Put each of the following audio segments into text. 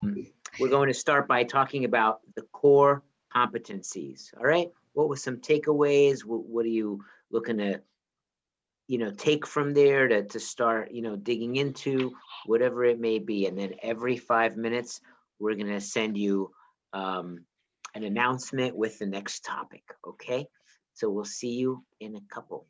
we're going to start by talking about the core competencies. All right. What were some takeaways? What are you looking to, take from there to start, digging into whatever it may be? And then every 5 minutes, we're going to send you an announcement with the next topic. Okay. So we'll see you in a couple.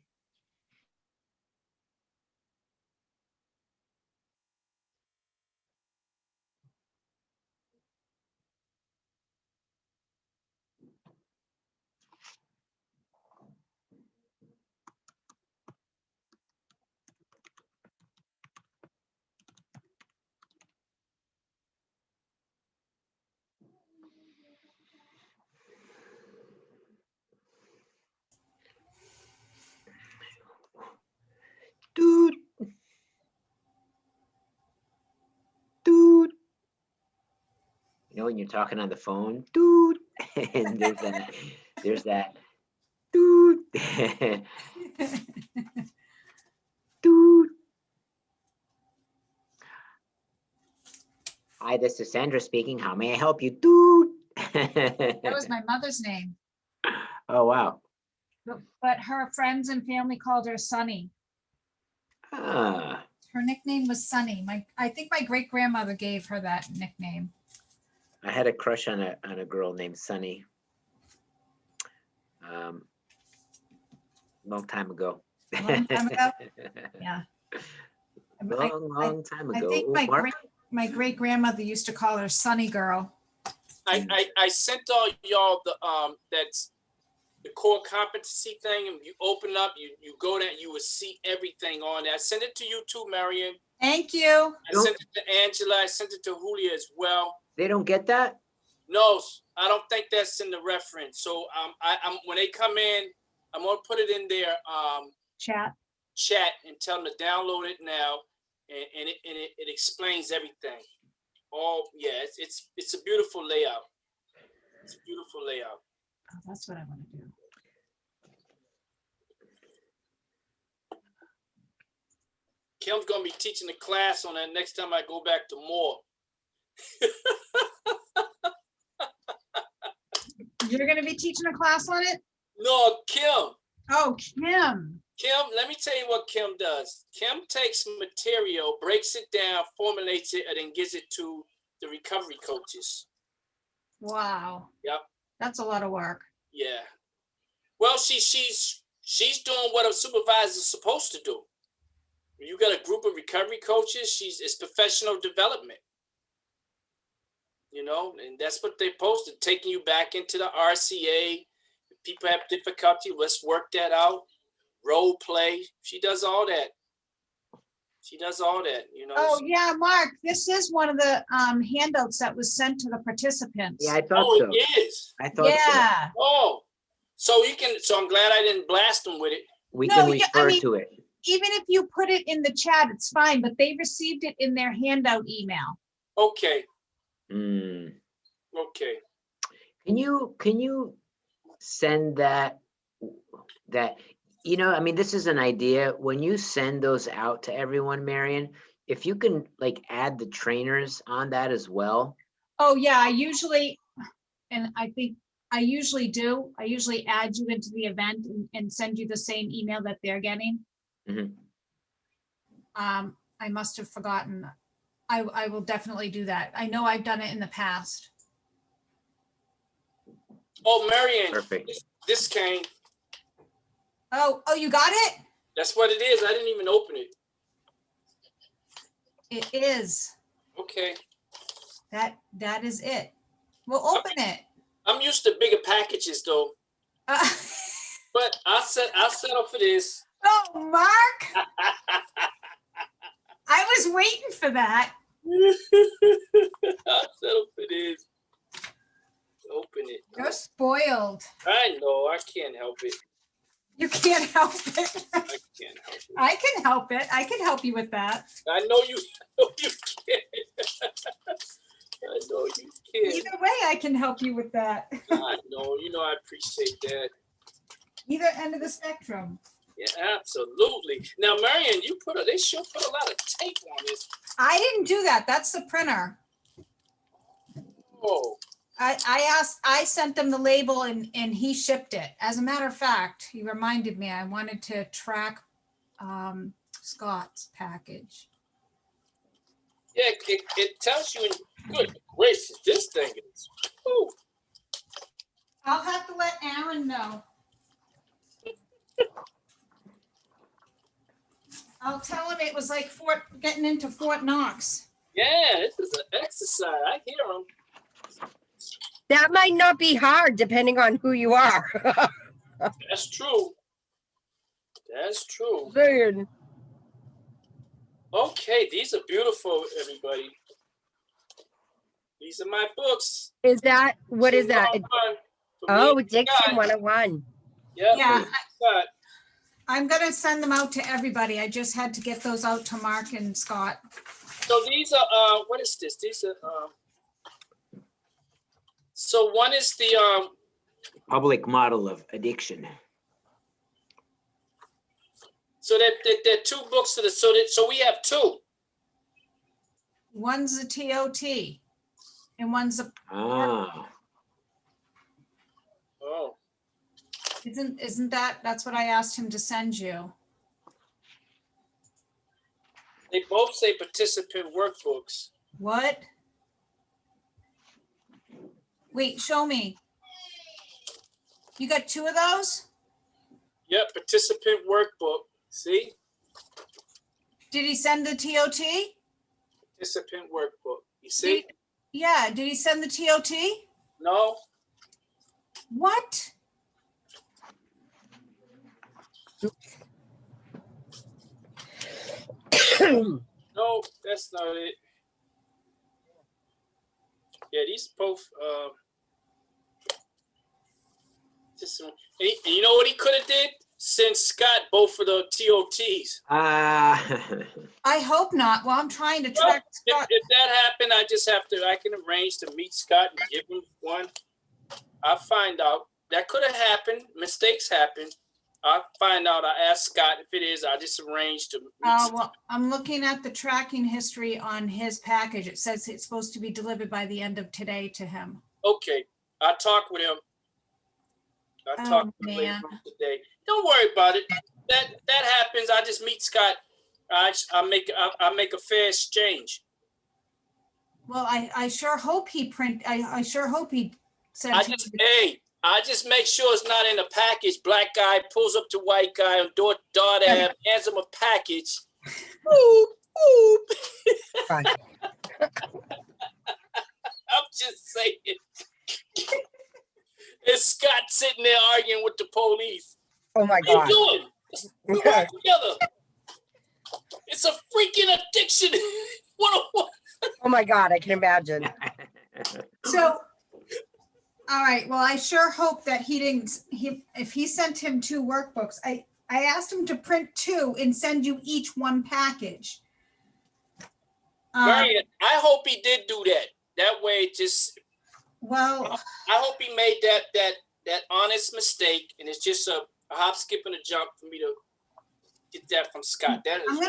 Dude. When you're talking on the phone, dude, and there's that, dude, dude. Hi, this is Sandra speaking. How may I help you, dude? That was my mother's name. Oh, wow. But her friends and family called her Sunny. Ah. Her nickname was Sunny. I think my great grandmother gave her that nickname. I had a crush on a girl named Sunny. Long time ago. Long time ago? Yeah. Long time ago. I think my great grandmother used to call her Sunny Girl. I sent all y'all that's the core competency thing, and you open up, you go there, you will see everything on there. I sent it to you too, Marion. Thank you. I sent it to Angela. I sent it to Julia as well. They don't get that? No, I don't think that's in the reference. So I'm when they come in, I'm gonna put it in their Chat and tell them to download it now, and it explains everything. It's a beautiful layout. It's a beautiful layout. Oh, that's what I want to do. Kim's gonna be teaching the class on that next time I go back to Moore. You're going to be teaching a class on it? No, Kim. Oh, Kim. Kim, let me tell you what Kim does. Kim takes material, breaks it down, formulates it, and then gives it to the recovery coaches. Wow. Yep. That's a lot of work. Yeah. Well, she's doing what a supervisor is supposed to do. When you got a group of recovery coaches, it's professional development. And that's what they're supposed to, taking you back into the RCA. If people have difficulty, let's work that out. Role play. She does all that. Oh, yeah, Mark, this is one of the handouts that was sent to the participants. Yeah, I thought so. It is. I thought yeah. so. Oh, so I'm glad I didn't blast them with it. We can refer to it. Even if you put it in the chat, it's fine, but they received it in their handout email. Okay. Okay. Can you send that, this is an idea. When you send those out to everyone, Marion, if you can add the trainers on that as well. Oh yeah, I usually do. I usually add you into the event and send you the same email that they're getting. Mm-hmm. I must have forgotten. I will definitely do that. I know I've done it in the past. Oh, Marion, perfect. This came. Oh, you got it? That's what it is. I didn't even open it. It is. Okay. That is it. We'll open it. I'm used to bigger packages though. But I'll settle for this. Oh, Mark. I was waiting for that. I'll settle for this. Open it. You're spoiled. I know. I can't help it. You can't help it. I can't help it. I can help it. I can help you with that. I know you can. I know you can. Either way, I can help you with that. I know. I appreciate that. Either end of the spectrum. Yeah, absolutely. Now, Marion, they should put a lot of tape on this. I didn't do that. That's the printer. I sent them the label and he shipped it. As a matter of fact, he reminded me, I wanted to track Scott's package. Yeah, it tells you, good gracious, this thing is, ooh. I'll have to let Aaron know. I'll tell him it was like getting into Fort Knox. Yeah, this is an exercise. I hear him. That might not be hard depending on who you are. That's true. That's true. Saying. Okay, these are beautiful, everybody. These are my books. Is that, what is that? Oh, Diction 101. Yep. Yeah, Scott. I'm gonna send them out to everybody. I just had to get those out to Mark and Scott. So these are, what is this? These are, so one is the, Public model of addiction. so that there are two books to the, so we have two. One's a TOT and one's a, Ah, Oh, isn't that's what I asked him to send you. they both say participant workbooks. What? Wait, show me. You got two of those? Yep, participant workbook. See? Did he send the TOT? Participant workbook. You see? Yeah, did he send the TOT? No? What? No, that's not it. Yeah, these both, and you know what he could have did? Send Scott both of the TOTs. I hope not. Well, I'm trying to Well, track Scott. if that happened, I can arrange to meet Scott and give him one. I'll find out. That could have happened. Mistakes happen. I'll find out. I ask Scott if it is. I just arrange to meet Scott. Well, I'm looking at the tracking history on his package. It says it's supposed to be delivered by the end of today to him. Okay, I'll talk with him. I'll talk with him later man. on today. Don't worry about it. That happens. I just meet Scott. I make a fair exchange. Well, I sure hope he I sure hope he sent. I just make sure it's not in a package. Black guy pulls up to white guy on door dab, hands him a package. Boop, boop. Fine. I'm just saying. And Scott sitting there arguing with the police. Oh my What are God. you doing? We work together. It's a freaking addiction. 101. Oh my God, I can imagine. So, all right, well, I sure hope that if he sent him two workbooks, I asked him to print two and send you each one package. Marion, I hope he did do that. That way, Well, I hope he made that honest mistake, and it's just a hop, skip, and a jump for me to get that from Scott. That is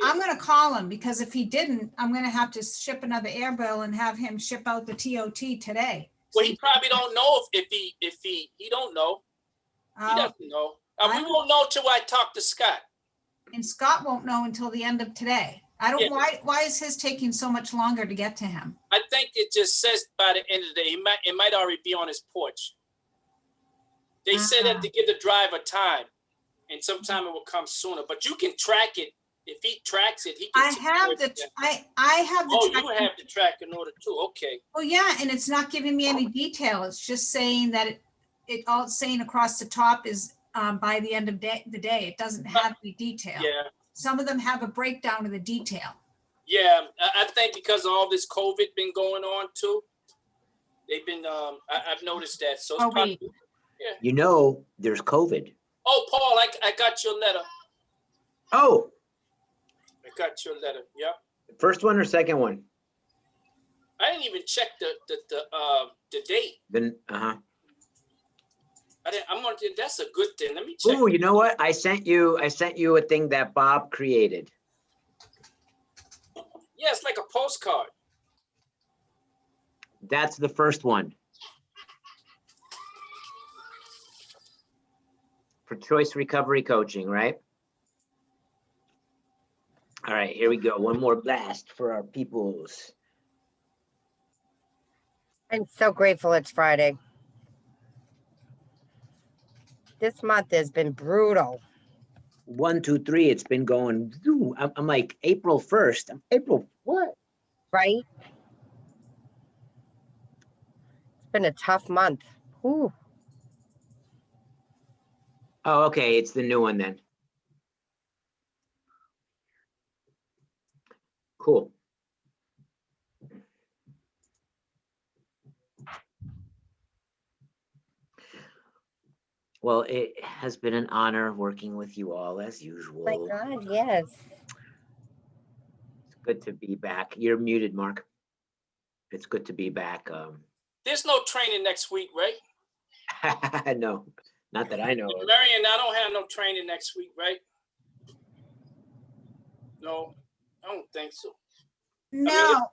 I'm gonna call him, because if he didn't, I'm gonna have to ship another air bill and have him ship out the TOT today. Well, he probably don't know if he don't know. He doesn't know. We won't know till I talk to Scott. And Scott won't know until the end of today. I don't, why is his taking so much longer to get to him? I think it just says by the end of the day, it might already be on his porch. They say that to give the driver time, and sometime it will come sooner. But you can track it. If he tracks it, he can. I have the Oh, you have the tracking order too. Okay. Oh yeah, and it's not giving me any detail. It's just saying that it all it's saying across the top is by the end of the day. It doesn't have any detail. Yeah. Some of them have a breakdown of the detail. Yeah, I think because of all this COVID been going on too, they've been. I've noticed that. So it's probably, yeah. You know, there's COVID. Oh, Paul, I got your letter. Oh, I got your letter. Yep. first one or second one? I didn't even check the date. Then, That's a good thing. Let me check. Oh, you know what? I sent you a thing that Bob created. Yeah, it's like a postcard. That's the first one. choice recovery coaching, right? All right, here we go. One more blast for our peoples. I'm so grateful it's Friday. This month has been brutal. 1, 2, 3. It's been going. I'm like April 1st. April what? Right? It's been a tough month. Ooh. Oh, okay. It's the new one then. Cool. Well, it has been an honor working with you all as usual. My God, yes. It's good to be back. You're muted, Mark. It's good to be back. There's no training next week, right? No, not that I know of. Marion, I don't have no training next week, right? No, I don't think so. No,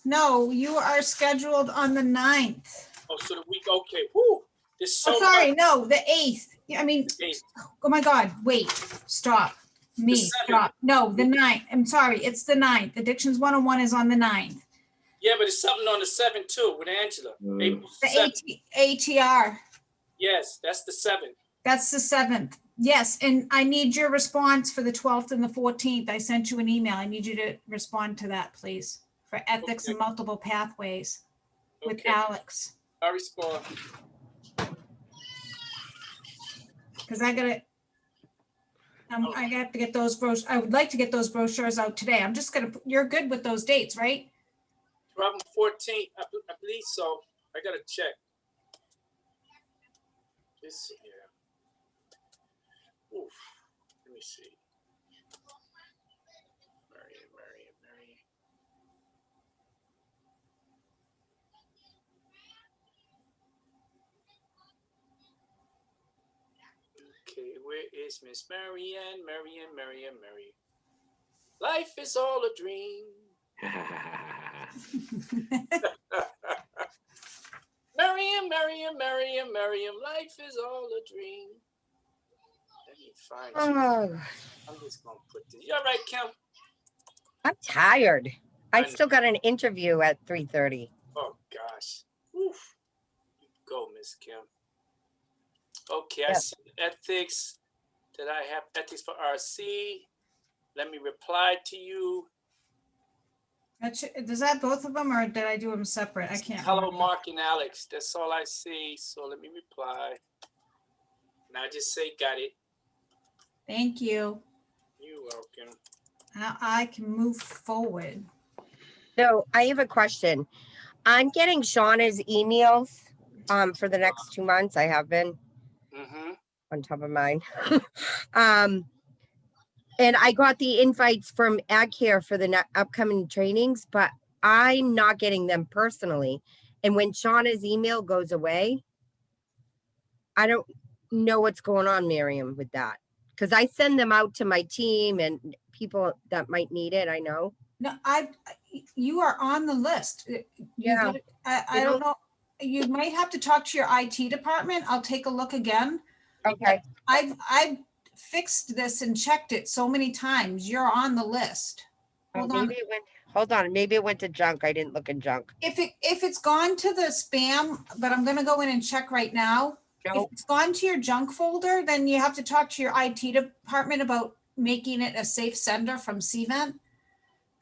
no. You are scheduled on the 9th. Oh, so the week, okay. Whoo, there's so Oh, sorry, much. no, the 8th. Yeah, I mean, Hey, oh my God, wait, stop. Me, The 7th. stop. No, the 9th. I'm sorry, it's the 9th. Addictions 101 is on the 9th. yeah, but it's something on the 7th too with Angela. April The 7th. ATR, Yes, that's the 7th. that's the 7th. Yes, and I need your response for the 12th and the 14th. I sent you an email. I need you to respond to that, please, for ethics and multiple pathways with Okay, Alex. I respond. Because I have to get those brochures. I would like to get those brochures out today. I'm just gonna, you're good with those dates, right? Problem 14th, I believe so. I gotta check. Let's see here. Oof. Let me see. Marion. Okay, where is Miss Marianne? Marianne. Life is all a dream. Mariam. Life is all a dream. Let me find you. Oh, I'm just gonna put this. You all right, Kim? I'm tired. I I know. still got an interview at 3:30. Oh gosh. Oof. Go, Miss Kim. Okay, I Yep. see ethics. Did I have ethics for RC? Let me reply to you. Does that both of them or did I do them separate? I can't Hello, remember. Mark and Alex. That's all I see. So let me reply. And I just say got it. Thank you. You're welcome. Now I can move forward. So I have a question. I'm getting Shauna's emails for the next 2 months. I have been Mm-hmm. on top of mine. And I got the invites from AgCare for the upcoming trainings, but I'm not getting them personally. And when Shauna's email goes away, I don't know what's going on, Miriam, with that. Because I send them out to my team and people that might need it, I know. No, you are on the list. Yeah. I don't know. You might have to talk to your IT department. I'll take a look again. Okay. I've fixed this and checked it so many times. You're on the list. Hold on. Hold on. Maybe it went to junk. I didn't look in junk. If it's gone to the spam, but I'm gonna go in and check right now. Nope. If it's gone to your junk folder, then you have to talk to your IT department about making it a safe sender from CVent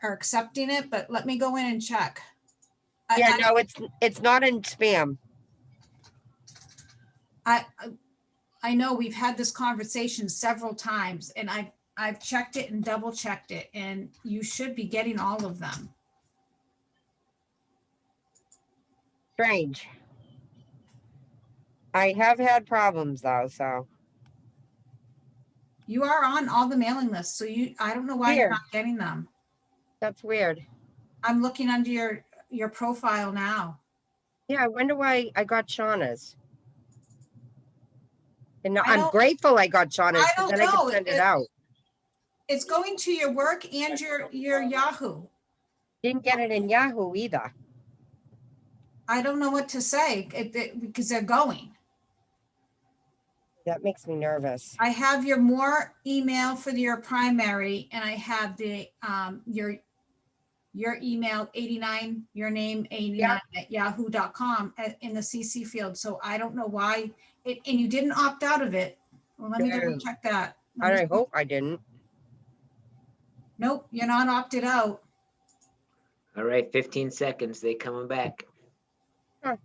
or accepting it, but let me go in and check. Yeah, no, it's not in spam. I know we've had this conversation several times and I've checked it and double checked it and you should be getting all of them. Strange. I have had problems though, so. You are on all the mailing lists, so I don't know why you're Weird. not getting them. That's weird. I'm looking under your profile now. Yeah, I wonder why I got Shauna's. And I I'm don't- grateful I got Shauna's I because don't then I know. could send it out. It's going to your work and your Yahoo. Didn't get it in Yahoo either. I don't know what to say because they're going. That makes me nervous. I have your more email for your primary, and I have the, your email 89, your name 89 at yahoo.com in the CC field. So I don't know why and you didn't opt out of it. Well, let me double check that. I hope I didn't. Nope, you're not opted out. All right, 15 seconds. They coming back. Huh.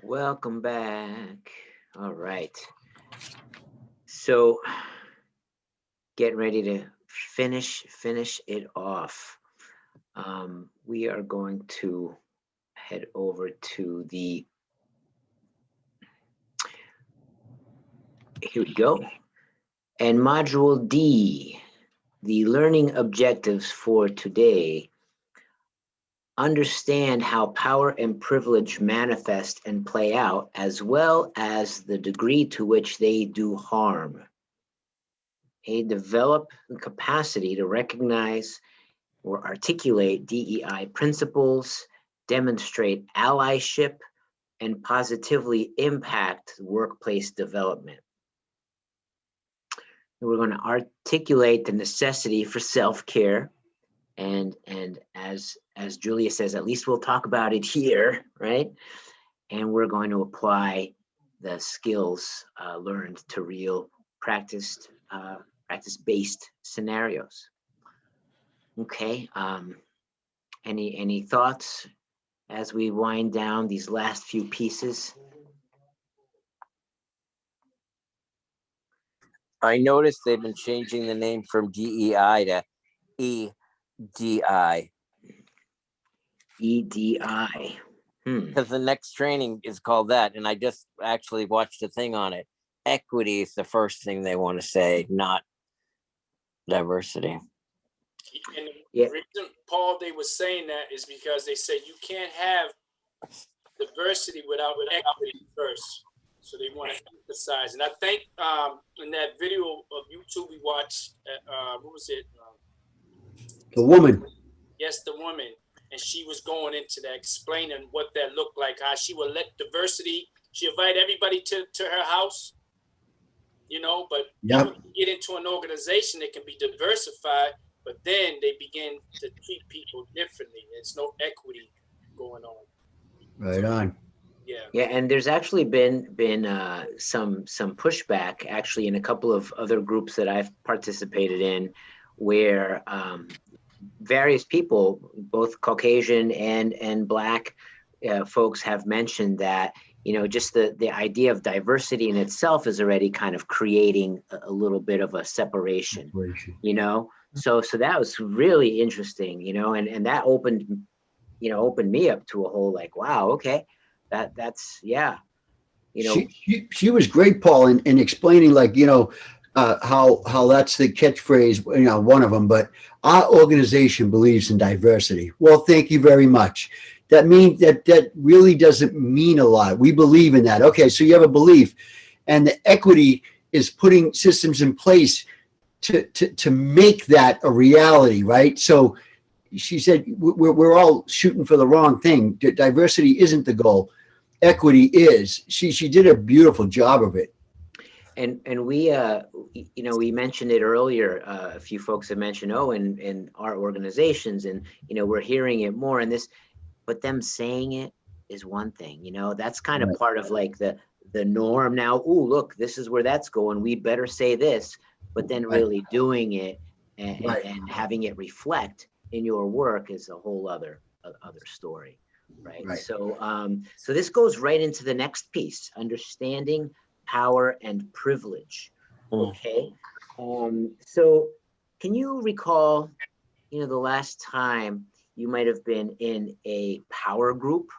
Welcome back. All right. So getting ready to finish it off. We are going to head over to the, here we go. And module D, the learning objectives for today. Understand how power and privilege manifest and play out, as well as the degree to which they do harm. Develop the capacity to recognize or articulate DEI principles, demonstrate allyship, and positively impact workplace development. We're going to articulate the necessity for self-care. And as Julia says, at least we'll talk about it here, right? And we're going to apply the skills learned to real practice-based scenarios. Okay. Any thoughts as we wind down these last few pieces? I noticed they've been changing the name from DEI to EDI. EDI. Because the next training is called that. And I just actually watched a thing on it. Equity is the first thing they want to say, not diversity. And the reason, Paul, they were saying that is because they said you can't have diversity without equity first. So they want to emphasize. And I think in that video of YouTube we watched, what was it? The woman. Yes, the woman. And she was going into that, explaining what that looked like, how she would let diversity, she invite everybody to her house, you know, but Yep. you get into an organization that can be diversified, but then they begin to treat people differently. There's no equity going on. Right on. Yeah, and there's actually been some pushback actually in a couple of other groups that I've participated in, where various people, both Caucasian and Black folks, have mentioned that, you know, just the idea of diversity in itself is already kind of creating a little bit of a separation, you know. So that was really interesting, you know, and that opened me up to a whole, like, wow, okay, that's yeah, you know. She was great, Paul, in explaining, like, you know, how that's the catchphrase, you know, one of them, but our organization believes in diversity. Well, thank you very much. That means that really doesn't mean a lot. We believe in that. Okay, so you have a belief, and the equity is putting systems in place to make that a reality, right? So she said we're all shooting for the wrong thing. Diversity isn't the goal. Equity is. She did a beautiful job of it. And we, you know, we mentioned it earlier. A few folks have mentioned, in our organizations, and, you know, we're hearing it more in this, but them saying it is one thing, you know, that's kind of part of like the norm now. Oh, look, this is where that's going. We better say this, but then really doing it and having it reflect in your work is a whole other story, right? So, so this goes right into the next piece, understanding power and privilege. Okay. So can you recall, you know, the last time you might have been in a power group?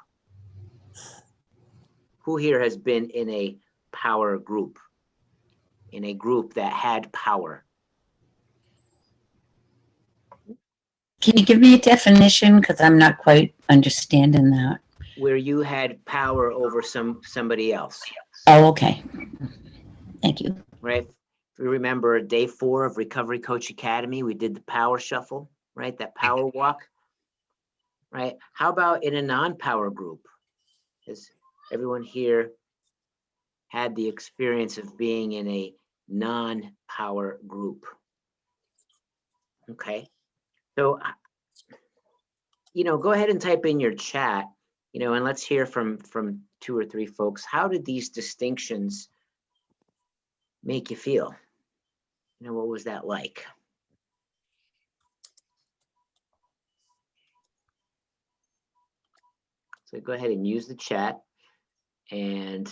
Who here has been in a power group? In a group that had power? Can you give me a definition? Because I'm not quite understanding that. Where you had power over somebody else. Oh, okay. Thank you. right? If we remember day 4 of Recovery Coach Academy, we did the power shuffle, right? That power walk, right? How about in a non-power group? Has everyone here had the experience of being in a non-power group? Okay. So, go ahead and type in your chat, and let's hear from 2 or 3 folks. How did these distinctions make you feel? What was that like? So go ahead and use the chat, or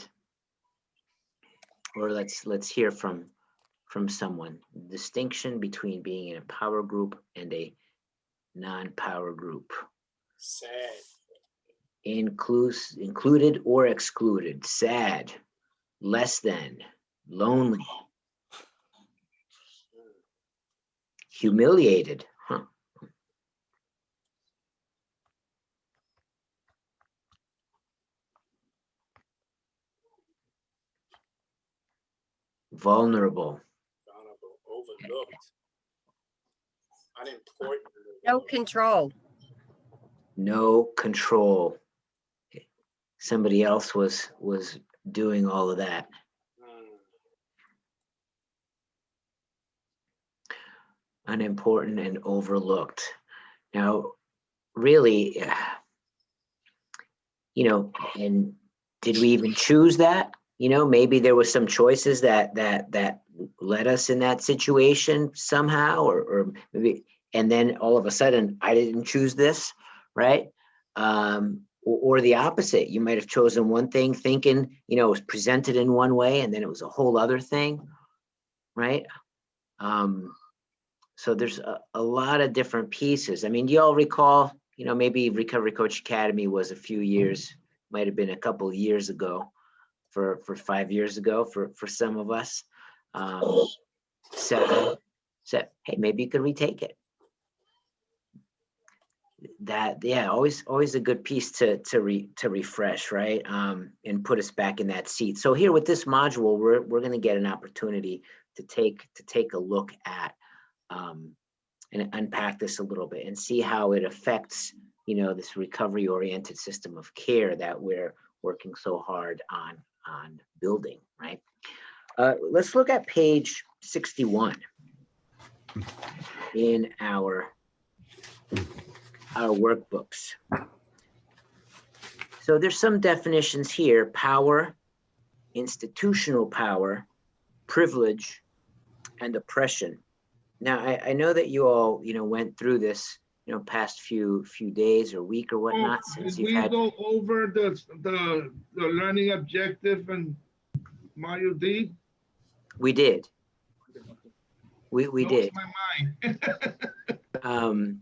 let's hear from someone. Distinction between being in a power group and a non-power group. Sad. Included or excluded. Sad. Less than. Lonely. Humiliated. Huh. Vulnerable. Overlooked. Unimportant. No control. No control. Somebody else was doing all of that. Unimportant and overlooked. Now, really, and did we even choose that? Maybe there was some choices that led us in that situation somehow, or maybe, and then all of a sudden I didn't choose this, right? Or the opposite. You might have chosen one thing thinking, it was presented in one way, and then it was a whole other thing, right? So there's a lot of different pieces. I mean, do you all recall, maybe Recovery Coach Academy was a few years, might have been a couple of years ago, for 5 years ago for some of us. So, hey, maybe you could retake it. That, yeah, always a good piece to refresh, right? And put us back in that seat. So here with this module, we're going to get an opportunity to take a look at and unpack this a little bit and see how it affects, this recovery-oriented system of care that we're working so hard on building, right? Let's look at page 61 in our workbooks. So there's some definitions here: power, institutional power, privilege, and oppression. Now, I know that you all, went through this, past few days or week or whatnot, since you've had. Did we go over the learning objective and Module D? We did. We did. My mind.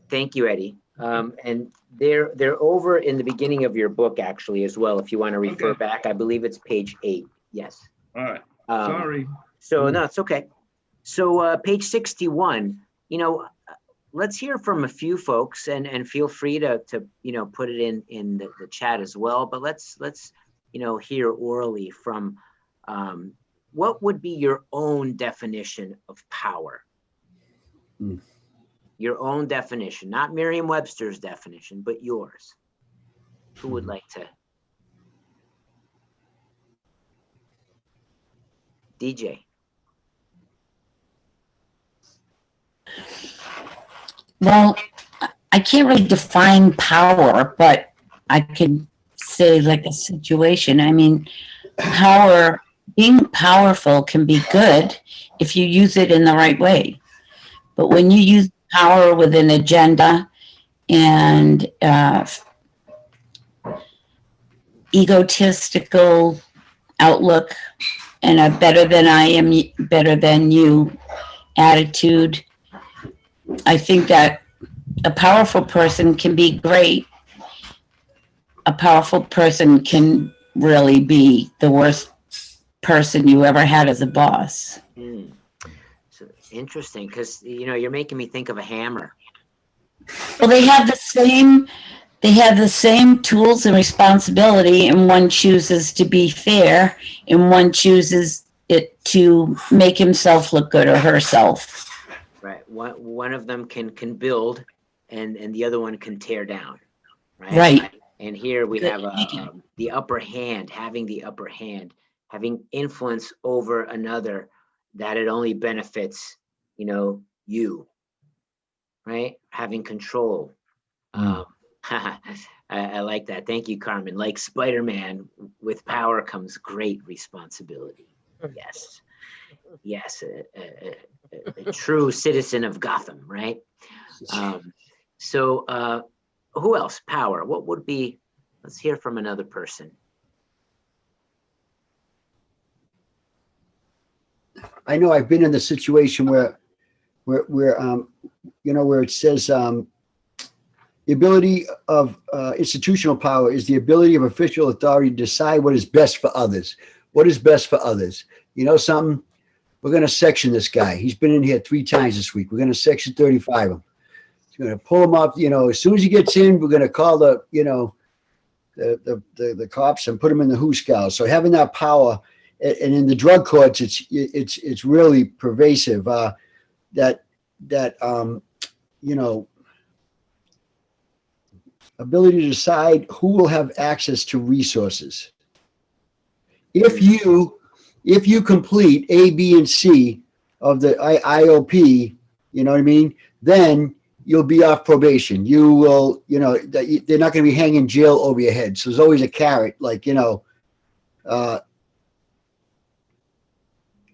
Thank you, Eddie. And they're over in the beginning of your book, actually, as well. If you want to refer Okay. back, I believe it's page 8. Yes. All right. Sorry. So no, it's okay. So page 61. Let's hear from a few folks, and feel free to put it in the chat as well. But let's hear orally from what would be your own definition of power. Your own definition, not Merriam-Webster's definition, but yours. Who would like to? DJ. Well, I can't really define power, but I can say like a situation. I mean, being powerful can be good if you use it in the right way. But when you use power with an agenda and egotistical outlook and a better than I am, better than you attitude, I think that a powerful person can be great. A powerful person can really be the worst person you ever had as a boss. So interesting, because you're making me think of a hammer. Well, they have the same tools and responsibility, and one chooses to be fair, and one chooses it to make himself look good or herself. Right. One of them can build, and the other one can tear down. Right. And here we Good. have the upper hand, having the upper hand, having influence over another, that it only benefits, you, right? Having control. I like that. Thank you, Carmen. Like Spider-Man, with power comes great responsibility. Yes. Yes. A true citizen of Gotham, right? So who else? Power. What would be, let's hear from another person. I know I've been in the situation where it says the ability of institutional power is the ability of official authority to decide what is best for others. What is best for others? You know something? We're going to section this guy. He's been in here 3 times this week. We're going to section 35 him. We're going to pull him up. As soon as he gets in, we're going to call the cops and put him in the hoosegow. So having that power, and in the drug courts, it's really pervasive. Ability to decide who will have access to resources. If you complete A, B, and C of the IOP, you know what I mean, then you'll be off probation. You will, they're not going to be hanging jail over your head. So there's always a carrot,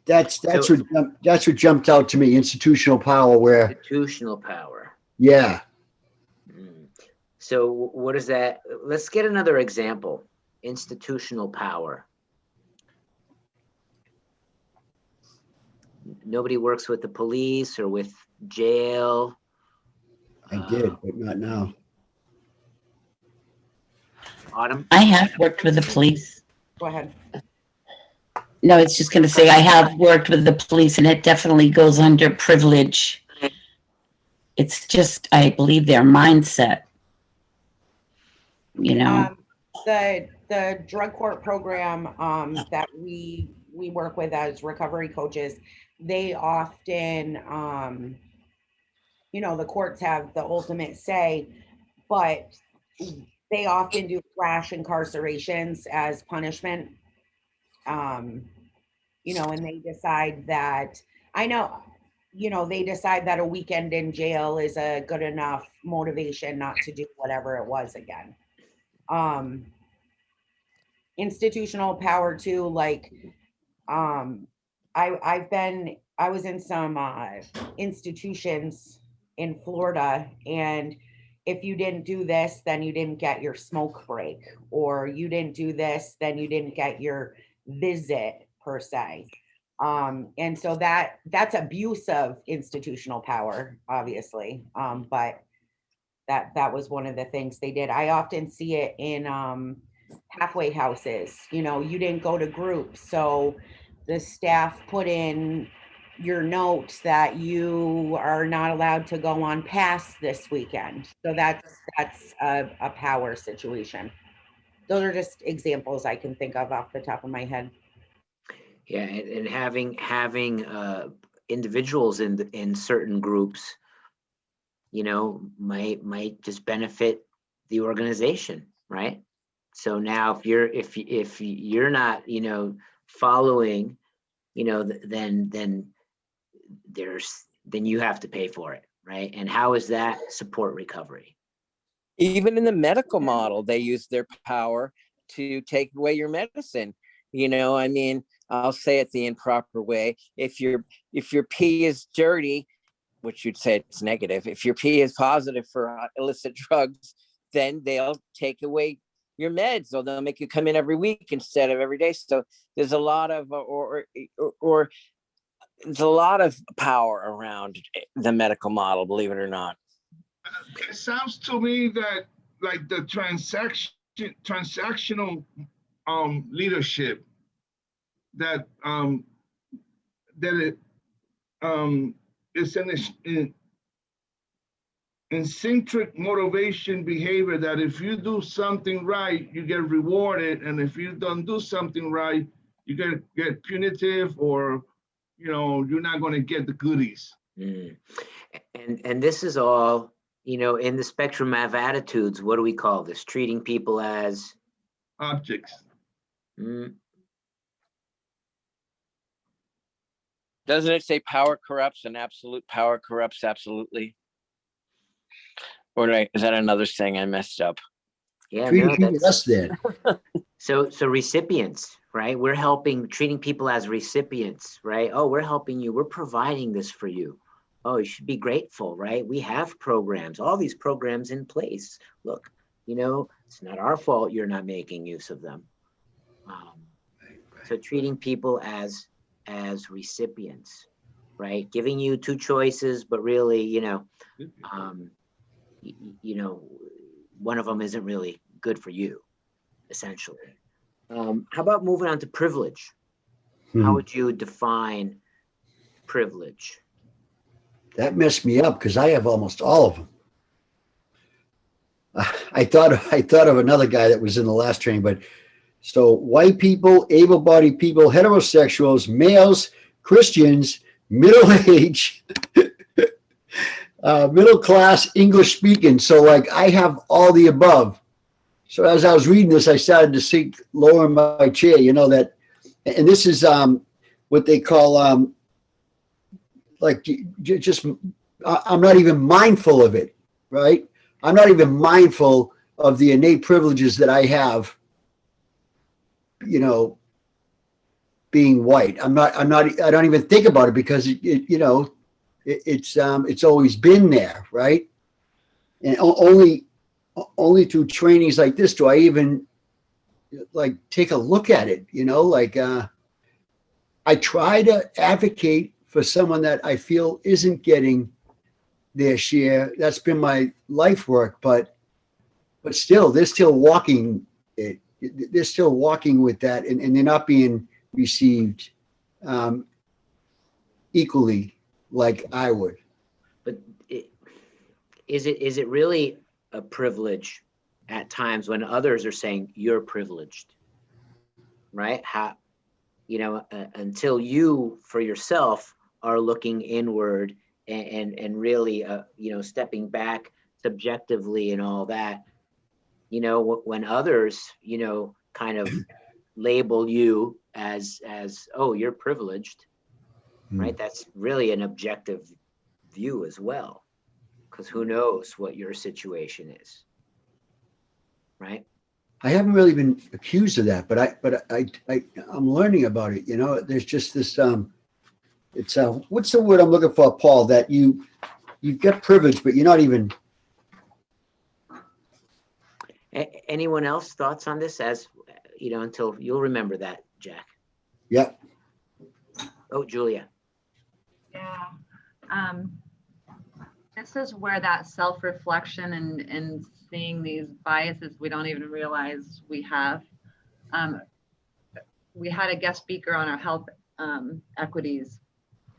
that's what jumped out to me. Institutional power, where Institutional power. Yeah. So what is that? Let's get another example. Institutional power. Nobody works with the police or with jail. I did, but not now. Autumn? I have worked with the police. Go ahead. No, it's just going to say I have worked with the police, and it definitely goes under privilege. It's just, I believe, their mindset. The drug court program that we work with as recovery coaches, they often, the courts have the ultimate say, but they often do flash incarcerations as punishment. And they decide that, they decide that a weekend in jail is a good enough motivation not to do whatever it was again. Institutional power too, I was in some institutions in Florida, and if you didn't do this, then you didn't get your smoke break, or you didn't do this, then you didn't get your visit per se. And so that's abuse of institutional power, obviously. But that was one of the things they did. I often see it in halfway houses. You didn't go to groups, so the staff put in your note that you are not allowed to go on pass this weekend. So that's a power situation. Those are just examples I can think of off the top of my head. Yeah, and having individuals in certain groups, might just benefit the organization, right? So now if you're not, following, then you have to pay for it, right? And how is that support recovery? Even in the medical model, they use their power to take away your medicine. I'll say it the improper way. If your pee is dirty, which you'd say it's negative, if your pee is positive for illicit drugs, then they'll take away your meds, or they'll make you come in every week instead of every day. So there's a lot of there's a lot of power around the medical model, believe it or not. It sounds to me that like the transactional leadership that it's an eccentric motivation behavior, that if you do something right, you get rewarded, and if you don't do something right, you get punitive, or you're not going to get the goodies. Mm. And this is all, in the spectrum of attitudes. What do we call this? Treating people as Objects. Doesn't it say power corrupts and absolute power corrupts absolutely? Or is that another thing I messed up? Yeah, Treating no, people that's less than. so recipients, right? We're treating people as recipients, right? Oh, we're helping you. We're providing this for you. Oh, you should be grateful, right? We have programs, all these programs in place. Look, it's not our fault you're not making use of them. So treating people as recipients, right? Giving you two choices, but really, one of them isn't really good for you, essentially. How about moving on to privilege? How would you define privilege? That messed me up because I have almost all of them. I thought of another guy that was in the last training, but so white people, able-bodied people, heterosexuals, males, Christians, middle-age, middle class, English speaking. So like I have all the above. So as I was reading this, I started to sink lower in my chair, that, and this is what they call just, I'm not even mindful of it, right? I'm not even mindful of the innate privileges that I have, being white. I don't even think about it because it's always been there, right? And only through trainings like this do I even take a look at it, I try to advocate for someone that I feel isn't getting their share. That's been my life work, but still, they're still walking it. They're still walking with that, and they're not being received equally like I would. But is it really a privilege at times when others are saying you're privileged, right? Until you for yourself are looking inward and really stepping back subjectively and all that, when others kind of label you as oh, you're privileged, right? That's really an objective view as well, because who knows what your situation is, right? I haven't really been accused of that, but I'm learning about it. There's just this it's what's the word I'm looking for, Paul? That you get privilege, but you're not even. Anyone else thoughts on this? As until you'll remember that, Jack. Yeah. Oh, Julia. Yeah. This is where that self-reflection and seeing these biases we don't even realize we have. We had a guest speaker on our health equities,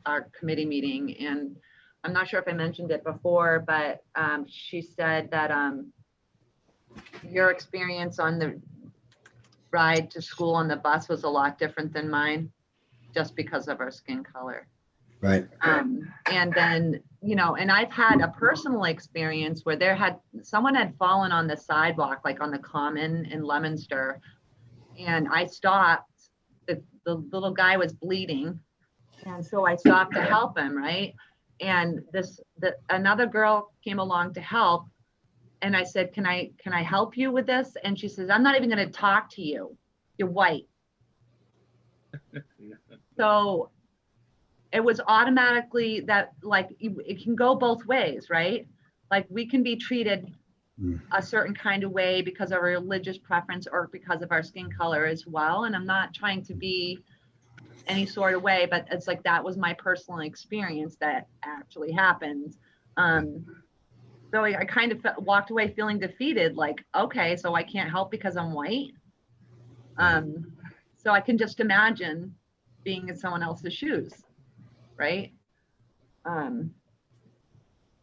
our committee meeting, and I'm not sure if I mentioned it before, but she said that your experience on the ride to school on the bus was a lot different than mine, just because of our skin color. Right. And then, and I've had a personal experience where someone had fallen on the sidewalk, like on the Common in Leominster, and I stopped. The little guy was bleeding, and so I stopped to help him, right? And another girl came along to help, and I said, can I help you with this? And she says, I'm not even going to talk to you. You're white. So it was automatically that, it can go both ways, right? Like we can be treated a certain kind of way because of our religious preference or because of our skin color as well. And I'm not trying to be any sort of way, but it's like, that was my personal experience that actually happened. So I kind of walked away feeling defeated, like, okay, so I can't help because I'm white. So I can just imagine being in someone else's shoes, right?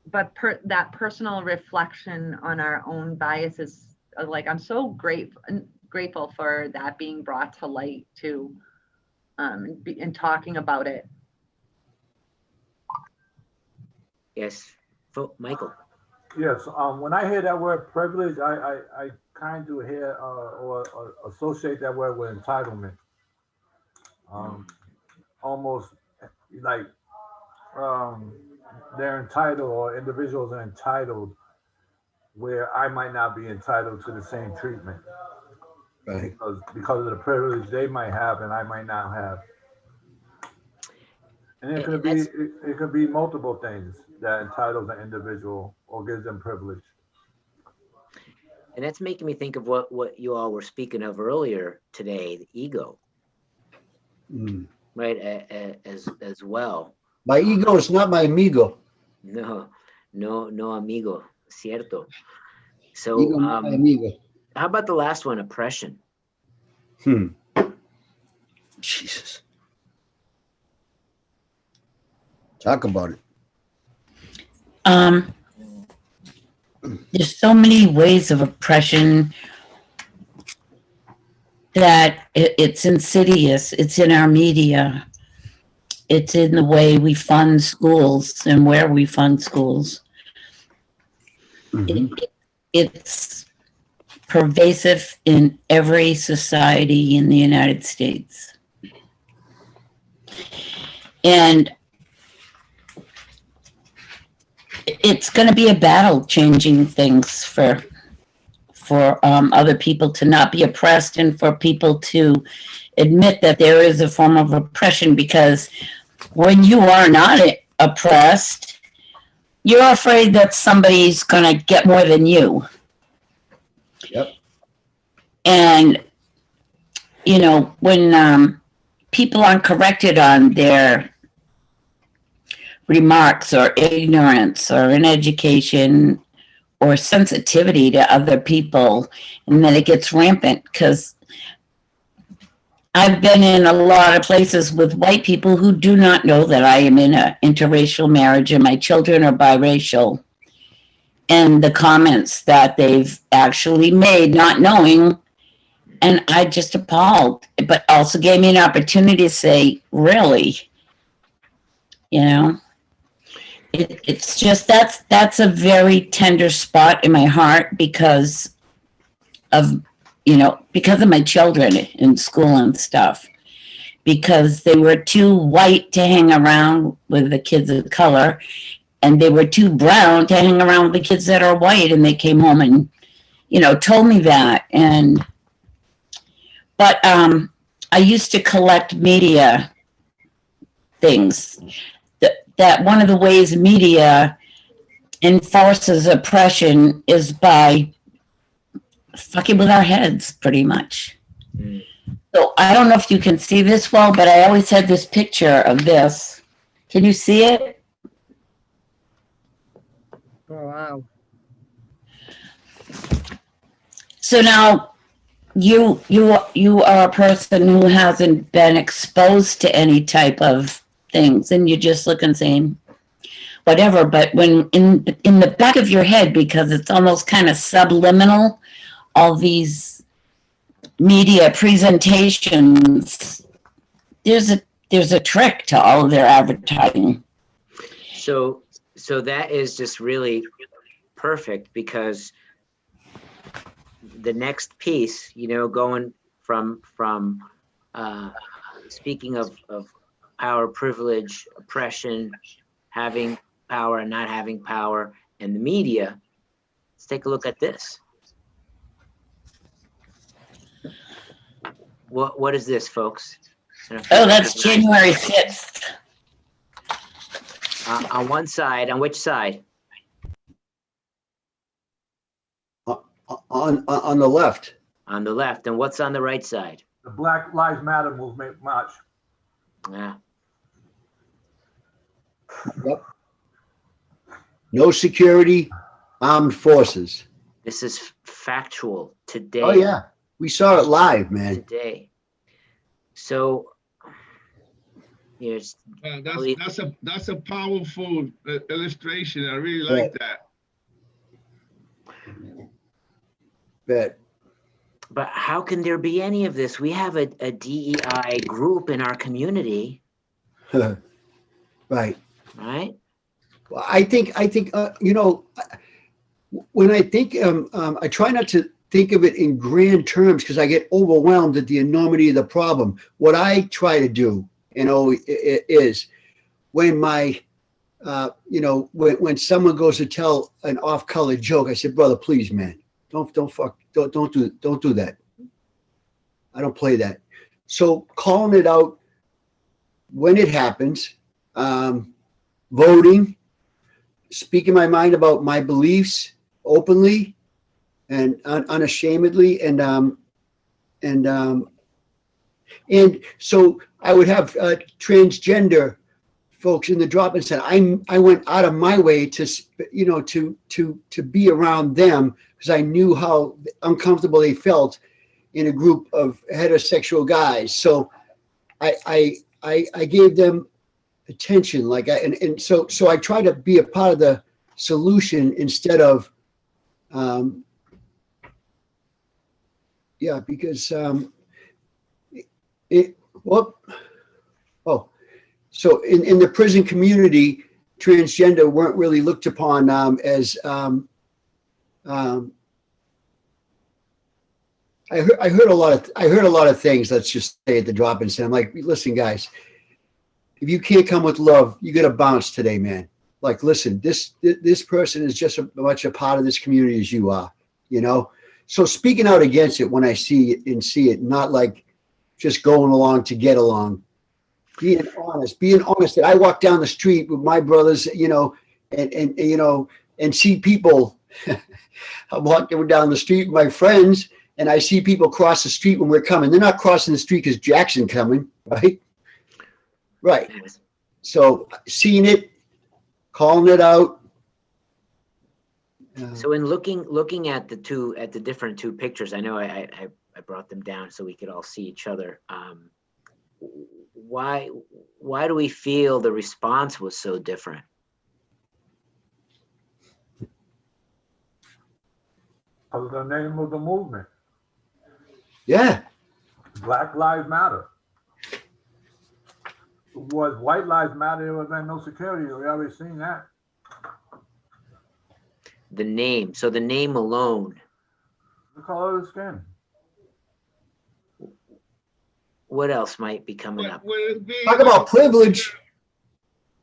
But that personal reflection on our own biases, like, I'm so grateful for that being brought to light too. and talking about it. Yes, Michael. Yes, when I hear that word privilege, I kind of hear or associate that word with entitlement. Almost like they're entitled, or individuals are entitled, where I might not be entitled to the same treatment. Right. Because of the privilege they might have and I might not have. And it could be multiple things that entitles an individual or gives them privilege. And that's making me think of what you all were speaking of earlier today, the ego, right? As well. My ego is not my amigo. No, amigo, cierto. So, Ego, not my amigo. how about the last one, oppression? Jesus. Talk about it. There's so many ways of oppression that it's insidious. It's in our media. It's in the way we fund schools and where we fund schools. It's pervasive in every society in the United States. And it's going to be a battle changing things for other people to not be oppressed, and for people to admit that there is a form of oppression, because when you are not oppressed, you're afraid that somebody's going to get more than you. Yep. And, you know, when people aren't corrected on their remarks or ignorance or ineducation or sensitivity to other people, and then it gets rampant, because I've been in a lot of places with white people who do not know that I am in an interracial marriage and my children are biracial. And the comments that they've actually made, not knowing, and I just appalled, but also gave me an opportunity to say, really? You know? It's just, that's a very tender spot in my heart because of, you know, because of my children in school and stuff, because they were too white to hang around with the kids of color, and they were too brown to hang around with the kids that are white, and they came home and, you know, told me that. But I used to collect media things. That one of the ways media enforces oppression is by fucking with our heads, pretty much. So I don't know if you can see this well, but I always had this picture of this. Can you see it? Oh, wow. So now you are a person who hasn't been exposed to any type of things, and you just look and saying whatever, but when in the back of your head, because it's almost kind of subliminal, all these media presentations, there's a trick to all of their advertising. So that is just really perfect, because the next piece, you know, going from speaking of power, privilege, oppression, having power and not having power, and the media, let's take a look at this. What is this, folks? Oh, that's January 6th. On one side, on which side? On the left. On the left. And what's on the right side? The Black Lives Matter movement march. Yeah. Yep. No security, armed forces. This is factual today. Oh yeah, we saw it live, man. Today. So, you know, that's a powerful illustration. I really like that. Bet. But how can there be any of this? We have a DEI group in our community, Right. right? Well, I think, you know, when I think, I try not to think of it in grand terms because I get overwhelmed at the enormity of the problem. What I try to do, you know, is when my, you know, when someone goes to tell an off-color joke, I said, brother, please, man, don't do that. I don't play that. So calling it out when it happens, voting, speaking my mind about my beliefs openly and unashamedly, and so I would have transgender folks in the drop-in center. I went out of my way to, you know, to be around them because I knew how uncomfortable they felt in a group of heterosexual guys. So I gave them attention, like so I try to be a part of the solution instead of yeah, because so in the prison community, transgender weren't really looked upon as I heard a lot of things, let's just say, at the drop-in center. I'm like, listen, guys, if you can't come with love, you got to bounce today, man. Like, listen, this person is just as much a part of this community as you are, you know? So speaking out against it when I see it, not like just going along to get along, being honest that I walk down the street with my brothers, you know, and you know, and see people, I'm walking down the street with my friends and I see people cross the street when we're coming. They're not crossing the street because Jackson coming, right? Right. So seeing it, calling it out. So in looking at the different two pictures, I know I brought them down so we could all see each other. Why do we feel the response was so different? Of the name of the movement. Yeah. Black Lives Matter. Was White Lives Matter, there would have been no security. We already seen that. The name. So the name alone. The color of the skin. What else might be coming up? Talk about privilege.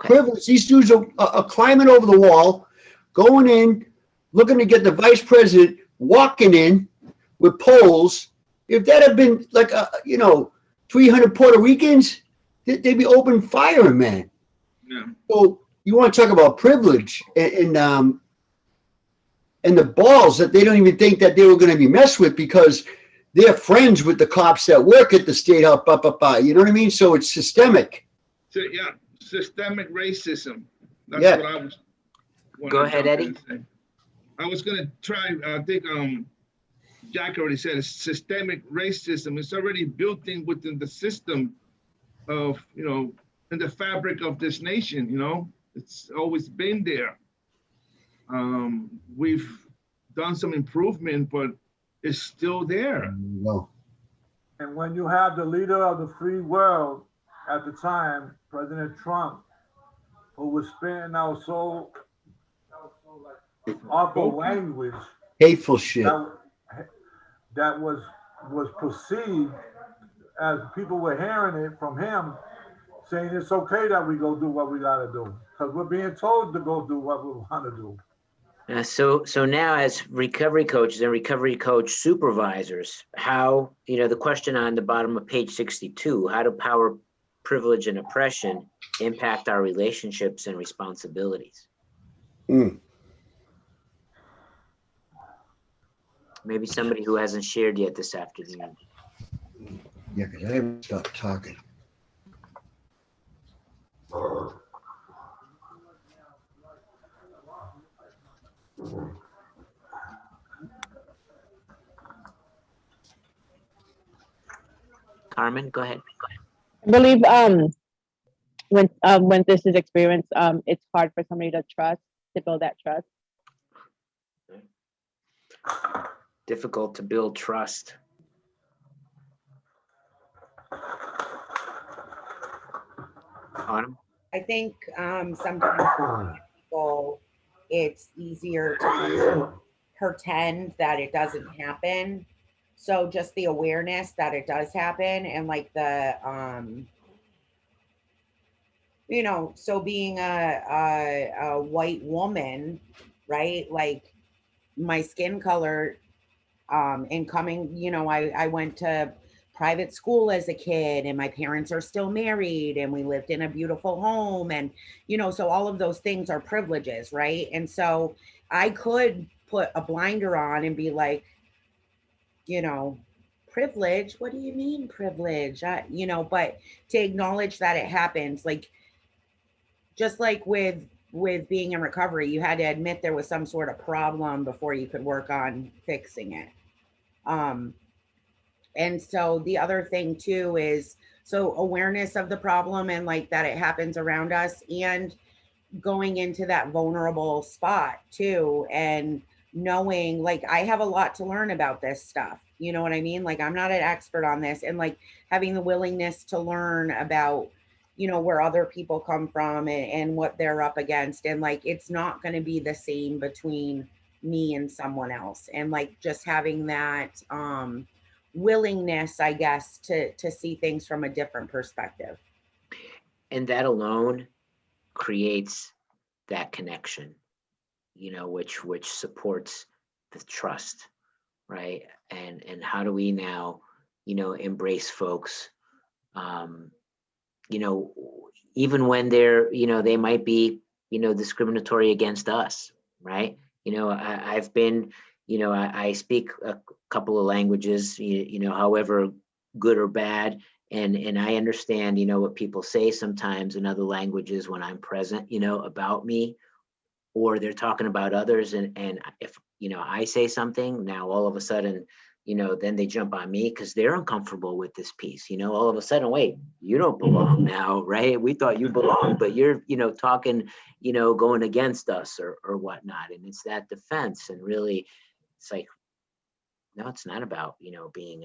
Okay. Privilege. These dudes are climbing over the wall, going in, looking to get the vice president, walking in with poles. If that had been like, you know, 300 Puerto Ricans, they'd be open firing, man. Yeah. So you want to talk about privilege and the balls that they don't even think that they were going to be messed with because they're friends with the cops that work at the state house, you know what I mean? So it's systemic. So, yeah, systemic racism. That's Yeah. what I was. Go ahead, Eddie. I was going to try, I think Jack already said it's systemic racism. It's already built in within the system of, you know, in the fabric of this nation, you know, it's always been there. We've done some improvement, but it's still there. No. And when you have the leader of the free world at the time, President Trump, who was spitting out so awful language, Hateful shit. that was perceived as people were hearing it from him, saying it's okay that we go do what we got to do because we're being told to go do what we want to do. So now as recovery coaches and recovery coach supervisors, how, you know, the question on the bottom of page 62, how do power, privilege, and oppression impact our relationships and responsibilities? Maybe somebody who hasn't shared yet this afternoon. Yeah, because I haven't stopped talking. Carmen, go ahead. I believe when this is experienced, it's hard for somebody to build that trust. Difficult to build trust. Autumn? I think sometimes for people, it's easier to pretend that it doesn't happen. So just the awareness that it does happen, and like the you know, so being a white woman, right? Like my skin color, and coming, you know, I went to private school as a kid, and my parents are still married, and we lived in a beautiful home, and you know, so all of those things are privileges, right? And so I could put a blinder on and be like, you know, privilege, what do you mean privilege? You know, but to acknowledge that it happens, like just like with being in recovery, you had to admit there was some sort of problem before you could work on fixing it. And so the other thing too is, so awareness of the problem and like that it happens around us, and going into that vulnerable spot too, and knowing like I have a lot to learn about this stuff. You know what I mean? Like I'm not an expert on this, and like having the willingness to learn about, you know, where other people come from, and what they're up against, and like it's not going to be the same between me and someone else, and like just having that willingness, I guess, to see things from a different perspective. And that alone creates that connection, you know, which supports the trust, right? And how do we now, you know, embrace folks, you know, even when they're, you know, they might be, you know, discriminatory against us, right? You know, I've been, you know, I speak a couple of languages, you know, however good or bad, and I understand, you know, what people say sometimes in other languages when I'm present, you know, about me, or they're talking about others, and if, you know, I say something, now all of a sudden, you know, then they jump on me because they're uncomfortable with this piece, you know, all of a sudden, wait, you don't belong now, right? We thought you belonged, but you're, you know, talking, you know, going against us or whatnot. And it's that defense. And really, it's like, no, it's not about, you know, being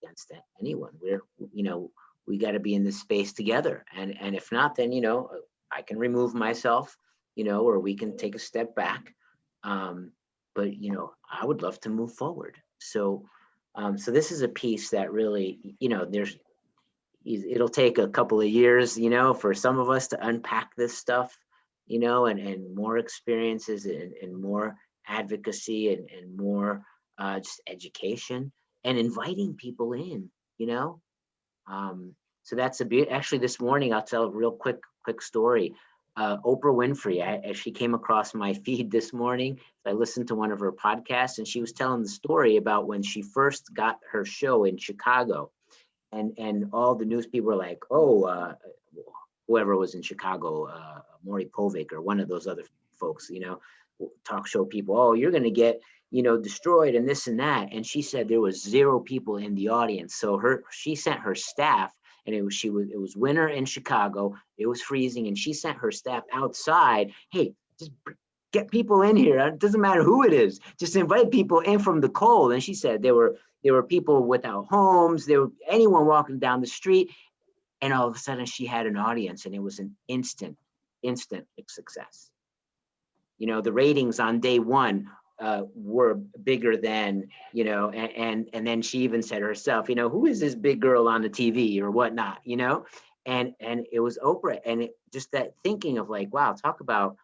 against anyone. We're, you know, we got to be in this space together. And if not, then, you know, I can remove myself, you know, or we can take a step back. But, you know, I would love to move forward. So, so this is a piece that really, you know, it'll take a couple of years, you know, for some of us to unpack this stuff, you know, and more experiences and more advocacy and more just education and inviting people in, you know. So that's actually this morning, I'll tell a real quick story. Oprah Winfrey, as she came across my feed this morning, I listened to one of her podcasts, and she was telling the story about when she first got her show in Chicago, and all the news people were like, oh, whoever was in Chicago, Maury Povich or one of those other folks, you know, talk show people, oh, you're going to get, you know, destroyed and this and that. And she said there was 0 people in the audience. So she sent her staff, and it was winter in Chicago. It was freezing, and she sent her staff outside. Hey, just get people in here. It doesn't matter who it is. Just invite people in from the cold. And she said there were people without homes. There were anyone walking down the street. And all of a sudden she had an audience, and it was an instant success. You know, the ratings on day 1 were bigger than, you know, and then she even said herself, you know, who is this big girl on the TV or whatnot, you know, and it was Oprah. And just that thinking of like, wow, talk about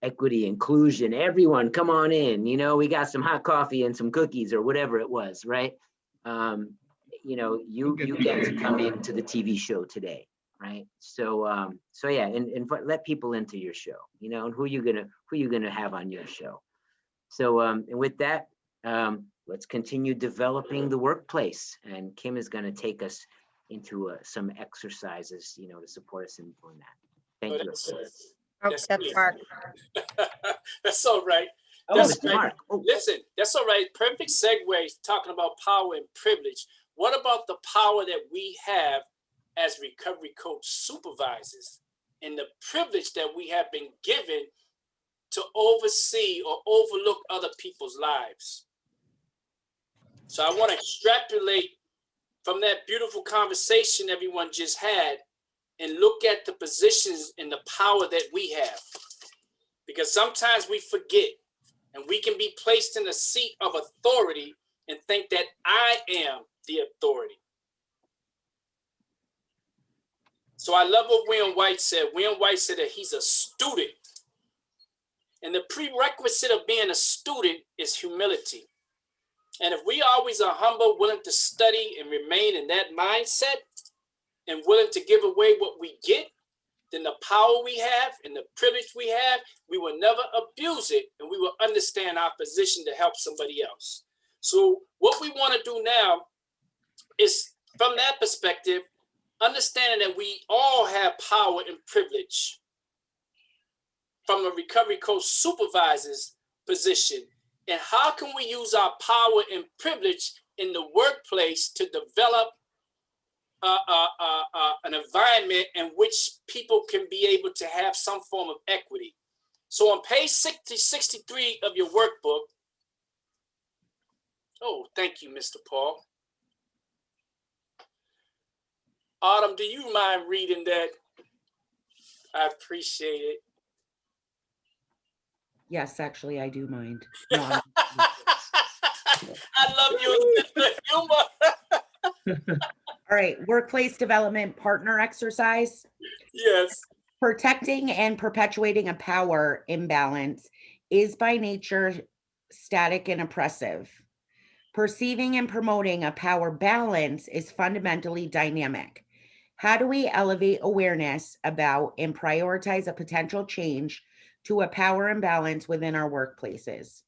equity, inclusion, everyone come on in, you know, we got some hot coffee and some cookies or whatever it was, right? You know, you get to come into the TV show today, right? So so yeah, and let people into your show, you know, and who you gonna have on your show. So and with that, let's continue developing the workplace, and Kim is going to take us into some exercises, you know, to support us in doing that. Thank you. Oh, That's that's good. Mark. That's all right. Oh, That's Mr. right. Mark. Oh. Listen, that's all right. Perfect segue talking about power and privilege. What about the power that we have as recovery coach supervisors, and the privilege that we have been given to oversee or overlook other people's lives? So I want to extrapolate from that beautiful conversation everyone just had and look at the positions and the power that we have. Because sometimes we forget and we can be placed in a seat of authority and think that I am the authority. So I love what William White said. William White said that he's a student. And the prerequisite of being a student is humility. And if we always are humble, willing to study and remain in that mindset and willing to give away what we get, then the power we have and the privilege we have, we will never abuse it, and we will understand our position to help somebody else. So what we want to do now is, from that perspective, understanding that we all have power and privilege from a recovery coach supervisor's position. And how can we use our power and privilege in the workplace to develop an environment in which people can be able to have some form of equity? So on page 63 of your workbook, oh, thank you, Mr. Paul. Autumn, do you mind reading that? I appreciate it. Yes, actually, I do mind. No, I love your humor. all right, workplace development partner exercise. Yes. Protecting and perpetuating a power imbalance is by nature static and oppressive. Perceiving and promoting a power balance is fundamentally dynamic. How do we elevate awareness about and prioritize a potential change to a power imbalance within our workplaces?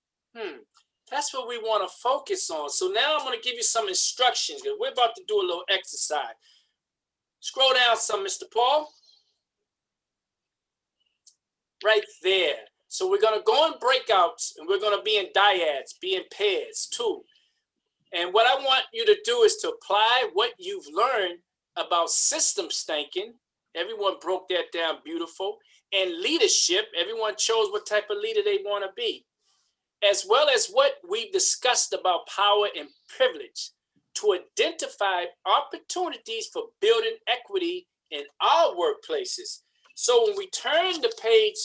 That's what we want to focus on. So now I'm going to give you some instructions because we're about to do a little exercise. Scroll down some, Mr. Paul. Right there. So we're going to go in breakouts and we're going to be in dyads, be in pairs too. And what I want you to do is to apply what you've learned about systems thinking. Everyone broke that down beautiful. And leadership. Everyone chose what type of leader they want to be. As well as what we've discussed about power and privilege to identify opportunities for building equity in our workplaces. So when we turn to page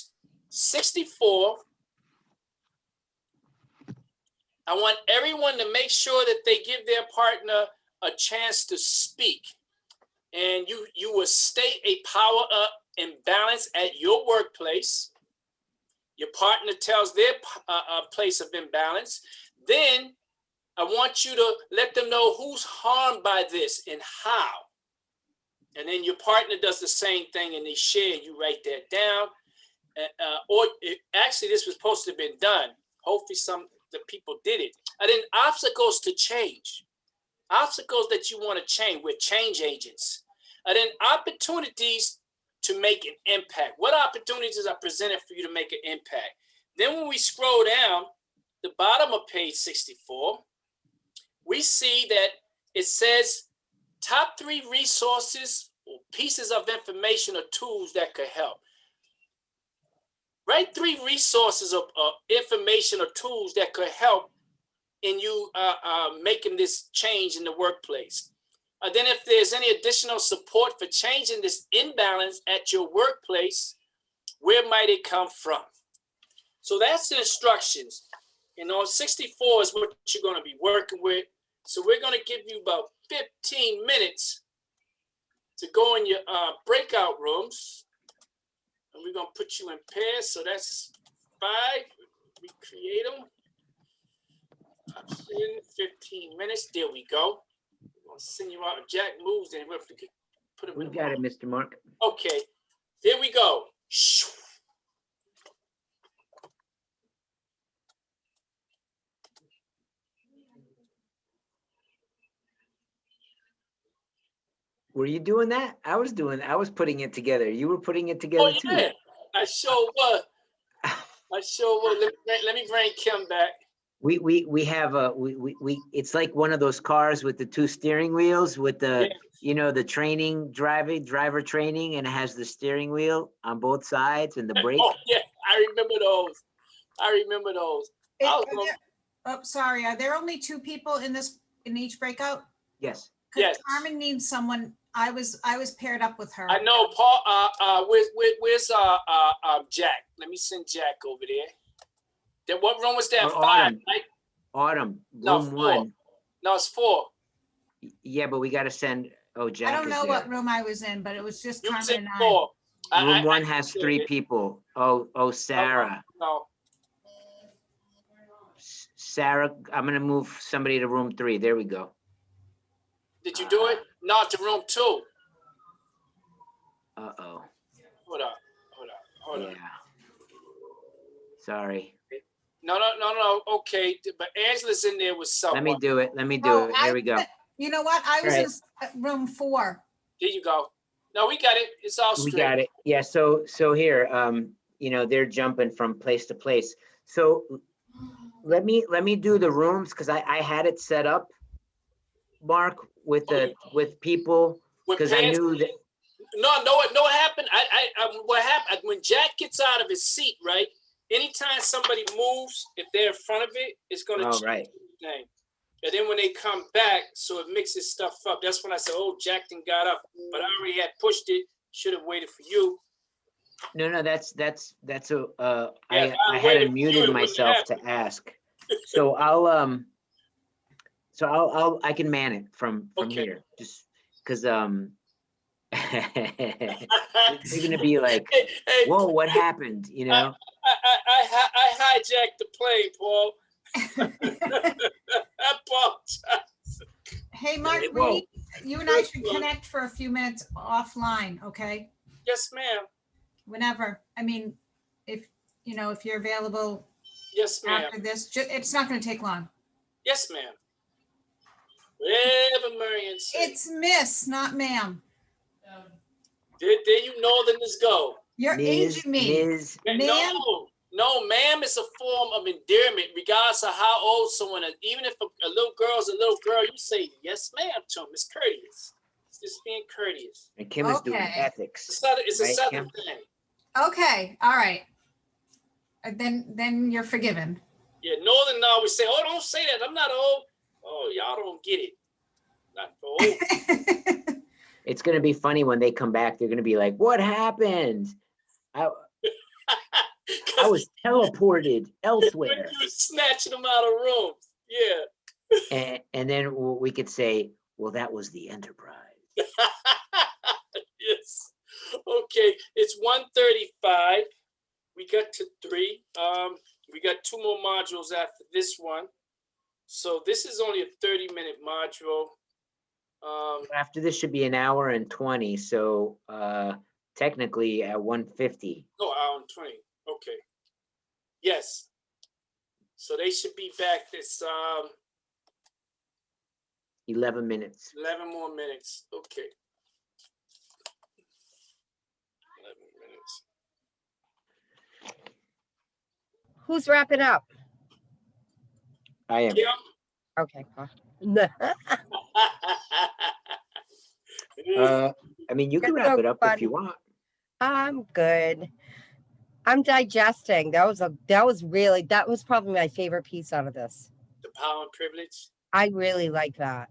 64, I want everyone to make sure that they give their partner a chance to speak. And you will state a power imbalance at your workplace. Your partner tells their place of imbalance. Then I want you to let them know who's harmed by this and how. And then your partner does the same thing and they share. You write that down. Actually, this was supposed to have been done. Hopefully some the people did it. And then obstacles to change. Obstacles that you want to change. We're change agents. And then opportunities to make an impact. What opportunities are presented for you to make an impact? Then when we scroll down the bottom of page 64, we see that it says top 3 resources or pieces of information or tools that could help. Write 3 resources of information or tools that could help in you making this change in the workplace. Then if there's any additional support for changing this imbalance at your workplace, where might it come from? So that's the instructions. And on 64 is what you're going to be working with. So we're going to give you about 15 minutes to go in your breakout rooms. And we're going to put you in pairs. So that's 5. We create them. 15 minutes. There we go. We'll send you out. If Jack moves, then we'll have to put him in. We got it, Mr. Mark. Okay. There we go. Were you doing that? I was putting it together. You were putting it together too. Yeah. I sure was. Let me bring Kim back. We have it's like one of those cars with the 2 steering wheels with the the training driver training, and it has the steering wheel on both sides and the brake. Oh yeah, I remember those. Oh, sorry. Are there only 2 people in each breakout? Yes. Yes. Carmen needs someone. I was paired up with her. I know, Paul. Where's Jack? Let me send Jack over there. Then what room was that? Or 5, Autumn. right? Autumn, No, room 4. 1. No, it's 4. Yeah, but we got to send, oh, I Jack don't is know there. what room I was in, but it was just You was Carmen in and I. 4. Room 1 has 3 people. Oh, Sarah. No. Sarah, I'm going to move somebody to room 3. There we go. Did you do it? No, to room 2. Uh-oh. Hold on. Yeah. Sorry. No. Okay, but Angela's in there with someone. Let me do it. Oh, Here we go. You know what? I was Right. in room 4. Here you go. No, we got it. It's all We straight. got it. Yeah, so here, they're jumping from place to place. So let me do the rooms, because I had it set up, Mark, with people, With because I pants- knew that. No, what happened? What happened when Jack gets out of his seat, right? Anytime somebody moves, if they're in front of it, it's gonna Oh, change right. the name. And then when they come back, so it mixes stuff up. That's when I said, "Oh, Jack done got up," but I already had pushed it. Should have waited for you. No, that's Yeah, I if I had waited for you, it unmuted wouldn't myself happen. to ask. So I can man it from Okay. here, just because they're gonna be like, Hey, whoa, what happened? I hijacked the plane, Paul. I apologize. Hey, Mark, Whoa. you and I should connect for a few minutes offline, okay? Yes, ma'am. Whenever. I mean, if you're available Yes, ma'am. after this, it's not going to take long. Yes, ma'am. Whatever Marion said. It's miss, not ma'am. There you northerners go. You're aging me. Ma'am? No, ma'am is a form of endearment, regardless of how old someone is. Even if a little girl's a little girl, you say, yes, ma'am, to them. It's courteous. It's just being courteous. And Kim is doing Okay. ethics. It's a Right, southern Kim? thing. Okay, all right. Then you're forgiven. Yeah, northern always say, oh, don't say that. I'm not old. Oh, y'all don't get it. Not for old. It's gonna be funny when they come back. They're gonna be like, what happened? I was teleported elsewhere. When you were snatching them out of rooms. Yeah. And then we could say, well, that was the Enterprise. Yes. Okay, it's 1:35. We got to 3. We got 2 more modules after this one. So this is only a 30-minute module. After this should be an hour and 20. So technically at 1:50. No, hour and 20. Okay. Yes. So they should be back this 11 minutes. 11 more minutes. Okay. 11 minutes. Who's wrapping up? I am. Yeah. Okay. I mean, you can That's wrap so it up if you funny. want. I'm good. I'm digesting. That was probably my favorite piece out of this. The power and privilege. I really like that.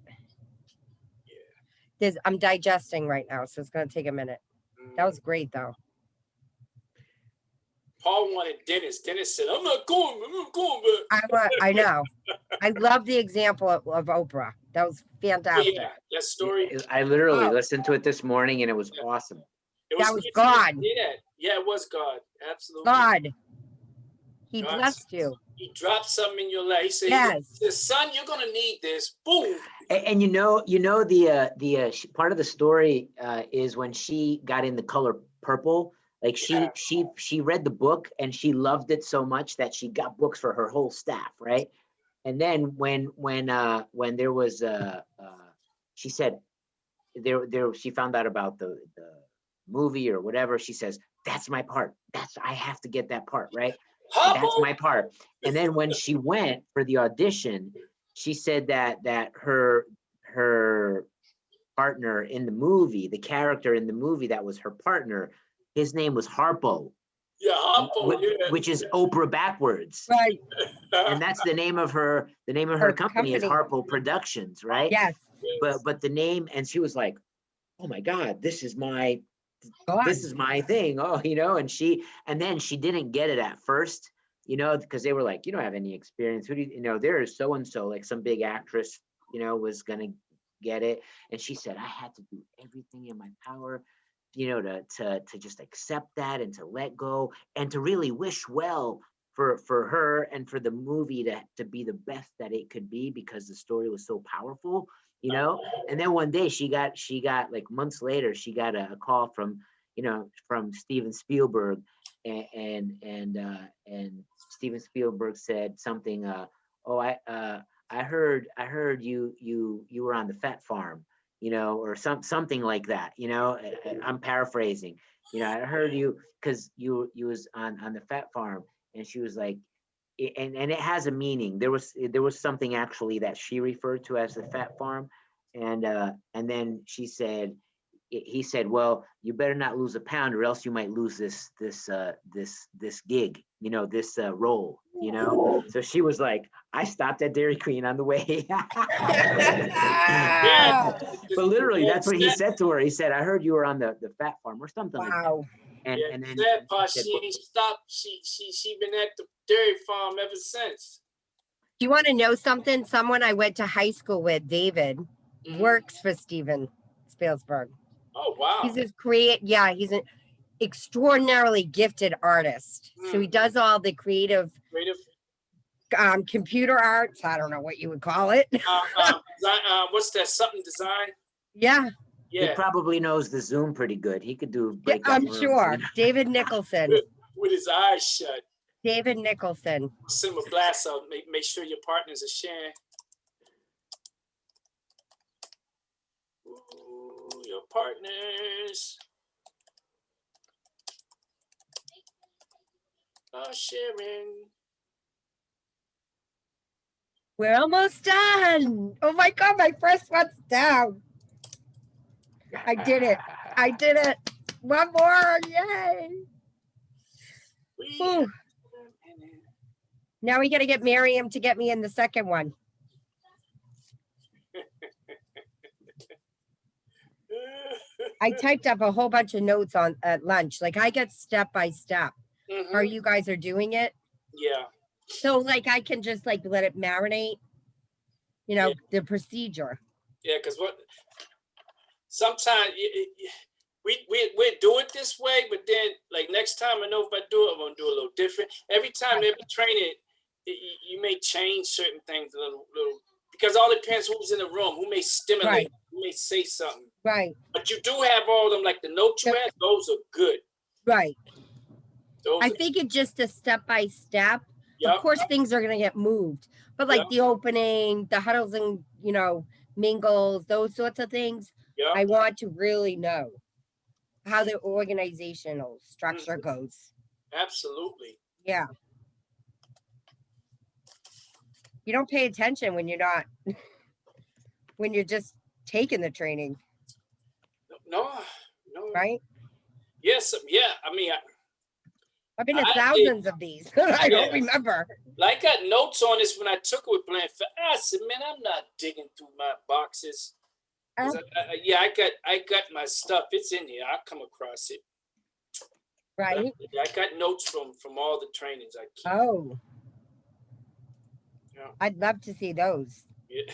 I'm digesting right now, so it's going to take a minute. That was great, though. Paul wanted Dennis. Dennis said, I'm not going, but I know. I love the example of Oprah. That was fantastic. yeah, that story. I literally listened to it this morning and it was awesome. That was good God. to hear that. Yeah, it was God. Absolutely. God. He God. blessed you. He dropped something in your life. He said, Yes. son, you're going to need this. Boom. And the part of the story is when she got in the color purple. Like she read the book and she loved it so much that she got books for her whole staff, right? And then when there was she said she found out about the movie or whatever. She says, that's my part. I have to get that part, right? That's my part. And then when she went for the audition, she said that her partner in the movie, the character in the movie that was her partner, his name was Harpo. Yeah, Harpo, which is Oprah backwards. Right. And that's the name of her company is Harpo Productions, right? Yes. but the name, and she was like, oh my God, this is my thing. Oh, and then she didn't get it at first, because they were like, you don't have any experience. Who do there is so-and-so, like some big actress, was gonna get it. And she said, I had to do everything in my power, to just accept that and to let go and to really wish well for her and for the movie to be the best that it could be, because the story was so powerful, and then one day she got like months later, she got a call from Steven Spielberg, and Steven Spielberg said something, oh, I heard you were on the Fat Farm, or something like that, I'm paraphrasing, I heard you because you was on the Fat Farm. And she was like, and it has a meaning. There was something actually that she referred to as the Fat Farm, and then he said, well, you better not lose a pound, or else you might lose this gig, this role, So she was like, I stopped at Dairy Queen on the way. But literally, that's what he said to her. He said, I heard you were on the Fat Farm or something like that. And then that part, she ain't stopped. She been at the dairy farm ever since. Do you want to know something? Someone I went to high school with, David, works for Steven Spielberg. Oh, wow. He's he's an extraordinarily gifted artist. So he does all the creative computer arts. I don't know what you would call it. What's that? Something design? Yeah. He probably knows the Zoom pretty good. He could do Breakout I'm Rooms, sure. David Nicholson. With his eyes shut. David Nicholson. Send him a blast out. Make sure your partners are sharing. Ooh, your partners are sharing. We're almost done. Oh my God, my first one's down. I did it. One more. Yay. Ooh. Now we got to get Miriam to get me in the second one. I typed up a whole bunch of notes at lunch. Like I get step by step. How you guys are doing it? Yeah. So like I can just like let it marinate, the procedure. Yeah, because sometimes we do it this way, but then like next time I know if I do it, I'm gonna do it a little different. Every time every training, you may change certain things a little, because all depends who's in the room, who may stimulate, who may say something. Right. But you do have all of them, like the notes you had, those are good. Right. I think it's just a step by step. Of course, things are gonna get moved, but like the opening, the huddles and mingles, those sorts of things. I want to really know how the organizational structure goes. Absolutely. Yeah. You don't pay attention when you're not, when you're just taking the training. No. Right? Yes. Yeah. I mean, I've been in thousands of these. I don't remember. I got notes on this when I took it with Plan. I said, man, I'm not digging through my boxes. I got my stuff. It's in here. I'll come across it. Right. I got notes from all the trainings I keep. Oh. Yeah. I'd love to see those. Yeah.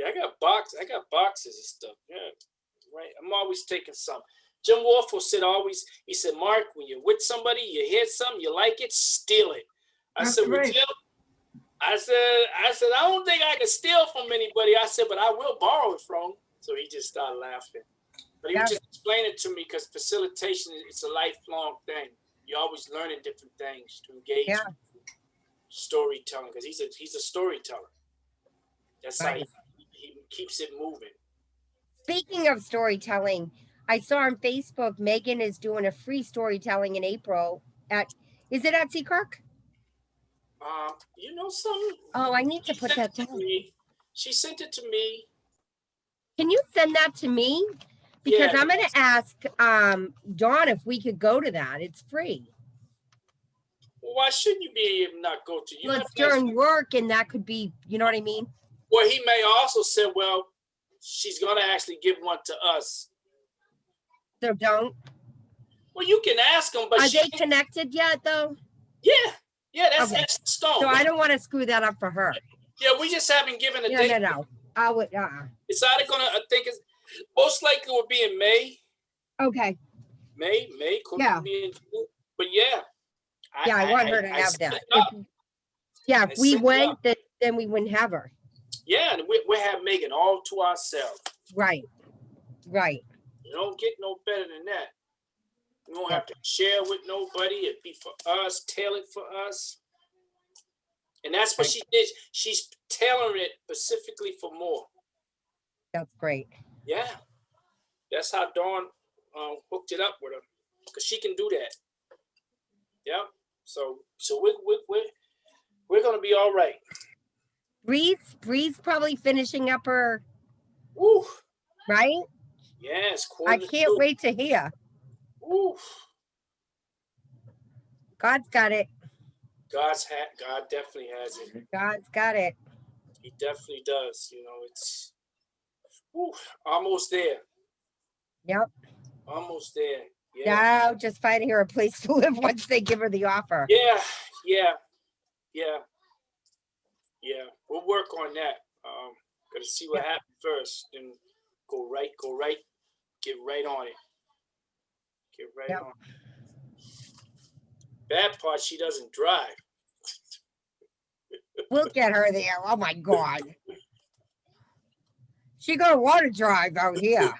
I got boxes of stuff. Yeah. Right. I'm always taking some. Jim Warfel said he said, Mark, when you're with somebody, you hear something, you like it, steal it. I said, well, Jim, I said, I don't think I can steal from anybody. I said, but I will borrow it from. So he just started laughing. But he was just explaining to me, because facilitation, it's a lifelong thing. You're always learning different things to engage with storytelling, because he's a storyteller. That's how he keeps it moving. Speaking of storytelling, I saw on Facebook, Megan is doing a free storytelling in April is it at Seacrest? You know something? Oh, I need to put that down. She sent it to me. Can you send that to me? Because I'm going to ask Dawn if we could go to that. It's free. Well, why shouldn't you be able to not go to? Well, it's during work, and that could be, you know what I mean? Well, he may also say, well, she's gonna actually give one to us. So don't. Well, you can ask them, but Are they connected yet though? yeah, that's Okay. etched in stone. So I don't want to screw that up for her. Yeah, we just haven't given a No, date. no. I would, It's either gonna, I think it's most likely will be in May. okay. May could Yeah. be in June. But yeah. Yeah, I want her to have set that. it up. If we set it went, up. then we wouldn't have her. Yeah, and we have Megan all to ourselves. Right. You don't get no better than that. You don't have to share with nobody. It'd be for us, tailored for us. And that's what she did. She's tailoring it specifically for more. That's great. Yeah. That's how Dawn hooked it up with her. Because she can do that. Yeah. So we're gonna be all right. Bree's probably finishing up her. Woo. Right? Yes. I can't wait to hear. Woo. God's got it. God definitely has it. God's got it. He definitely does. You know, it's almost there. Yep. Almost there. Yeah. Now just finding her a place to live once they give her the offer. Yeah. We'll work on that. Gotta see what happens first. Then go right, get right on it. Get right on it. Bad part, she doesn't drive. We'll get her there. Oh my God. She gonna want to drive out here.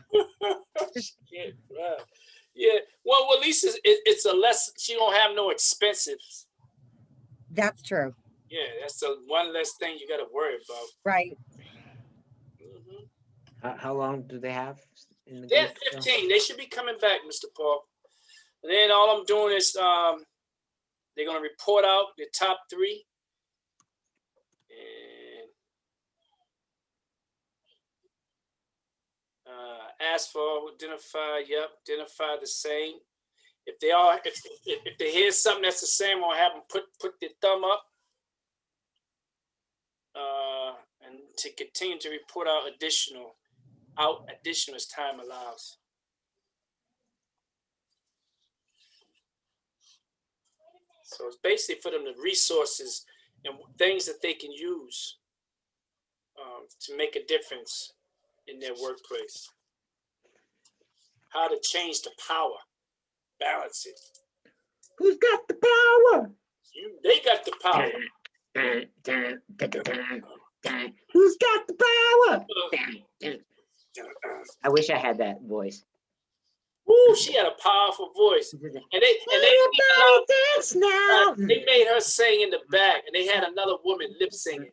Yeah. Well, at least it's a less. She don't have no expenses. That's true. Yeah, that's the one less thing you got to worry about. Right. Mm-hmm. How long do they have? They're 15. They should be coming back, Mr. Paul. And then all I'm doing is they're gonna report out the top 3. Ask for, identify the same. If they hear something that's the same, I'll have them put their thumb up. And to continue to report out additional as time allows. So it's basically for them the resources and things that they can use to make a difference in their workplace. How to change the power, balance it. Who's got the power? They got the power. Who's got the power? I wish I had that voice. Woo, she had a powerful voice. And they made her sing in the back, and they had another woman lip singing.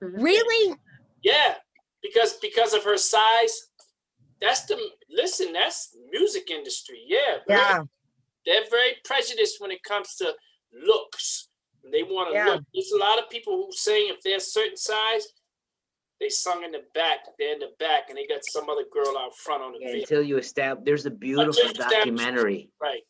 Really? Yeah, because of her size. That's music industry. Yeah. Yeah. They're very prejudiced when it comes to looks. They want to look. There's a lot of people who sing if they're a certain size, they sung in the back. They're in the back, and they got some other girl out front on the video. Until you establish, there's a beautiful documentary. Right.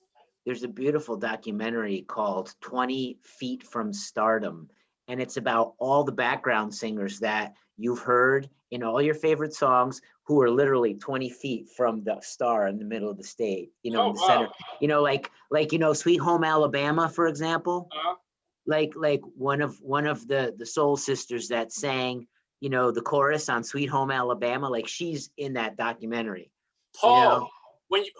There's a beautiful documentary called 20 Feet from Stardom. And it's about all the background singers that you've heard in all your favorite songs who are literally 20 feet from the star in the middle of the stage, in the center. Like Sweet Home Alabama, for example. Like one of the soul sisters that sang, the chorus on Sweet Home Alabama, like she's in that documentary. Paul, when you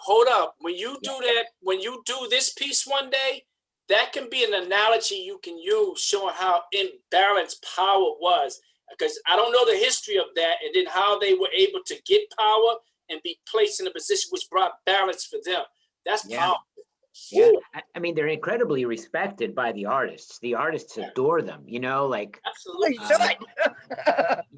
do that, when you do this piece one day, that can be an analogy you can use showing how imbalanced power was. Because I don't know the history of that, and then how they were able to get power and be placed in a position which brought balance for them. That's powerful. Yeah, I mean, they're incredibly respected by the artists. The artists adore them, Absolutely.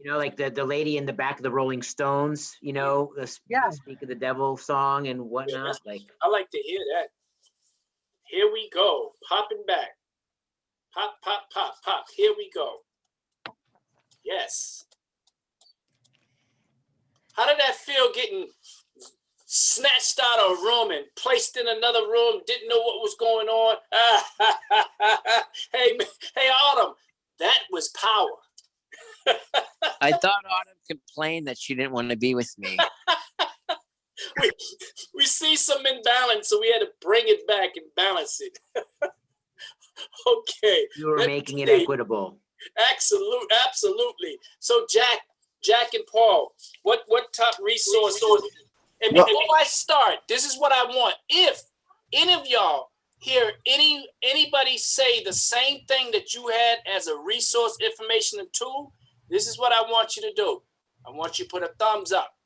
Like the lady in the back of the Rolling Stones, the Speak of the Devil song and whatnot. I like to hear that. Here we go, popping back. Pop, pop, pop, pop. Here we go. Yes. How did that feel getting snatched out of a room and placed in another room, didn't know what was going on? Hey, Autumn, that was power. I thought Autumn complained that she didn't want to be with me. we see some imbalance, so we had to bring it back and balance it. Okay. You were let's making it see. equitable. Absolutely. So Jack and Paul, what top resources? And Well- before I start, this is what I want. If any of y'all hear anybody say the same thing that you had as a resource, information, and tool, this is what I want you to do. I want you to put a thumbs up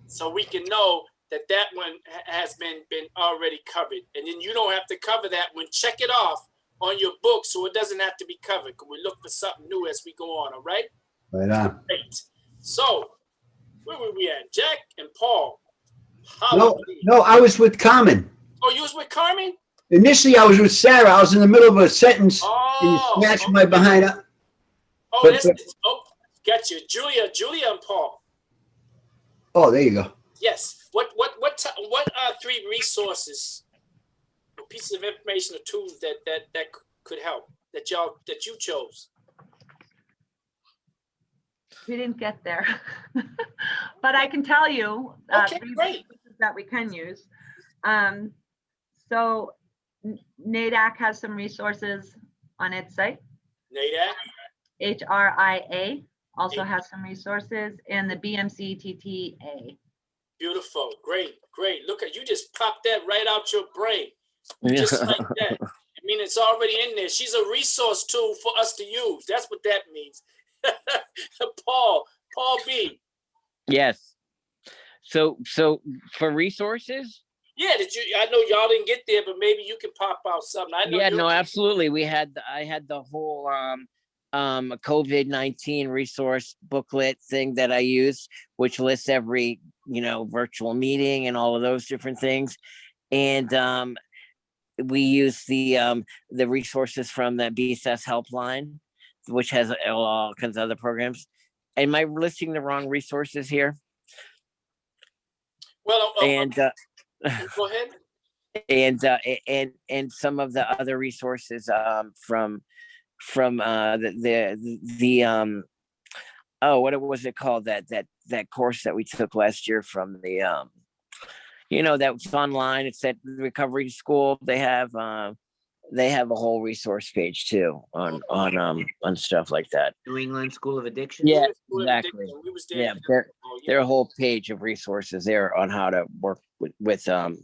so we can know that one has been already covered. And then you don't have to cover that one. Check it off on your book so it doesn't have to be covered, because we look for something new as we go on, all right? Right on. Great. So, where were we at? Jack and Paul. No, I was with Carmen. Oh, you was with Carmen? Initially, I was with Sarah. I was in the middle of a sentence and you snatched my behind up. Oh, But- got you. Julia and Paul. Oh, there you go. Yes. What are three resources or pieces of information or tools that could help that you chose? We didn't get there. But I can tell you Okay, three great. resources that we can use. So NADAC has some resources on its site. NADAC? HRIA also has some resources, and the BMCTTA. Beautiful. Great. Look at you, just popped that right out your brain. Just like that. I mean, it's already in there. She's a resource tool for us to use. That's what that means. Paul B. Yes. So for resources? Yeah, I know y'all didn't get there, but maybe you can pop out something. I know. Yeah, no, absolutely. I had the whole COVID-19 resource booklet thing that I use, which lists every, virtual meeting and all of those different things. And we use the resources from the BSAS helpline, which has all kinds of other programs. Am I listing the wrong resources here? Well, And go ahead. and some of the other resources from the what was it called, that course that we took last year from the that was online. It's at the recovery school. They have a whole resource page too on stuff like that. New England School of Addiction. Yeah, School of exactly. Addiction. We was there. Yeah, there are a whole page of resources there on how to work with that.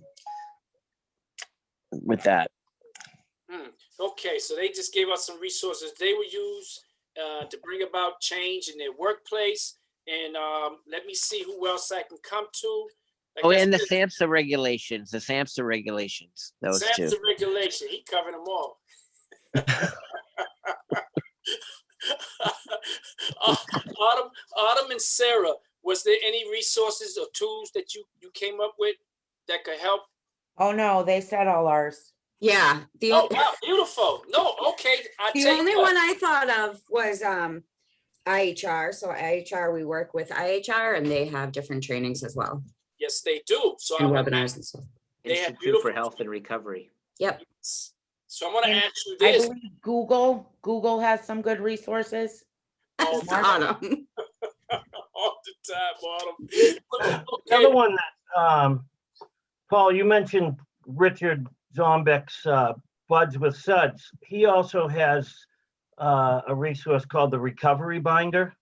Okay, so they just gave us some resources they will use to bring about change in their workplace. And let me see who else I can come to. Like And the SAMHSA regulations. Those two. SAMHSA regulation. He covered them all. Autumn and Sarah, was there any resources or tools that you came up with that could help? Oh, no, they said all ours. Yeah. Oh, wow, beautiful. No, okay. The only one I thought of was IHR. So IHR, we work with IHR and they have different trainings as well. Yes, they do. So And webinars and stuff. They have Institute for Health and Recovery. Yep. So I'm going to And ask you I this. believe Google has some good resources. Oh, Autumn. all the time, Autumn. The Okay. other one that, Paul, you mentioned Richard Zombeck's Buds with Suds. He also has a resource called the Recovery Binder,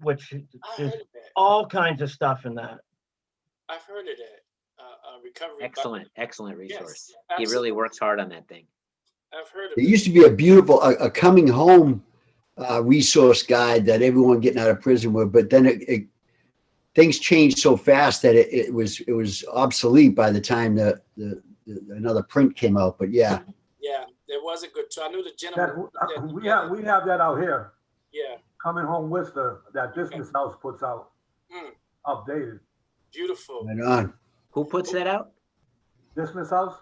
which I is heard of that. all kinds of stuff in that. I've heard of that. Recovery. Excellent resource. Yes, He really works hard on that thing. I've heard of There it. used to be a beautiful, a coming home resource guide that everyone getting out of prison would, but then things changed so fast that it was obsolete by the time another print came out. But yeah. Yeah, there was a good. I knew the gentleman. We have that out here. Yeah. Coming Home Worcester that Business House puts out, updated. Beautiful. Right on. Who puts that out? Business House.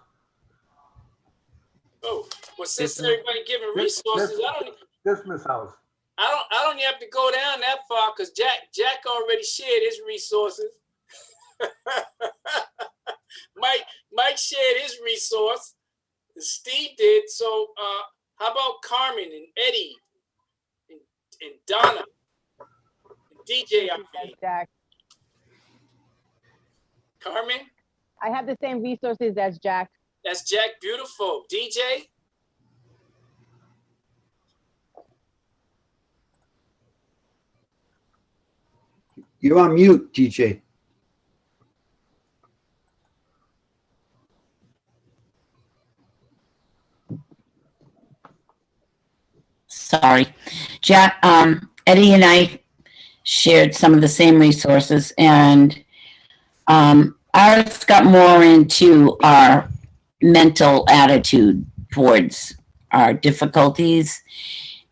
Oh, well, since Business- everybody giving resources, Business House. I don't even have to go down that far because Jack already shared his resources. Mike shared his resource. Steve did. So How about Carmen and Eddie and Donna and DJ? I mean, Jack. Carmen, I have the same resources as Jack. that's Jack. Beautiful. DJ. You're on mute, DJ. Sorry. Jack, Eddie and I shared some of the same resources, and ours got more into our mental attitude towards our difficulties.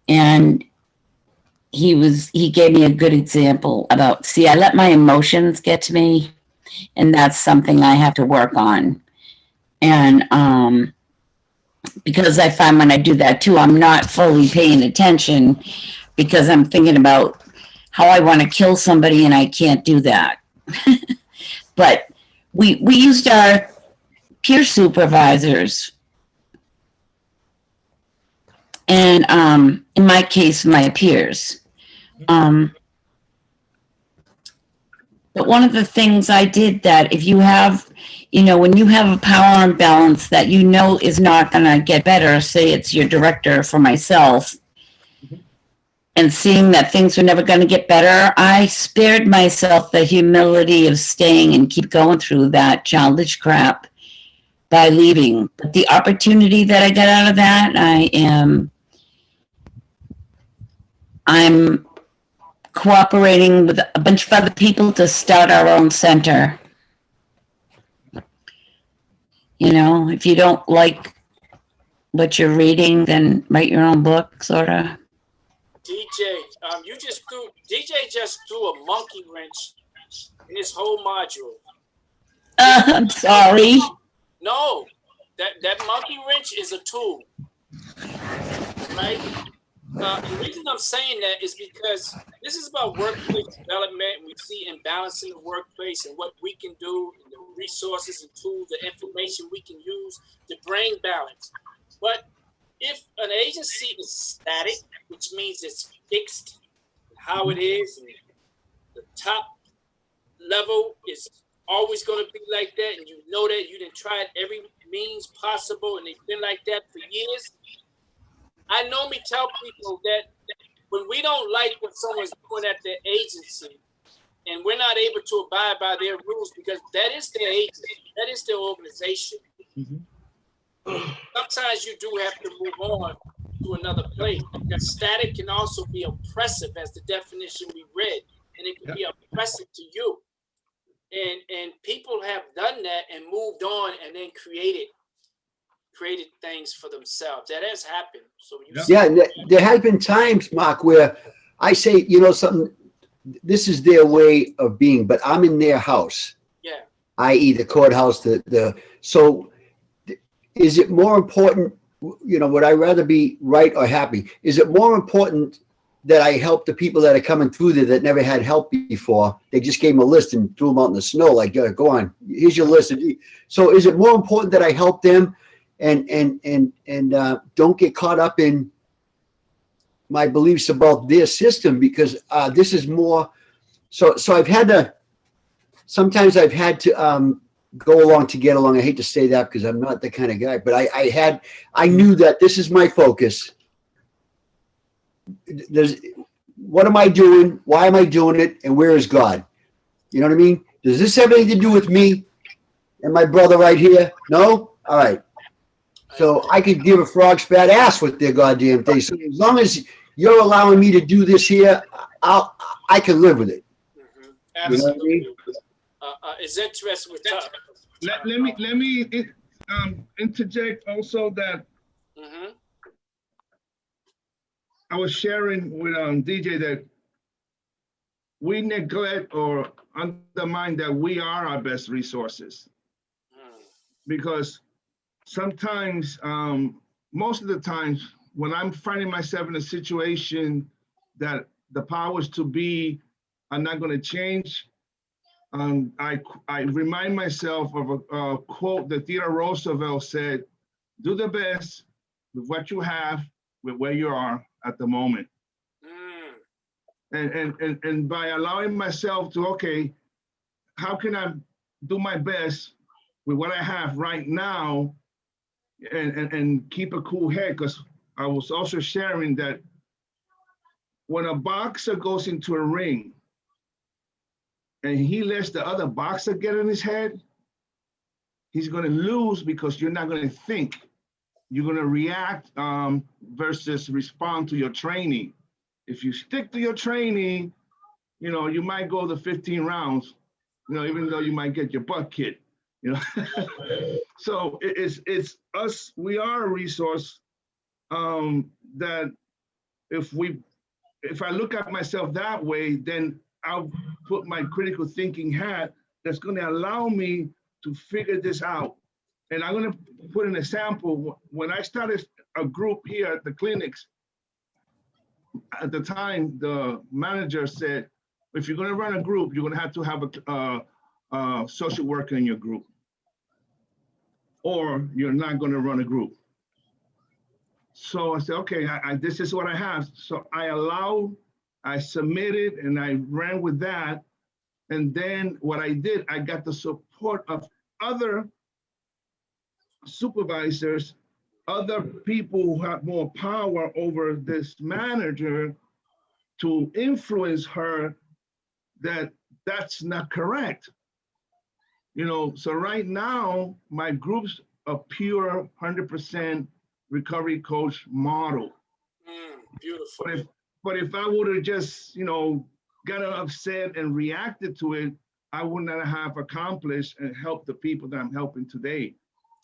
And he gave me a good example about, see, I let my emotions get to me, and that's something I have to work on. And because I find when I do that too, I'm not fully paying attention because I'm thinking about how I want to kill somebody and I can't do that. But we used our peer supervisors, and in my case, my peers. But one of the things I did that if you have, when you have a power imbalance that is not going to get better, say it's your director for myself, and seeing that things were never going to get better, I spared myself the humility of staying and keep going through that childish crap by leaving. But the opportunity that I got out of that, I'm cooperating with a bunch of other people to start our own center. If you don't like what you're reading, then write your own book, sort of. DJ, DJ just threw a monkey wrench in his whole module. I'm sorry. No, that monkey wrench is a tool, right? The reason I'm saying that is because this is about workplace development. We see imbalance in the workplace and what we can do, and the resources and tools, the information we can use to bring balance. But if an agency is static, which means it's fixed, how it is, and the top level is always going to be like that, and that you didn't try every means possible, and they've been like that for years. I normally tell people that when we don't like what someone's doing at their agency, and we're not able to abide by their rules because that is their agency, that is their organization. Sometimes you do have to move on to another place because static can also be oppressive, as the definition we read, and it can be oppressive to you. And people have done that and moved on and then created things for themselves. That has happened. So there has been times, Mark, where I say, something, this is their way of being, but I'm in their house. Yeah. I.e. the courthouse, so is it more important, would I rather be right or happy? Is it more important that I help the people that are coming through there that never had help before? They just gave them a list and threw them out in the snow, like, go on, here's your list. So is it more important that I help them and don't get caught up in my beliefs about their system, because this is more, so sometimes I've had to go along to get along. I hate to say that because I'm not the kind of guy, but I knew that this is my focus. What am I doing? Why am I doing it? And where is God? You know what I mean? Does this have anything to do with me and my brother right here? No? All right. So I could give a frog's fat ass with their goddamn thing. So as long as you're allowing me to do this here, I can live with it. Absolutely. You know what I mean? It's interesting with Tuck. Let me interject also that I was sharing with DJ that we neglect or undermine that we are our best resources, because sometimes, most of the times, when I'm finding myself in a situation that the powers to be are not going to change, I remind myself of a quote that Theodore Roosevelt said: "Do the best with what you have, with where you are at the moment. And by allowing myself to, okay, how can I do my best with what I have right now and keep a cool head? Because I was also sharing that when a boxer goes into a ring and he lets the other boxer get in his head, he's going to lose because you're not going to think. You're going to react versus respond to your training. If you stick to your training, you know, you might go the 15 rounds, you know, even though you might get your butt kicked, you know. So it's us, we are a resource that if I look at myself that way, then I'll put my critical thinking hat that's going to allow me to figure this out. And I'm going to put an example. When I started a group here at the clinics, at the time, the manager said, if you're going to run a group, you're going to have a social worker in your group, or you're not going to run a group. So I said, okay, this is what I have. So I submitted and I ran with that. And then what I did, I got the support of other supervisors, other people who have more power over this manager to influence her that that's not correct. You know, so right now, my group's a pure 100% recovery coach model. Beautiful. But if I would have just, you know, gotten upset and reacted to it, I would not have accomplished and helped the people that I'm helping today.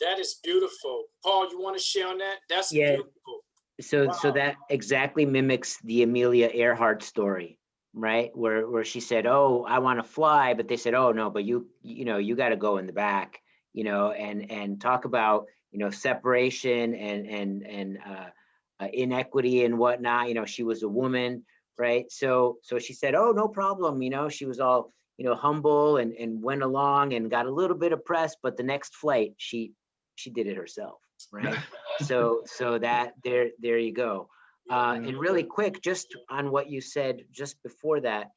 That is beautiful. Paul, you want to share on that? That's beautiful. So that exactly mimics the Amelia Earhart story, right? Where she said, "Oh, I want to fly," but they said, "Oh no, but you know, you got to go in the back," you know, and talk about, you know, separation and inequity and whatnot. You know, she was a woman, right? So she said, "Oh, no problem," you know, she was all, you know, humble and went along and got a little bit of press, but the next flight she did it herself, right? so that there you go. And really quick, just on what you said just before that,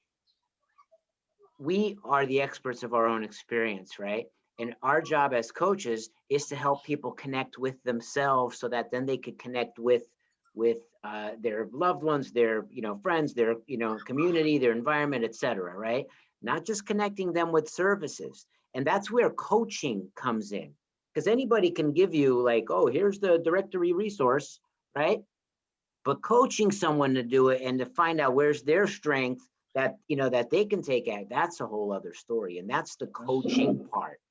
we are the experts of our own experience, right? And our job as coaches is to help people connect with themselves so that then they could connect with their loved ones, their, you know, friends, their, you know, community, their environment, etc., right? Not just connecting them with services. And that's where coaching comes in. Because anybody can give you like, oh, here's the directory resource, right? But coaching someone to do it and to find out where's their strength that, you know, that they can take at, that's a whole other story. And that's the coaching part,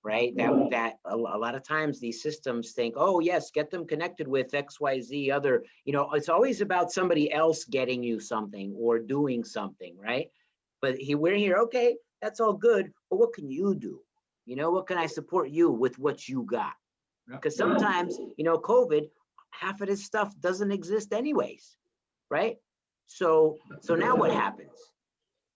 right? That a lot of times these systems think, oh yes, get them connected with XYZ other, you know, it's always about somebody else getting you something or doing something, right? But we're here, okay, that's all good, but what can you do? You know, what can I support you with what you got? Because sometimes, you know, COVID, half of this stuff doesn't exist anyways, right? So now what happens?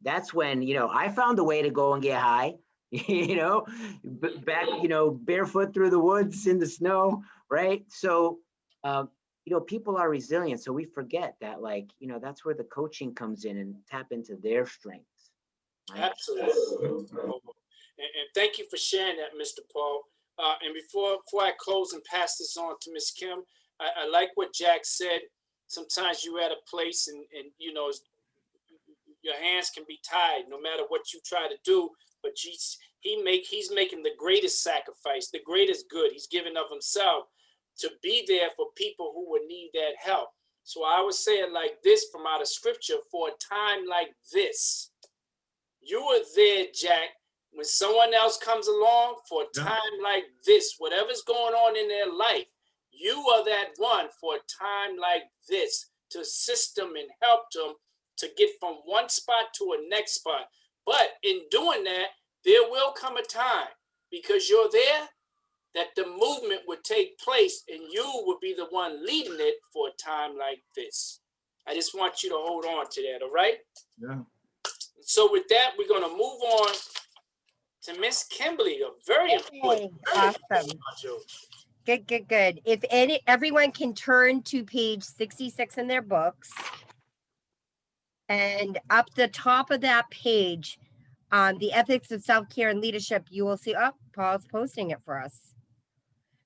That's when, you know, I found a way to go and get high, you know, back, you know, barefoot through the woods in the snow, right? So, you know, people are resilient. So we forget that, like, you know, that's where the coaching comes in and tap into their strengths. Right? Absolutely. And thank you for sharing that, Mr. Paul. And before I close and pass this on to Ms. Kim, I like what Jack said. Sometimes you're at a place and you know, your hands can be tied no matter what you try to do, but he's making the greatest sacrifice, the greatest good. He's giving of himself to be there for people who would need that help. So I would say it like this from out of scripture: for a time like this, you were there, Jack, when someone else comes along for a time like this, whatever's going on in their life, you are that one for a time like this to assist them and help them to get from one spot to a next spot. But in doing that, there will come a time, because you're there, that the movement would take place and you would be the one leading it for a time like this. I just want you to hold on to that, all right? Yeah. So with that, we're going to move on to Miss Kimberly, a very important awesome. module. Good, good, good. If everyone can turn to page 66 in their books. And up the top of that page, the ethics of self-care and leadership, you will see, oh, Paul's posting it for us.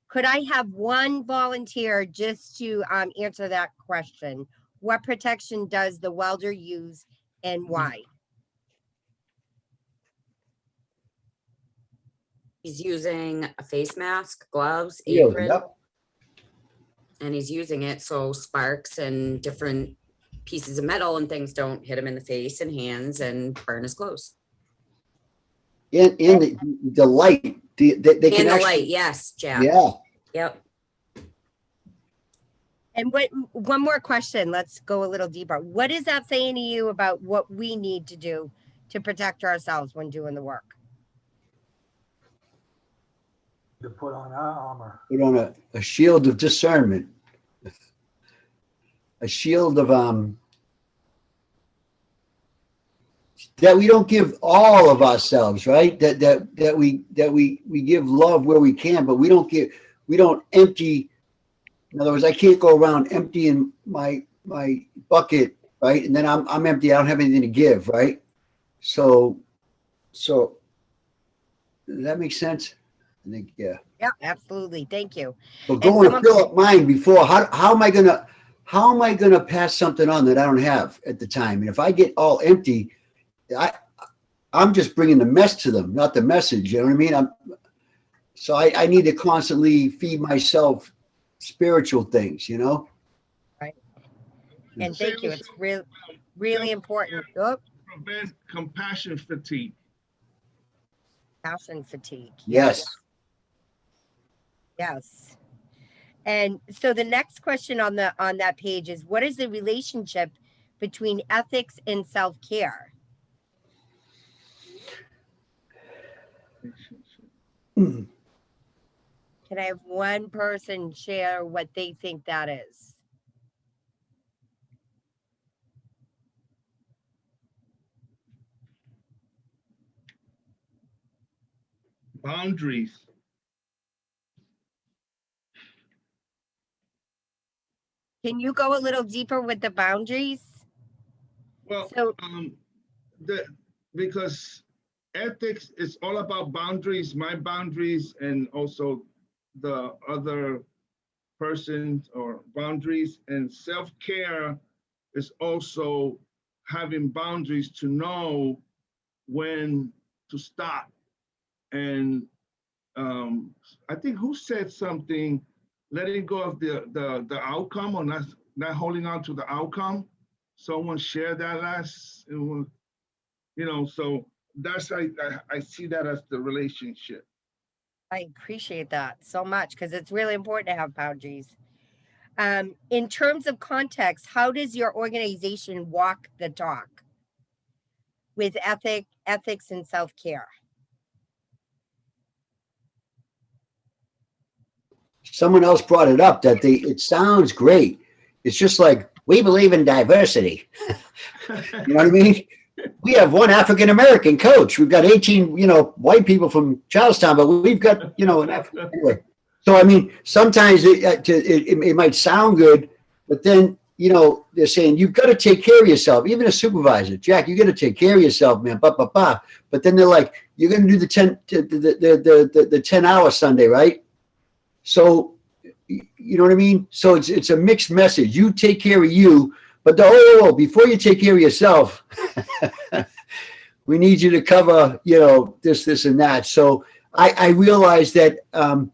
Could I have one volunteer just to answer that question? What protection does the welder use and why? He's using a face mask, gloves, Yeah, apron, yep. and he's using it so sparks and different pieces of metal and things don't hit him in the face and hands and burn his clothes. And the light, they can And the actually, light, yes, Jack. yeah. Yep. And one more question, let's go a little deeper. What is that saying to you about what we need to do to protect ourselves when doing the work? To put on our armor. Put on a shield of discernment, a shield of that we don't give all of ourselves, right? That we give love where we can, but we don't empty. In other words, I can't go around emptying my bucket, right? And then I'm empty. I don't have anything to give, right? So does that make sense? I think, yeah. Yeah, absolutely. Thank you. So going to fill up mine before, how am I gonna pass something on that I don't have at the time? And if I get all empty, I'm just bringing the mess to them, not the message. You know what I mean? So I need to constantly feed myself spiritual things, you know? Right. And thank you. It's really important. Oh, Prevent compassion fatigue. passion fatigue. Yes. Yes. And so the next question on that page is, what is the relationship between ethics and self-care? Can I have one person share what they think that is? Boundaries. Can you go a little deeper with the boundaries? Well, So, because ethics is all about boundaries, my boundaries, and also the other person's or boundaries. And self-care is also having boundaries to know when to stop. And I think who said something, letting go of the outcome or not holding on to the outcome. Someone shared that last, you know, so that's, I see that as the relationship. I appreciate that so much because it's really important to have boundaries. In terms of context, how does your organization walk the talk with ethics and self-care? Someone else brought it up that it sounds great. It's just like, we believe in diversity. You know what I mean? We have one African-American coach. We've got 18, white people from Charlestown, but we've got, anyway. So, I mean, sometimes it might sound good, but then, they're saying, you've got to take care of yourself. Even a supervisor, Jack, you got to take care of yourself, man, But then they're like, you're going to do the 10-hour Sunday, right? So, you know what I mean? So it's a mixed message. You take care of you, but before you take care of yourself, we need you to cover, this and that. So I realized that, and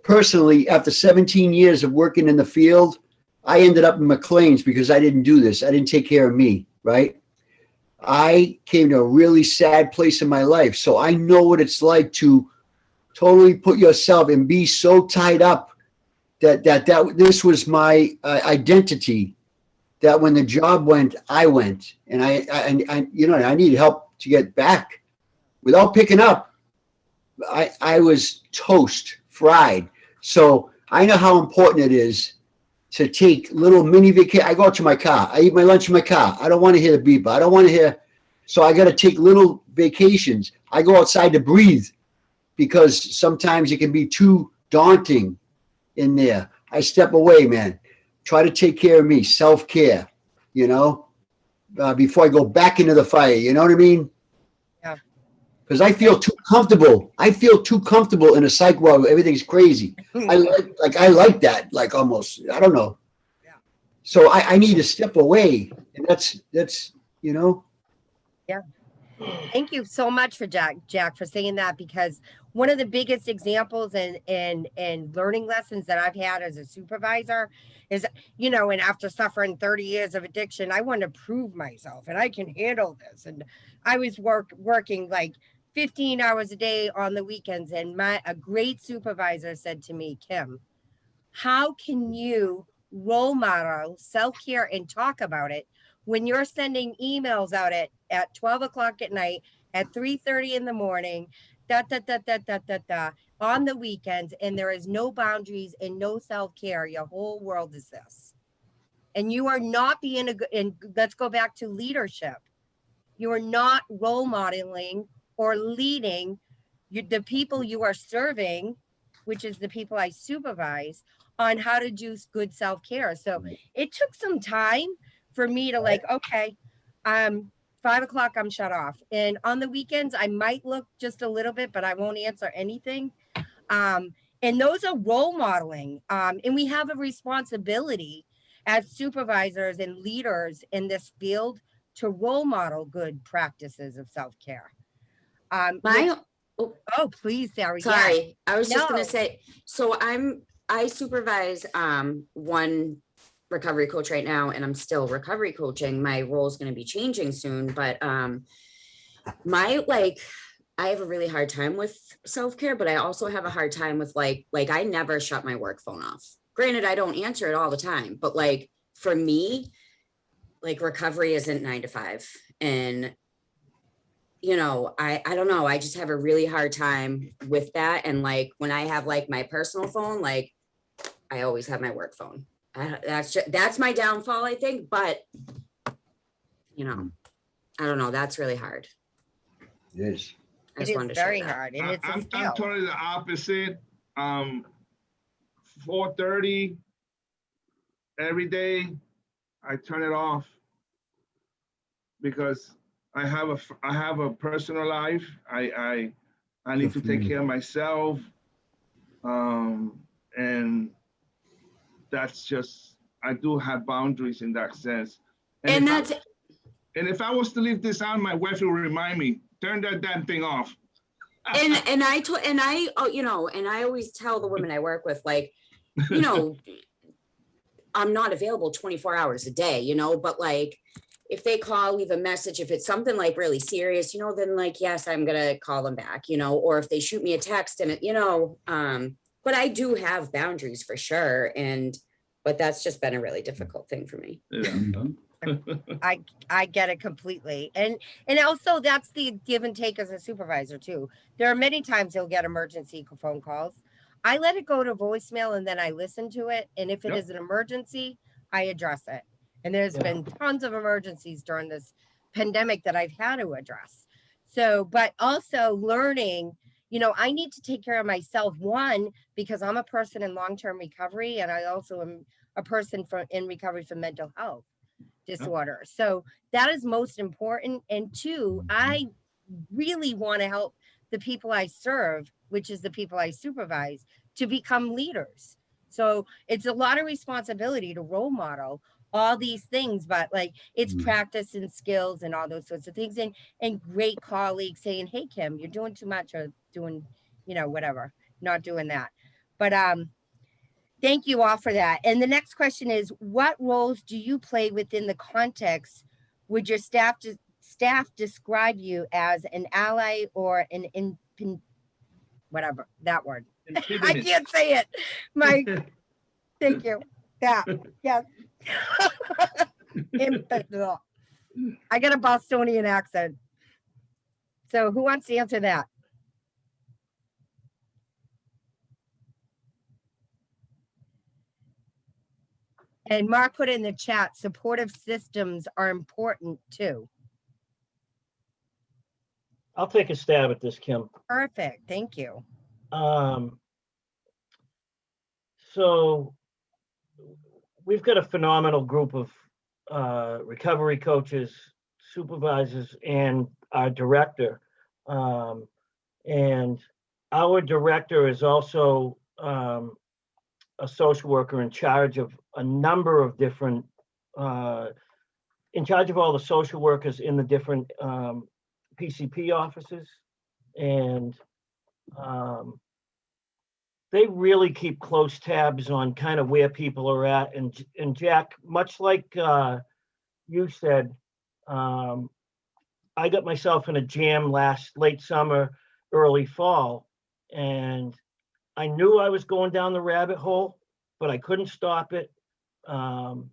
personally, after 17 years of working in the field, I ended up in McLean's because I didn't do this. I didn't take care of me, right? I came to a really sad place in my life. So I know what it's like to totally put yourself and be so tied up that this was my identity, that when the job went, I went. And I needed help to get back. Without picking up, I was toast, fried. So I know how important it is to take little mini vacation. I go out to my car. I eat my lunch in my car. I don't want to hear the beep. I don't want to hear. So I got to take little vacations. I go outside to breathe because sometimes it can be too daunting in there, I step away, man. Try to take care of me, self-care, you know, before I go back into the fire. You know what I mean? Yeah. Because I feel too comfortable. I feel too comfortable in a psych ward where everything's crazy. I like that, like almost, I don't know. Yeah. So I need to step away, and that's, you know. Yeah. Thank you so much for Jack, for saying that, because one of the biggest examples and learning lessons that I've had as a supervisor is, you know, and after suffering 30 years of addiction, I want to prove myself and I can handle this. And I was working like 15 hours a day on the weekends, and a great supervisor said to me, Kim, how can you role model self-care and talk about it when you're sending emails out at 12 o'clock at night, at 3:30 in the morning, on the weekends, and there is no boundaries and no self-care? Your whole world is this. And you are not being a good, and let's go back to leadership. You are not role modeling or leading the people you are serving, which is the people I supervise, on how to do good self-care. So it took some time for me to like, okay, 5 o'clock, I'm shut off. And on the weekends, I might look just a little bit, but I won't answer anything. And those are role modeling. And we have a responsibility as supervisors and leaders in this field to role model good practices of self-care. Please, Sarah. Sorry, Yeah. I was just gonna No. say, so I supervise one recovery coach right now, and I'm still recovery coaching. My role is gonna be changing soon, but I have a really hard time with self-care, but I also have a hard time with like I never shut my work phone off. Granted, I don't answer it all the time, but like for me, like recovery isn't 9 to 5. And you know, I don't know. I just have a really hard time with that. And like when I have like my personal phone, like I always have my work phone. That's my downfall, I think. But you know, I don't know. That's really hard. It is. I just wanted to share very that. hard, and it's a I'm skill. totally the opposite. 4:30 every day, I turn it off because I have a personal life. I need to take care of myself, and that's just, I do have boundaries in that sense. And that's and if I was to leave this on, my wife will remind me, turn that damn thing off. and I always tell the women I work with, like, you know, I'm not available 24 hours a day, you know, but like if they call, leave a message, if it's something like really serious, you know, then like, yes, I'm gonna call them back, you know, or if they shoot me a text and it, you know, but I do have boundaries for sure. But that's just been a really difficult thing for me. Yeah. I get it completely. And also that's the give and take as a supervisor too. There are many times you'll get emergency phone calls. I let it go to voicemail and then I listen to it. And if it is an emergency, I address it. And there's been tons of emergencies during this pandemic that I've had to address. So, but also learning, you know, I need to take care of myself, one, because I'm a person in long-term recovery, and I also am a person in recovery from mental health disorder. So that is most important. And two, I really want to help the people I serve, which is the people I supervise, to become leaders. So it's a lot of responsibility to role model all these things, but like it's practice and skills and all those sorts of things, and great colleagues saying, hey, Kim, you're doing too much, or doing, you know, whatever, not doing that. But thank you all for that. And the next question is, what roles do you play within the context? Would your staff describe you as an ally or an whatever that word? I can't say it. Thank you. Yeah. Yes. I got a Bostonian accent. So who wants to answer that? And Mark put in the chat, supportive systems are important too. I'll take a stab at this, Kim. Perfect. Thank you. So we've got a phenomenal group of recovery coaches, supervisors, and our director. And our director is also a social worker in charge of a number of different, in charge of all the social workers in the different PCP offices. And they really keep close tabs on kind of where people are at. And Jack, much like you said, I got myself in a jam late summer, early fall, and I knew I was going down the rabbit hole, but I couldn't stop it. You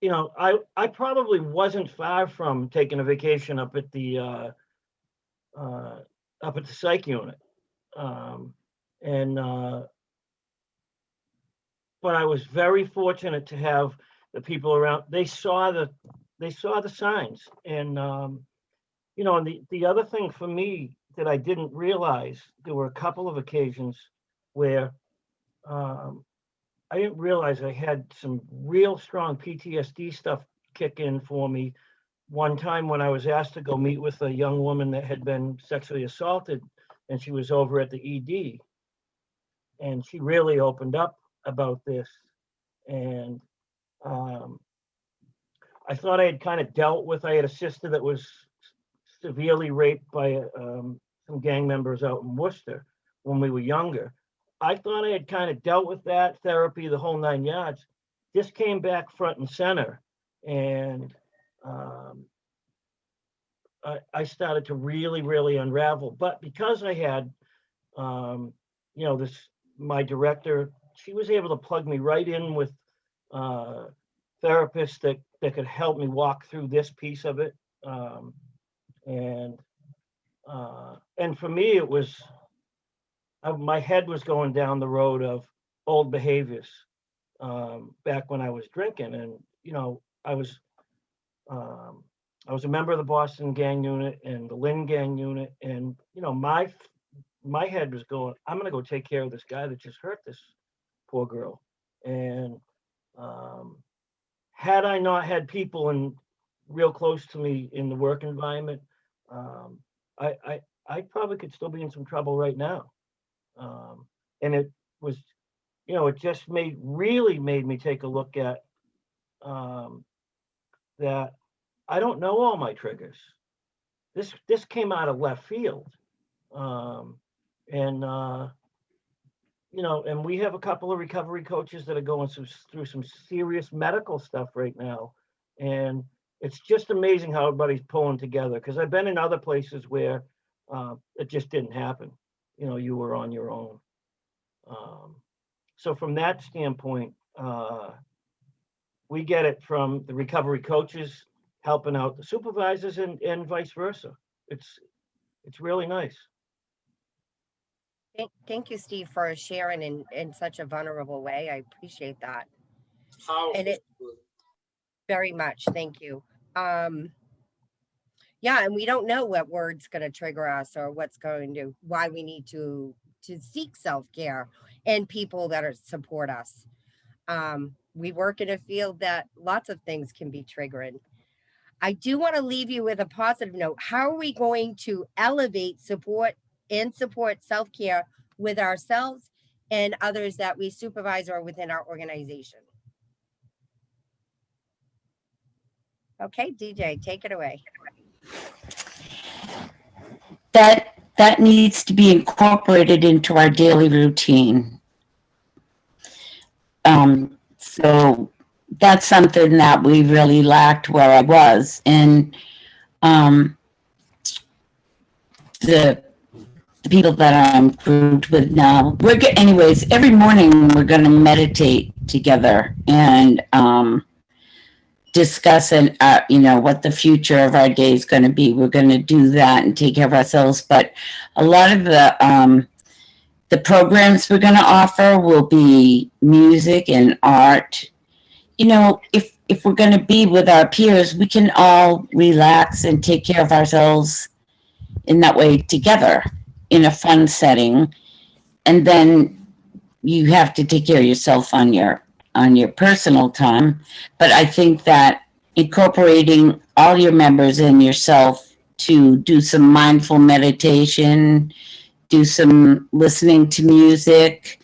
know, I probably wasn't far from taking a vacation up at the psych unit. But I was very fortunate to have the people around. They saw the signs. And you know, and the other thing for me that I didn't realize, there were a couple of occasions where I didn't realize I had some real strong PTSD stuff kick in for me. One time when I was asked to go meet with a young woman that had been sexually assaulted, and she was over at the ED, and she really opened up about this. And I thought I had kind of dealt with, I had a sister that was severely raped by some gang members out in Worcester when we were younger. I thought I had kind of dealt with that, therapy, the whole 9 yards. This came back front and center, and I started to really unravel. But because I had, you know, my director, she was able to plug me right in with therapists that could help me walk through this piece of it. And for me, it was, my head was going down the road of old behaviors back when I was drinking. And, you know, I was a member of the Boston gang unit and the Lynn gang unit. And, you know, my head was going, I'm going to go take care of this guy that just hurt this poor girl. And had I not had people real close to me in the work environment, I probably could still be in some trouble right now. And it was, you know, it just really made me take a look at that I don't know all my triggers. This came out of left field. You know, and we have a couple of recovery coaches that are going through some serious medical stuff right now. And it's just amazing how everybody's pulling together, because I've been in other places where it just didn't happen. You know, you were on your own. So from that standpoint, we get it from the recovery coaches helping out the supervisors and vice versa. It's really nice. Thank you, Steve, for sharing in such a vulnerable way. I appreciate that. Powerful. And it very much. Thank you. Yeah, and we don't know what word's going to trigger us or why we need to seek self-care and people that support us. We work in a field that lots of things can be triggering. I do want to leave you with a positive note. How are we going to elevate support self-care with ourselves and others that we supervise or within our organization? Okay, DJ, take it away. That needs to be incorporated into our daily routine. So that's something that we really lacked where I was. And the people that I'm grouped with now, anyways, every morning we're going to meditate together and discuss you know, what the future of our day is going to be. We're going to do that and take care of ourselves. But a lot of the programs we're going to offer will be music and art. You know, if we're going to be with our peers, we can all relax and take care of ourselves in that way together. in a fun setting, and then you have to take care of yourself on your personal time. But I think that incorporating all your members and yourself to do some mindful meditation, do some listening to music,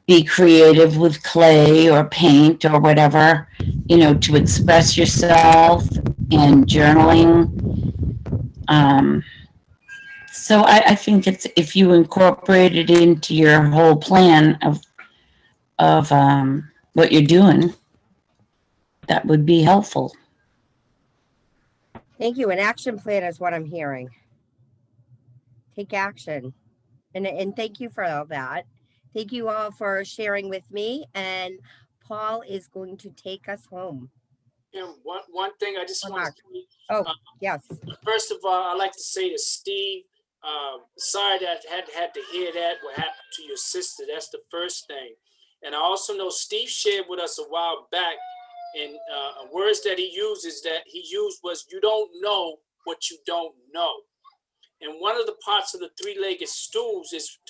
be creative with clay or paint or whatever, to express yourself, and journaling. So I think it's, if you incorporate it into your whole plan of what you're doing, that would be helpful. Thank you. An action plan is what I'm hearing. Take action. And thank you for all that. Thank you all for sharing with me. And Paul is going to take us home. And one thing I just want to say, Oh, yes. first of all, I'd like to say to Steve, sorry that had to hear that, what happened to your sister. That's the first thing. And I also know Steve shared with us a while back, and words that he used was, you don't know what you don't know. And one of the parts of the three-legged stools is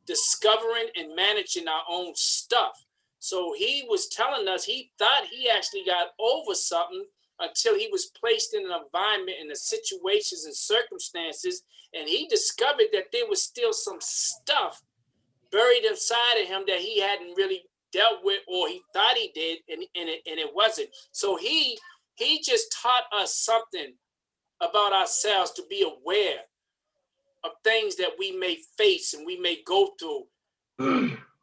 discovering and managing our own stuff. So he was telling us he thought he actually got over something until he was placed in an environment, in the situations and circumstances, and he discovered that there was still some stuff buried inside of him that he hadn't really dealt with, or he thought he did, and it wasn't. So he just taught us something about ourselves, to be aware of things that we may face and we may go through.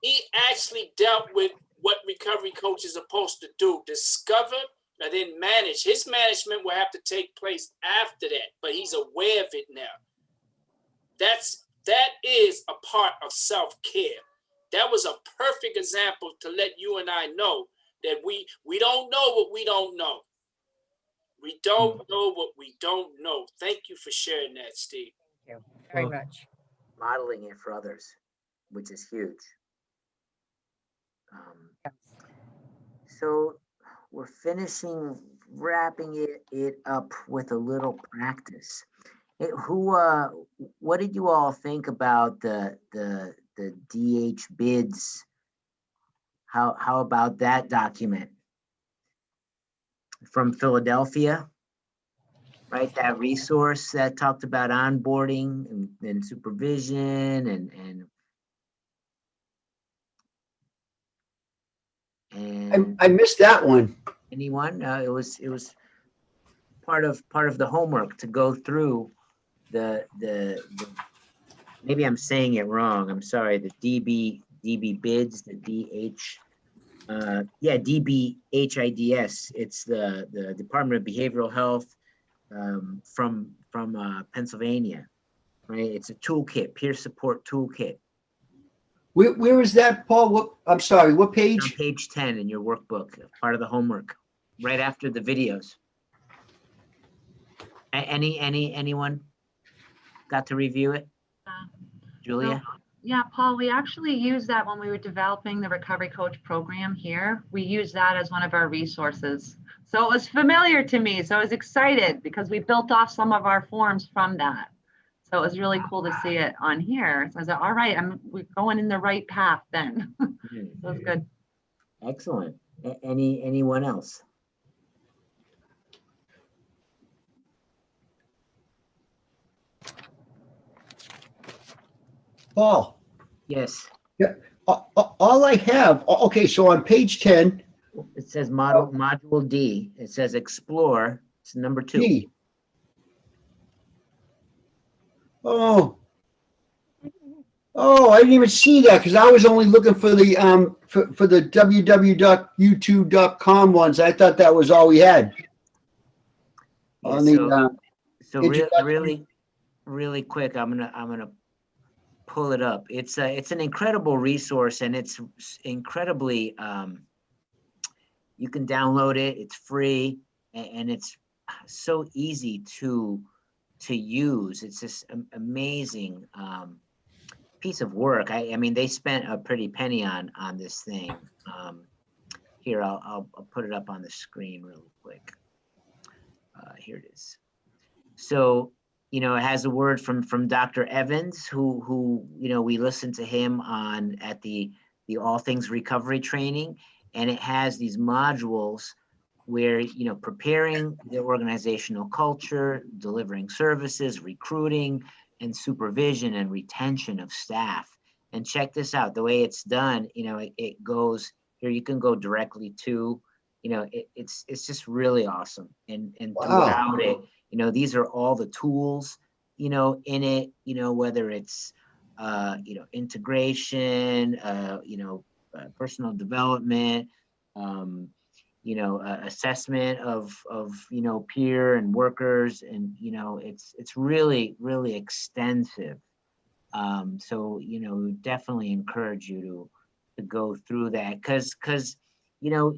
He actually dealt with what recovery coach is supposed to do: discover and then manage. His management will have to take place after that, but he's aware of it now. That is a part of self-care. That was a perfect example to let you and I know that we don't know what we don't know. We don't know what we don't know. Thank you for sharing that, Steve. Thank you very much. Modeling it for others, which is huge. So we're wrapping it up with a little practice. What did you all think about the DH bids? How about that document from Philadelphia? Right, that resource that talked about onboarding and supervision and I missed that one. anyone? It was part of the homework to go through the maybe I'm saying it wrong. I'm sorry. The DB bids, the DH. DBHIDS. It's the Department of Behavioral Health from Pennsylvania, right? It's a toolkit, peer support toolkit. Where is that, Paul? I'm sorry, what page? On page 10 in your workbook, part of the homework, right after the videos. Anyone got to review it? Julia? Yeah, Paul, we actually used that when we were developing the Recovery Coach program here. We used that as one of our resources. So it was familiar to me. So I was excited because we built off some of our forms from that. So it was really cool to see it on here. So I was like, all right, we're going in the right path then. So it was good. Excellent. Anyone else? Paul. Yes. Yeah. All I have, okay, so on page 10. It says module D. It says explore. It's number 2. D. Oh, I didn't even see that because I was only looking for the for the www.youtube.com ones. I thought that was all we had. Yeah, really quick, I'm gonna pull it up. It's an incredible resource, and it's incredibly you can download it. It's free, and it's so easy to use. It's just amazing piece of work. I mean, they spent a pretty penny on this thing. Here, I'll put it up on the screen really quick. Here it is. So, you know, it has a word from Dr. Evans, who, you know, we listened to him on at the All Things Recovery training, and it has these modules where, you know, preparing the organizational culture, delivering services, recruiting, and supervision and retention of staff. And check this out, the way it's done, you know, it goes here, you can go directly to, you know, it's just really awesome. And Wow. throughout it, you know, these are all the tools, you know, in it, you know, whether it's, you know, integration, you know, personal development, you know, assessment of, you know, peer and workers, and, you know, it's really, really extensive. So, you know, we definitely encourage you to go through that, because, you know,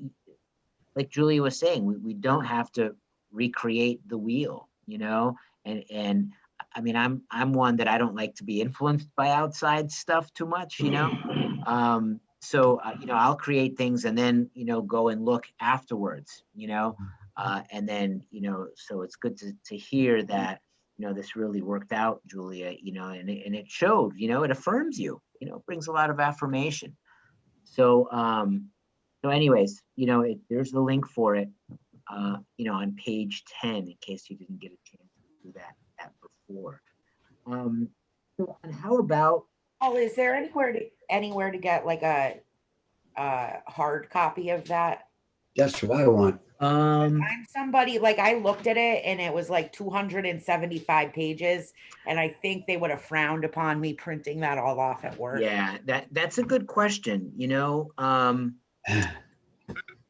like Julia was saying, we don't have to recreate the wheel, you know, and I mean, I'm one that I don't like to be influenced by outside stuff too much, you know. So, you know, I'll create things and then, you know, go and look afterwards, you know, and then, you know, so it's good to hear that, you know, this really worked out, Julia, you know, and it showed, you know, it affirms you, you know, brings a lot of affirmation. So, so anyways, you know, there's the link for it, you know, on page 10, in case you didn't get a chance to do that before. So, and how about, Oh, is there anywhere to get like a hard copy of that? That's what I want. I'm somebody, like, I looked at it and it was like 275 pages, and I think they would have frowned upon me printing that all off at work. yeah, that's a good question, you know.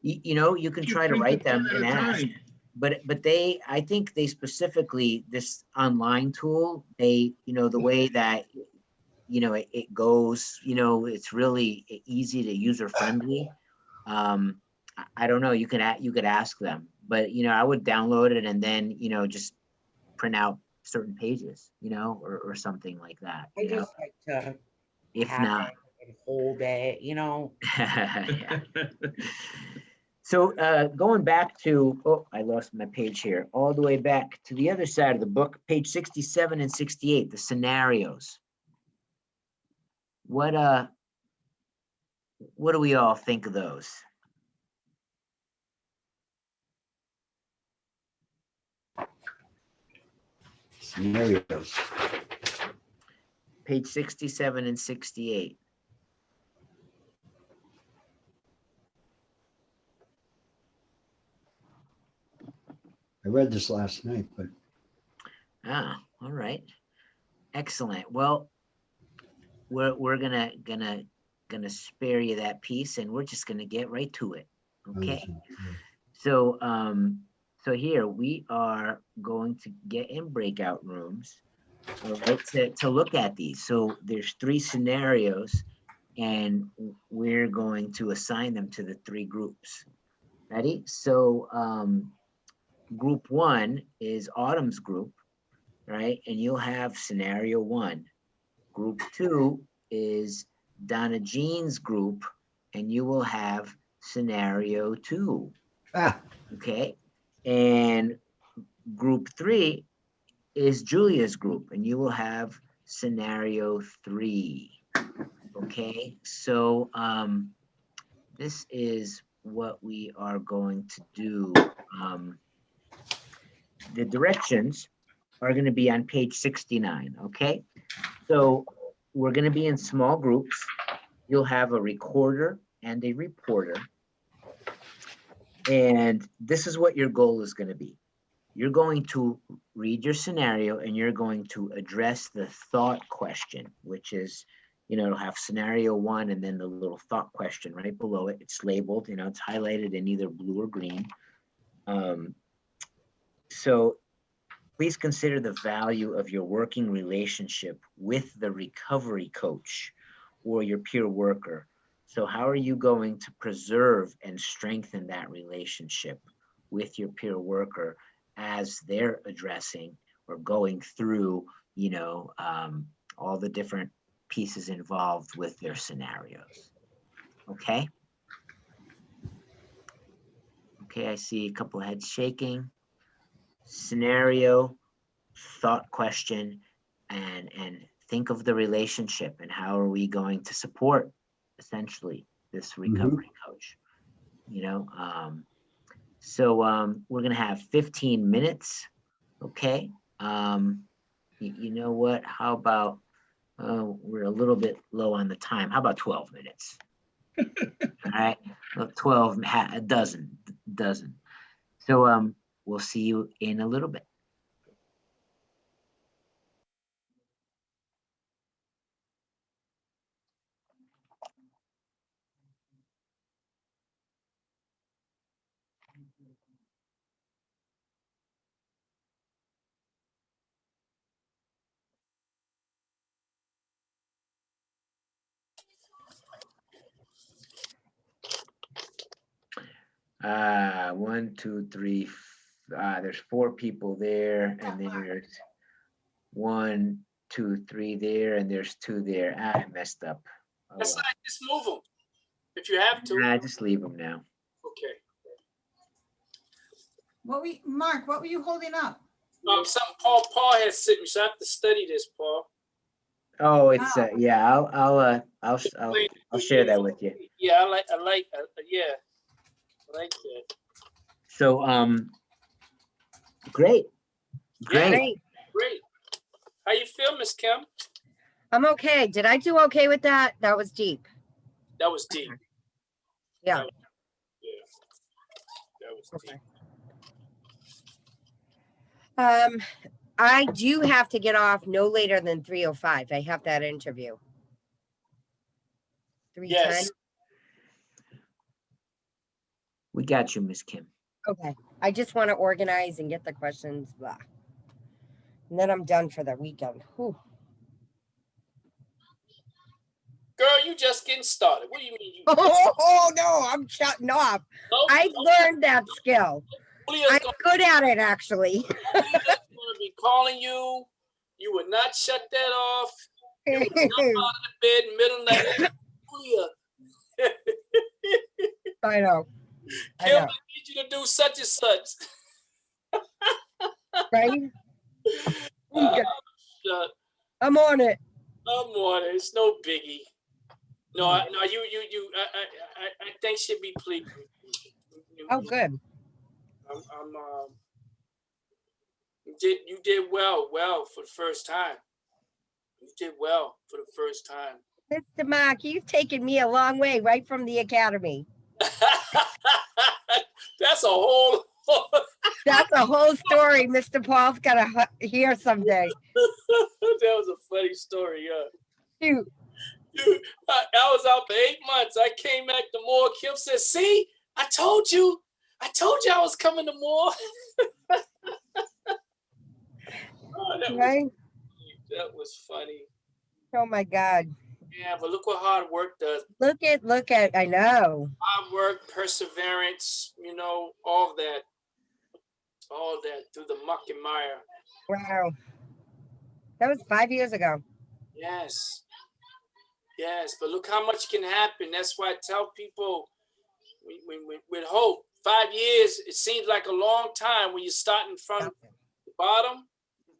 You know, you can try to write them and ask, but I think they specifically, this online tool, they, you know, the way that, you know, it goes, you know, it's really easy to user friendly. I don't know, you could ask them, but, you know, I would download it and then, you know, just print out certain pages, you know, or something like that. I You know, just like to if have not, it and hold it, you know. yeah. So going back to, oh, I lost my page here, all the way back to the other side of the book, page 67 and 68, the scenarios. What do we all think of those? Scenarios. Page 67 and 68. I read this last night, but Ah, all right. Excellent. Well, we're gonna spare you that piece, and we're just gonna get right to it. Okay. So so here we are going to get in breakout rooms, all right, to look at these. So there's 3 scenarios, and we're going to assign them to the 3 groups. Ready? So group 1 is Autumn's group, right? And you'll have scenario 1. Group 2 is Donna Jean's group, and you will have scenario 2. Okay. And group 3 is Julia's group, and you will have scenario 3. Okay. So this is what we are going to do. The directions are going to be on page 69. Okay. So we're going to be in small groups. You'll have a recorder and a reporter. And this is what your goal is going to be. You're going to read your scenario and you're going to address the thought question, which is, you know, it'll have scenario 1 and then the little thought question right below it. It's labeled, you know, it's highlighted in either blue or green. So please consider the value of your working relationship with the recovery coach or your peer worker. So how are you going to preserve and strengthen that relationship with your peer worker as they're addressing or going through, you know, all the different pieces involved with their scenarios? Okay. Okay, I see a couple of heads shaking. Scenario thought question and think of the relationship and how are we going to support essentially this recovery coach, you know? So we're gonna have 15 minutes, okay? You know what, how about, we're a little bit low on the time. How about 12 minutes? All right, well, 12, a dozen. So we'll see you in a little bit. One, two, three, there's 4 people there, and then there's 1, 2, 3 there, and there's 2 there. I messed up. Oh, That's well. not, just move them if you have to. Just leave them now. Okay. Mark, what were you holding up? Something Paul has sent me, so I have to study this, Paul. Oh, it's yeah. I'll share that with you. Yeah, I like yeah, I like that. So great. Yeah, great. How you feel, Miss Kim? I'm okay. Did I do okay with that? That was deep. That was deep. Yeah. That was deep. I do have to get off no later than 3:05. I have that interview. 3:10. Yes. We got you, Miss Kim. Okay. I just want to organize and get the questions. Blah. And then I'm done for the weekend. Whew. Girl, you just getting started. What do you mean? Oh no, I'm shutting off. I've learned that skill. I'm good at it, actually. Julia's gonna be calling you. You would not shut that off. You would jump out of the bed in the middle of the night. Julia. I know. Kim, I need you to do such and such. Right? I'm on it. I'm on it. It's no biggie. No, I think she'll be pleased. Oh, good. You did well for the first time. You did well for the first time. Mr. Mark, you've taken me a long way right from the academy. That's a whole That's a whole story Mr. Paul's gonna hear someday. That was a funny story, yeah. Shoot. Dude, I was out for 8 months. I came back to Moore. Kim said, see, I told you I was coming to Moore. That was funny. Oh my God. Yeah, but look what hard work does. Look at, I know. Hard work, perseverance, all that through the muck and mire. Wow. That was 5 years ago. Yes, but look how much can happen. That's why I tell people with hope, 5 years, it seems like a long time when you're starting from the bottom.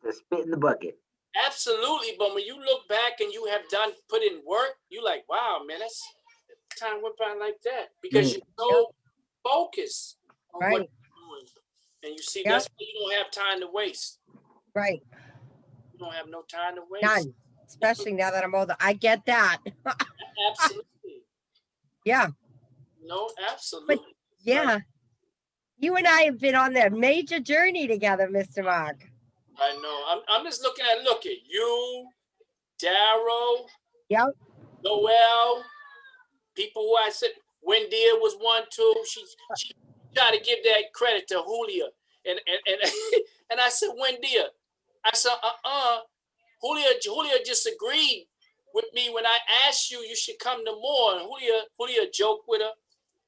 The spit in the bucket. Absolutely, but when you look back and you have put in work, you're like, wow, man, that's time went by like that because you're so focused on what you're doing, and you see that's why you don't have time to waste. Right. You don't have no time to waste. None. Especially now that I'm older. I get that. Absolutely. Yeah. No, absolutely. But yeah. You and I have been on that major journey together, Mr. Mark. I know. I'm just looking at you, Darrow, Noel, people who I said Wendy was one too. She tried to give that credit to Julia. And and I said, Wendy, I said, Julia just agreed with me when I asked you should come to more. And Julia joked with her.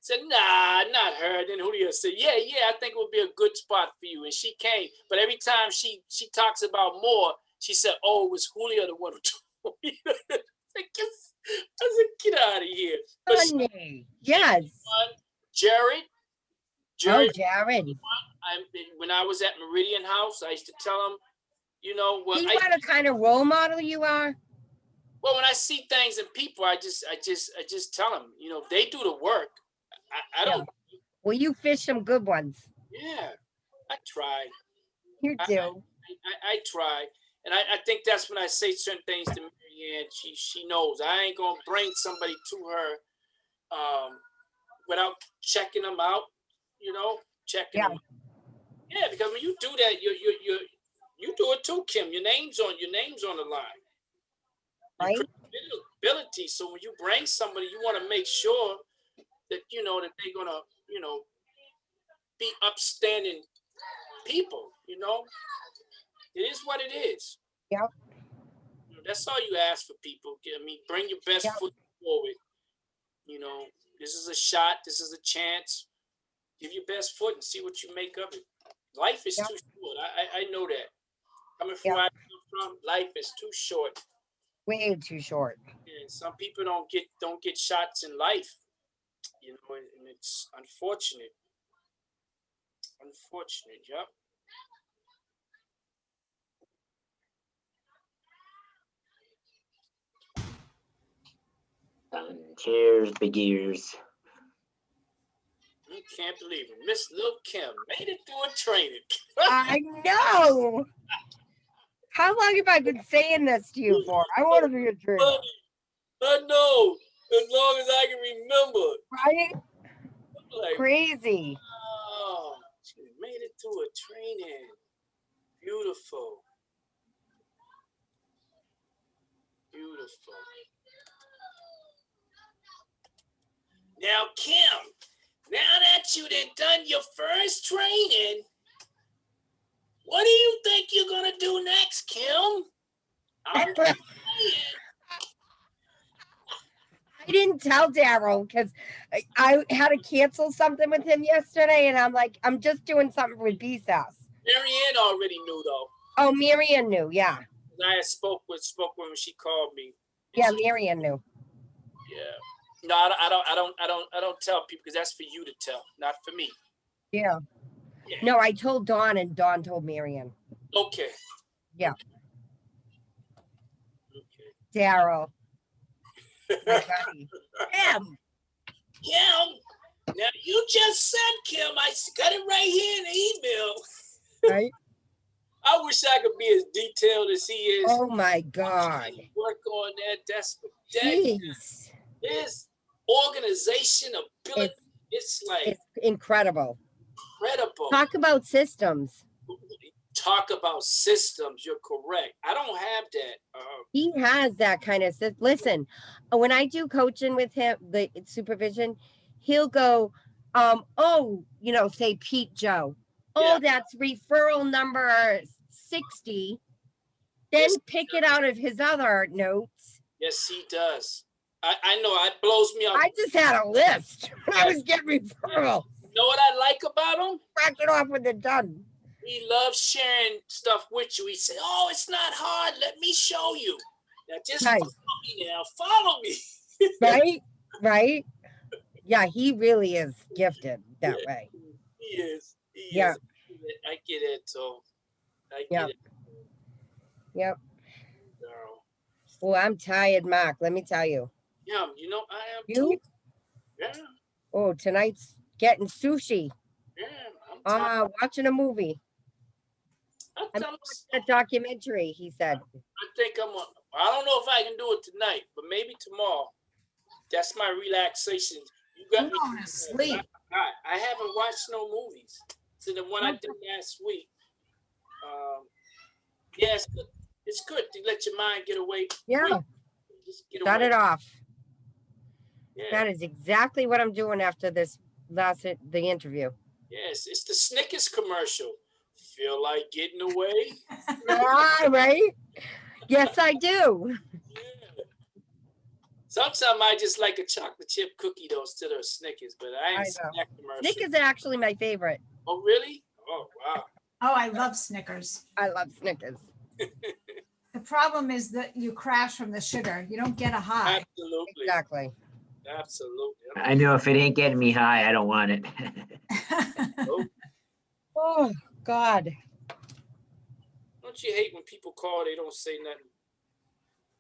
Said, nah, not her. Then Julia said, yeah, I think it would be a good spot for you. And she came. But every time she talks about more, she said, oh, it was Julia the one who told me. I said, get out of here. Honey, yes. Jared. Oh, Jared. When I was at Meridian House, I used to tell him, You know, See what a kind of role model you are? well, when I see things in people, I just tell them, you know, they do the work. I don't. Well, you fish some good ones. Yeah, I try. You do. I try, and I think that's when I say certain things to Marianne. She knows I ain't gonna bring somebody to her without checking them out. You know, checking them. Yeah, because when you do that, you do it too, Kim. Your name's on the line. Right. Credibility. So when you bring somebody, you want to make sure that you know that they're gonna, you know, be upstanding people. You know, it is what it is. Yep. That's all you ask for people. I mean, bring your best foot forward. You know, this is a shot. This is a chance. Give your best foot and see what you make of it. Life is too short. I know that. Coming from where I come from, life is too short. Way too short. And some people don't get shots in life. You know, and it's unfortunate. Unfortunate, yep. Cheers, big ears. I can't believe it. Miss Lil Kim made it through a training. I know. How long have I been saying this to you for? I want to be a trainer. I know. As long as I can remember. Right? Like, crazy. Oh, she made it through a training. Beautiful. Beautiful. Now, Kim, now that you done your first training, what do you think you're gonna do next, Kim? I'm saying. I didn't tell Daryl because I had to cancel something with him yesterday, and I'm like, I'm just doing something with BSAS. Marianne already knew though. Oh, Marianne knew, yeah. I had spoke with when she called me. Yeah, Marianne knew. Yeah. No, I don't tell people because that's for you to tell, not for me. Yeah. No, I told Dawn, and Dawn told Marianne. Okay. Yeah. Okay. Daryl. My buddy. Kim. Kim. Now you just said Kim. I got it right here in the email. Right. I wish I could be as detailed as he is. Oh my God. Work on that. That's Jeez. His organization ability. It's like it's incredible. Incredible. Talk about systems. Talk about systems. You're correct. I don't have that. He has that kind of system. Listen, when I do coaching with him, the supervision, he'll go, oh, you know, say Pete Joe. Oh, that's referral number 60. Then pick it out of his other notes. Yes, he does. I know. It blows me up. I just had a list when I was getting referrals. You know what I like about him? Crack it off when they're done. He loves sharing stuff with you. He said, oh, it's not hard. Let me show you. Now just follow me now. Follow me. Right? Right? Yeah, he really is gifted that way. He is. He yeah. Is. I get it, so I get it. Yep. Girl. Well, I'm tired, Mark. Let me tell you. Yeah, you know, I am too. Yeah. Oh, tonight's getting sushi. Yeah. Watching a movie. I'm watching a documentary, he said. I think I don't know if I can do it tonight, but maybe tomorrow. That's my relaxation. You got me going to sleep. I haven't watched no movies. So the one I did last week. Yeah, it's good. It's good to let your mind get away. Yeah. Shut it off. Yeah. That is exactly what I'm doing after this the interview. Yes, it's the Snickers commercial. Feel like getting away? Right? Yes, I do. Yeah. Sometimes I just like a chocolate chip cookie though instead of Snickers, but I ain't snack commercial. Snickers are actually my favorite. Oh, really? Oh, wow. Oh, I love Snickers. I love Snickers. The problem is that you crash from the sugar. You don't get a high. Absolutely. Exactly. Absolutely. I know if it ain't getting me high, I don't want it. Oh, God. Don't you hate when people call, they don't say nothing?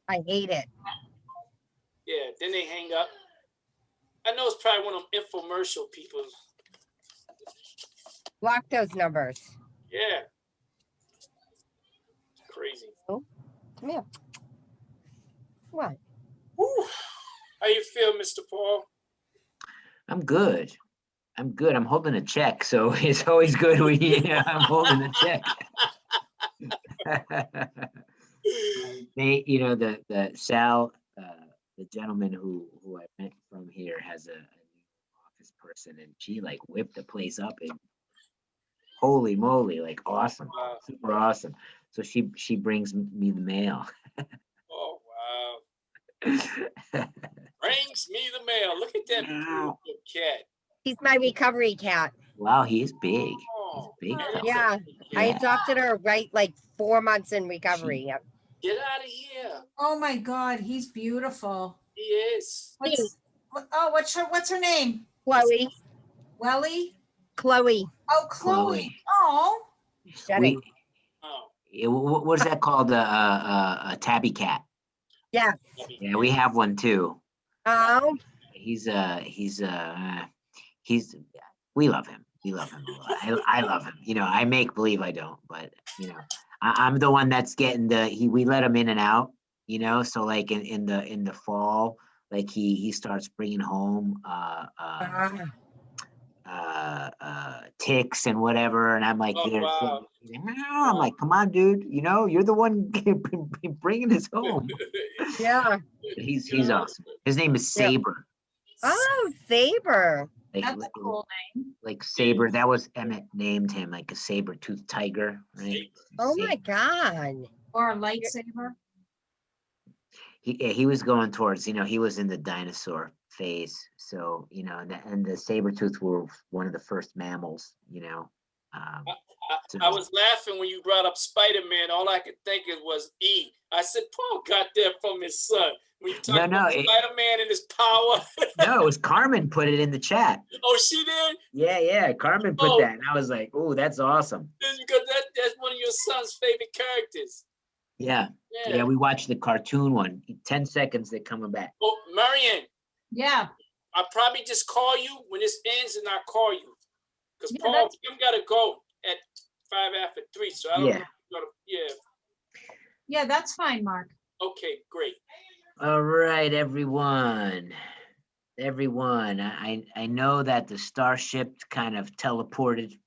I hate it. Yeah, then they hang up. I know it's probably one of them infomercial people. Block those numbers. Yeah. It's crazy. Oh, come here. What? Whew. How you feel, Mr. Paul? I'm good. I'm good. I'm holding a check, so it's always good when I'm holding a check. They, the Sal, the gentleman who I met from here has a new office person, and she like whipped the place up, and holy moly, like awesome, Wow. super awesome. So she brings me the mail. Oh, wow. Brings me the mail. Look at that beautiful cat. He's my recovery cat. Wow, he's big. Oh, He's big. fella. Yeah, I Yeah. adopted her right like 4 months in recovery. Yep. Get out of here. Oh my God, he's beautiful. He is. What's her name? Chloe. Welly? Chloe. Oh, Chloe. Oh. We, Oh. what is that called? A tabby cat. Yes. Yeah, we have one too. Oh. We love him. We love him a lot. I love him. I make believe I don't, but I'm the one that's getting we let him in and out, so like in the fall, like he starts bringing home ticks and whatever, and I'm like, Oh, wow. I'm like, come on, dude, you're the one bringing us home. Yeah. He's awesome. His name is Saber. Oh, Saber. That's a cool name. Like Saber, that was Emmett named him, like a saber-toothed tiger, right? Oh my God. Or a lightsaber. He was going towards, he was in the dinosaur phase. So, and the saber-tooth were one of the first mammals, I was laughing when you brought up Spider-Man. All I could think of was E. I said, Paul got that from his son. When you talk about Spider-Man and his power. No, it was Carmen put it in the chat. Oh, she did? Yeah. Carmen put that. And I was like, oh, that's awesome. Because that's one of your son's favorite characters. Yeah. Yeah, we watched the cartoon one. 10 seconds, they're coming back. Oh, Marianne. Yeah. I'll probably just call you when this ends, and I'll call you. Because Yeah, Paul, Jim got to go at 3:05. So I don't know if you're gonna, Yeah, that's fine, Mark. Okay, great. All right, everyone. I know that the Starship kind of teleported,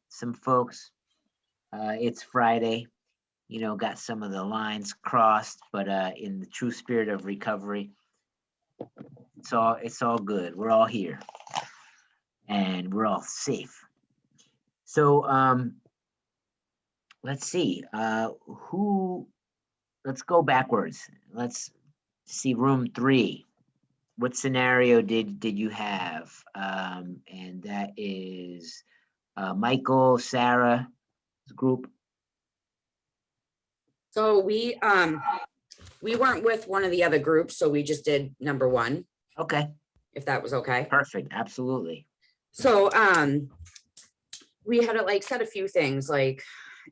some folks. It's Friday, got some of the lines crossed, but in the true spirit of recovery, it's all good. We're all here and we're all safe. So let's see, let's go backwards. Let's see room 3. What scenario did you have? And that is Michael, Sarah's group. So we weren't with one of the other groups, so we just did number 1. Okay. If that was okay. Perfect. Absolutely. So we had to said a few things like,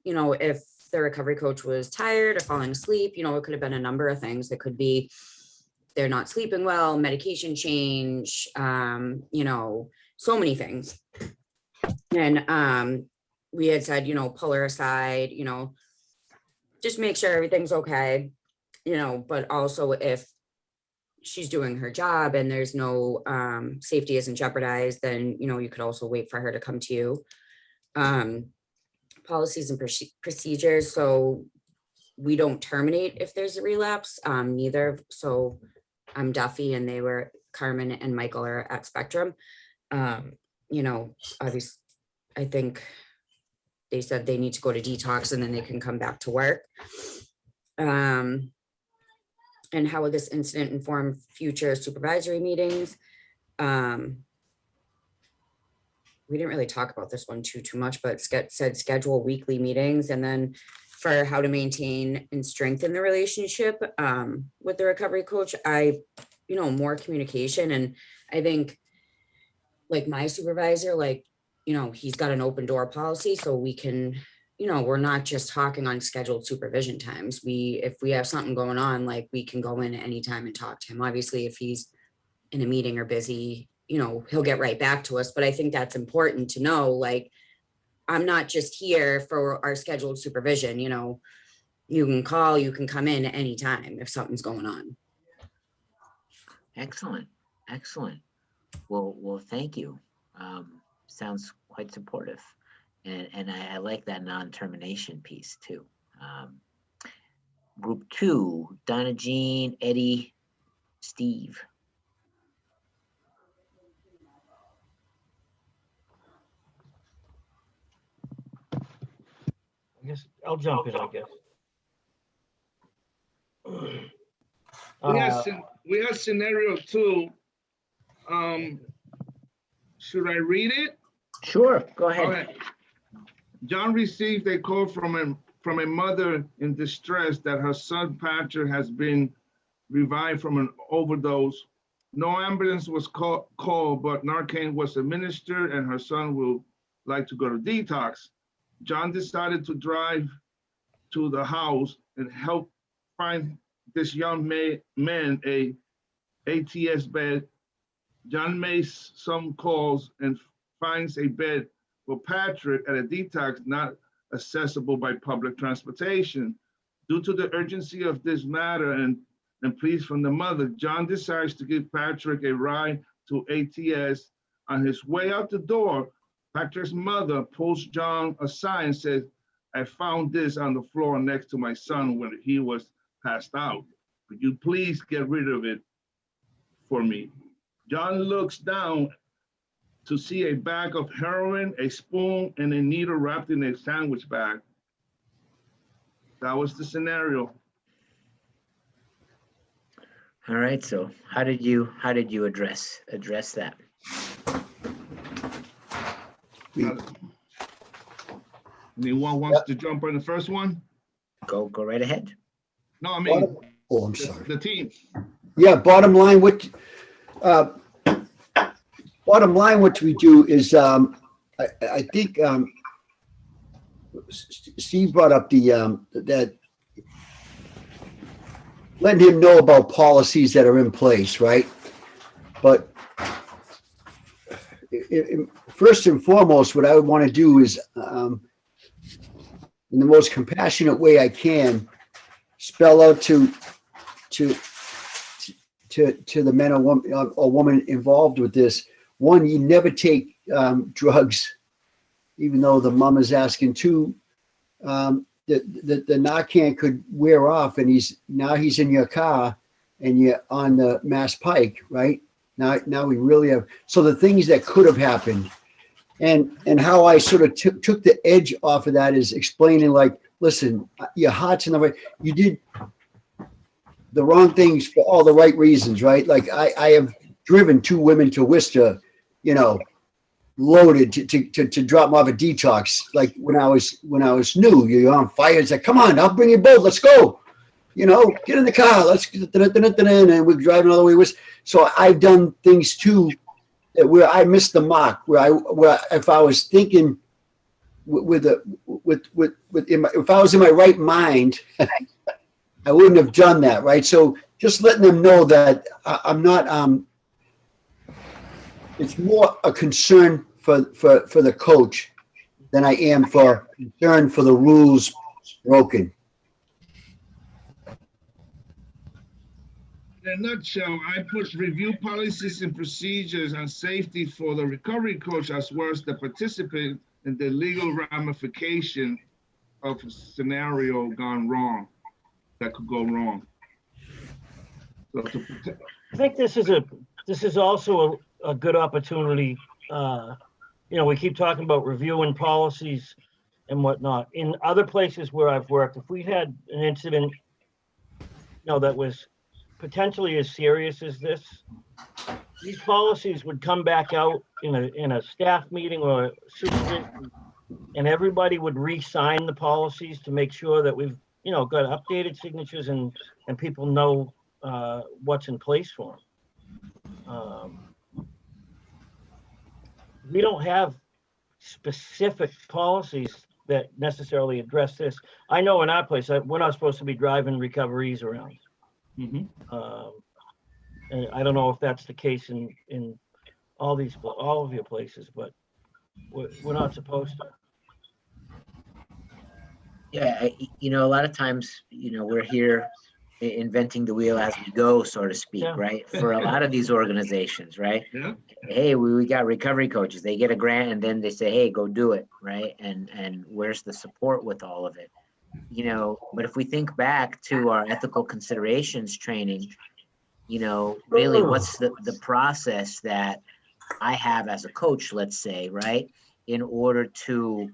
if the recovery coach was tired or falling asleep, it could have been a number of things. It could be they're not sleeping well, medication change, so many things. And we had said, pull her aside, just make sure everything's okay, but also if she's doing her job and there's no safety isn't jeopardized, then, you could also wait for her to come to you. Policies and procedures. So we don't terminate if there's a relapse, neither. So I'm Duffy and Carmen and Michael are at Spectrum. Obviously, I think they said they need to go to detox and then they can come back to work. And how will this incident inform future supervisory meetings? We didn't really talk about this one too much, but said schedule weekly meetings, and then for how to maintain and strengthen the relationship with the recovery coach, more communication. And I think my supervisor, he's got an open door policy, so we can you know, we're not just talking on scheduled supervision times. If we have something going on, like, we can go in at any time and talk to him. Obviously, if he's in a meeting or busy, you know, he'll get right back to us. But I think that's important to know, like, I'm not just here for our scheduled supervision, you know, you can call, you can come in at any time if something's going on. Excellent, excellent. Well, thank you. Sounds quite supportive. And I like that non-termination piece too. Group 2, Donna Jean, Eddie, Steve. I guess I'll jump in, I guess. We have scenario 2. Should I read it? Sure, go ahead. Okay. John received a call from a mother in distress that her son Patrick has been revived from an overdose. No ambulance was called, but Narcan was administered and her son will like to go to detox. John decided to drive to the house and help find this young man a ATS bed. John makes some calls and finds a bed for Patrick at a detox not accessible by public transportation. Due to the urgency of this matter and pleas from the mother, John decides to give Patrick a ride to ATS. On his way out the door, Patrick's mother pulls John aside and says, "I found this on the floor next to my son when he was passed out. Could you please get rid of it for me?" John looks down to see a bag of heroin, a spoon, and a needle wrapped in a sandwich bag. That was the scenario. All right, so how did you address that? Anyone wants to jump on the first one? Go right ahead. No, I mean, I'm sorry. the team. Yeah, bottom line, what we do is, I think Steve brought up that letting him know about policies that are in place, right? But first and foremost, what I would want to do is, in the most compassionate way I can, spell out to the men or woman involved with this. One, you never take drugs, even though the mom is asking to. The Narcan could wear off, and he's in your car, and you're on the Mass Pike, right? Now we really have. So the things that could have happened, and how I sort of took the edge off of that is explaining, like, listen, your heart's in the right. You did the wrong things for all the right reasons, right? Like I have driven 2 women to Worcester, loaded to drop them off at detox. Like when I was new, you're on fire. It's like, come on, I'll bring you both. Let's go. Get in the car. Let's and we're driving all the way to Worcester. So I've done things too where I missed the mark. Where if I was thinking if I was in my right mind, I wouldn't have done that, right? So just letting them know that I'm not. It's more a concern for the coach than I am for concern for the rules broken. In a nutshell, I put review policies and procedures and safety for the recovery coach as well as the participant and the legal ramification of a scenario gone wrong, that could go wrong. So I think this is also a good opportunity. We keep talking about reviewing policies and whatnot. In other places where I've worked, if we had an incident, that was potentially as serious as this, these policies would come back out in a staff meeting or supervision, and everybody would re-sign the policies to make sure that we've got updated signatures and people know what's in place for them. We don't have specific policies that necessarily address this. I know in our place, we're not supposed to be driving recoveries around. Mhm. And I don't know if that's the case in all of your places, but we're not supposed to. Yeah, a lot of times, we're here inventing the wheel as we go, so to speak, Yeah. right? For a lot of these organizations, right? Yeah. Hey, we got recovery coaches. They get a grant and then they say, hey, go do it, right? And where's the support with all of it? But if we think back to our ethical considerations training, really what's the process that I have as a coach, let's say, right? In order to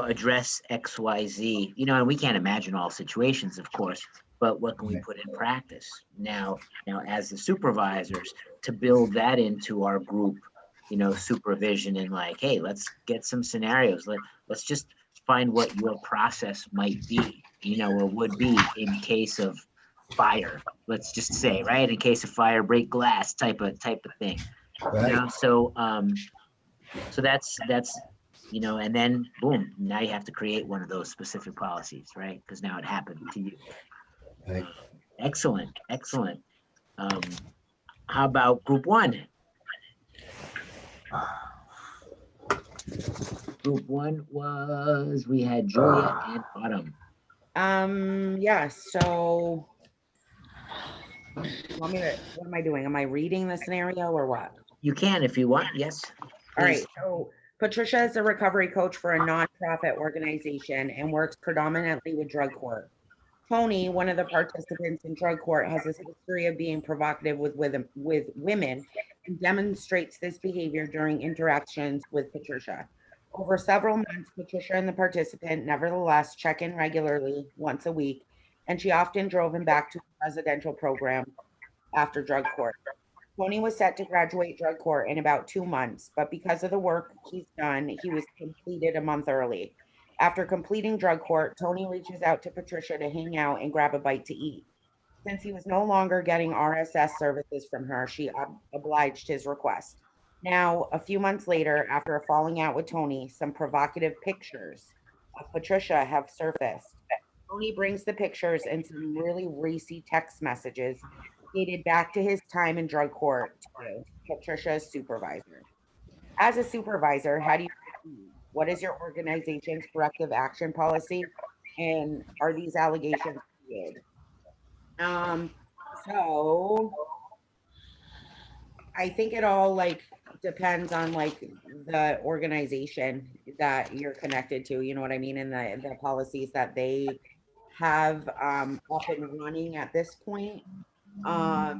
address XYZ, and we can't imagine all situations, of course, but what can we put in practice now as the supervisors to build that into our group, supervision and like, hey, let's get some scenarios. Let's just find what your process might be, or would be in case of fire, let's just say, right? In case of fire, break glass type of thing. Right. So that's and then boom, now you have to create one of those specific policies, right? Because now it happened to you. Right. Excellent. How about group one? Group one we had Julia and Autumn. Yeah, so what am I doing? Am I reading the scenario or what? You can if you want, yes. All right, Please. so Patricia is a recovery coach for a nonprofit organization and works predominantly with drug court. Tony, one of the participants in drug court, has a history of being provocative with women and demonstrates this behavior during interactions with Patricia. Over several months, Patricia and the participant nevertheless check in regularly once a week, and she often drove him back to a residential program after drug court. Tony was set to graduate drug court in about 2 months, but because of the work he's done, he was completed a month early. After completing drug court, Tony reaches out to Patricia to hang out and grab a bite to eat. Since he was no longer getting RSS services from her, she obliged his request. Now, a few months later, after a falling out with Tony, some provocative pictures of Patricia have surfaced. Tony brings the pictures and some really racy text messages dated back to his time in drug court to Patricia's supervisor. As a supervisor, how do you proceed? What is your organization's corrective action policy? And are these allegations created? So I think it all depends on the organization that you're connected to, you know what I mean, and the policies that they have up and running at this point. I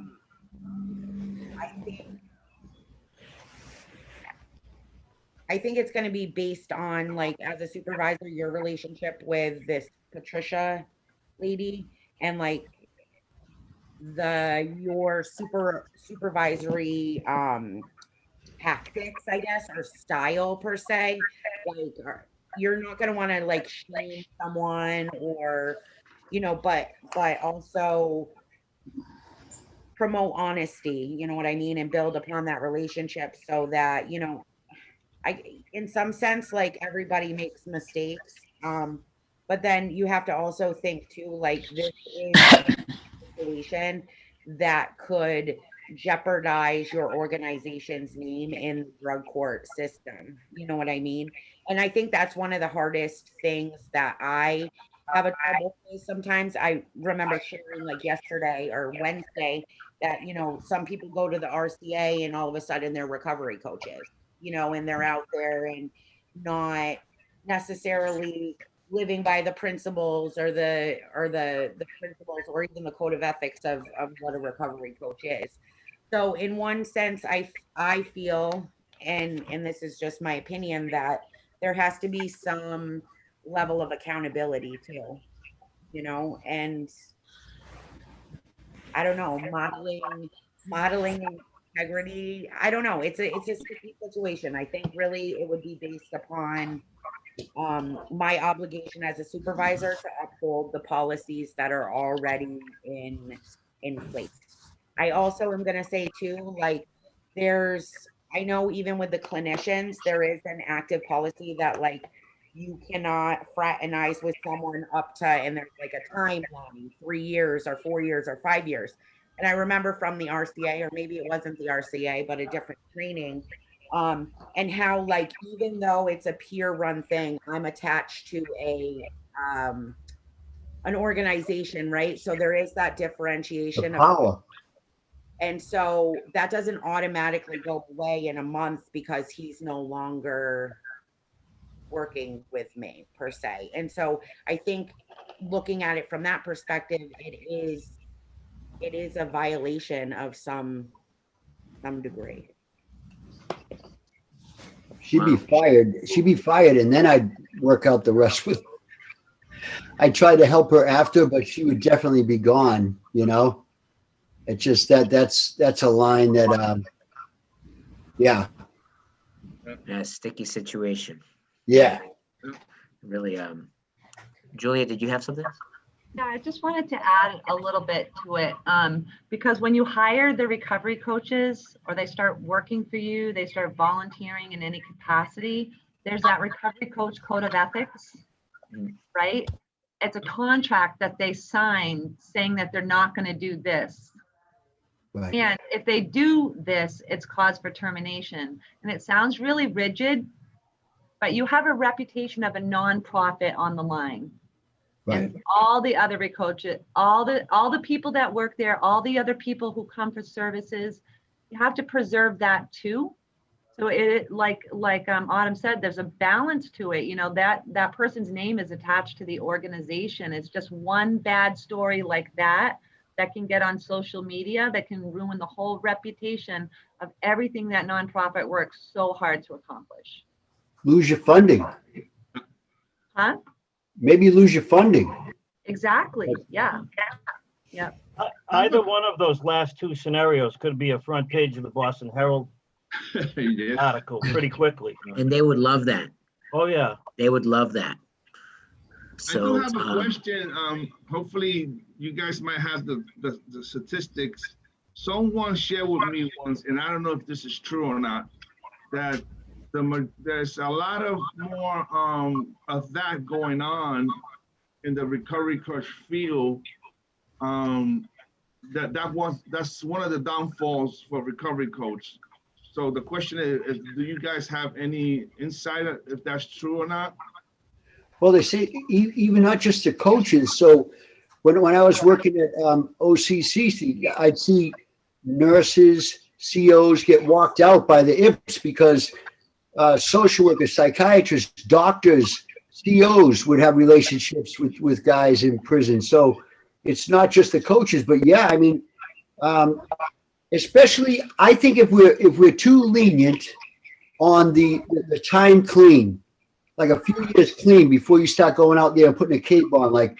think it's going to be based on as a supervisor, your relationship with this Patricia lady and your supervisory tactics, I guess, or style per se. You're not going to want to shame someone or but also promote honesty, you know what I mean, and build upon that relationship so that in some sense everybody makes mistakes, but then you have to also think too this is a situation that could jeopardize your organization's name in the drug court system, you know what I mean, and I think that's one of the hardest things that I have a trouble with sometimes. I remember sharing yesterday or Wednesday that some people go to the RCA and all of a sudden they're recovery coaches, and they're out there and not necessarily living by the principles or the principles or even the code of ethics of what a recovery coach is. So in one sense, I feel, and this is just my opinion, that there has to be some level of accountability too, and I don't know, modeling integrity. I don't know. It's a sticky situation. I think really it would be based upon my obligation as a supervisor to uphold the policies that are already in place. I also am going to say too, there's I know even with the clinicians, there is an active policy that like you cannot fraternize with someone up to, and there's like a timeline, 3 years or 4 years or 5 years. And I remember from the RCA, or maybe it wasn't the RCA, but a different training, and how like, even though it's a peer run thing, I'm attached to an organization, right? So there is that The differentiation of, power. and so that doesn't automatically go away in a month because he's no longer working with me per se. And so I think looking at it from that perspective, it is a violation of some degree. She'd be Wow. fired. She'd be fired, and then I'd work out the rest with. I tried to help her after, but she would definitely be gone. You know, it's just that's a line that, yeah, Yeah, sticky situation. yeah. Really, Julia, did you have something? Yeah, I just wanted to add a little bit to it, because when you hire the recovery coaches or they start working for you, they start volunteering in any capacity, there's that recovery coach code of ethics, right? It's a contract that they sign saying that they're not going to do this. Right. And if they do this, it's cause for termination. And it sounds really rigid, but you have a reputation of a nonprofit on the line. Right. And all the other coaches, all the people that work there, all the other people who come for services, you have to preserve that too. So it like Autumn said, there's a balance to it. You know, that person's name is attached to the organization. It's just one bad story like that can get on social media, that can ruin the whole reputation of everything that nonprofit works so hard to accomplish. Lose your funding. Huh? Maybe you lose your funding. Exactly. Yeah. Yeah. Either one of those last two scenarios could be a front page of the Boston Herald Yeah. article pretty quickly. And they would love that. Oh, yeah. They would love that. I do So, have a question. Hopefully you guys might have the statistics. Someone shared with me once, and I don't know if this is true or not, that there's a lot of more of that going on in the recovery coach field. That's one of the downfalls for recovery coach. So the question is, do you guys have any insight if that's true or not? Well, they say even not just the coaches. So when I was working at OCCC, I'd see nurses, COs get walked out by the IPS because social workers, psychiatrists, doctors, COs would have relationships with guys in prison. So it's not just the coaches, but yeah, I mean, especially I think if we're too lenient on the time clean, like a few years clean before you start going out there and putting a cape on, like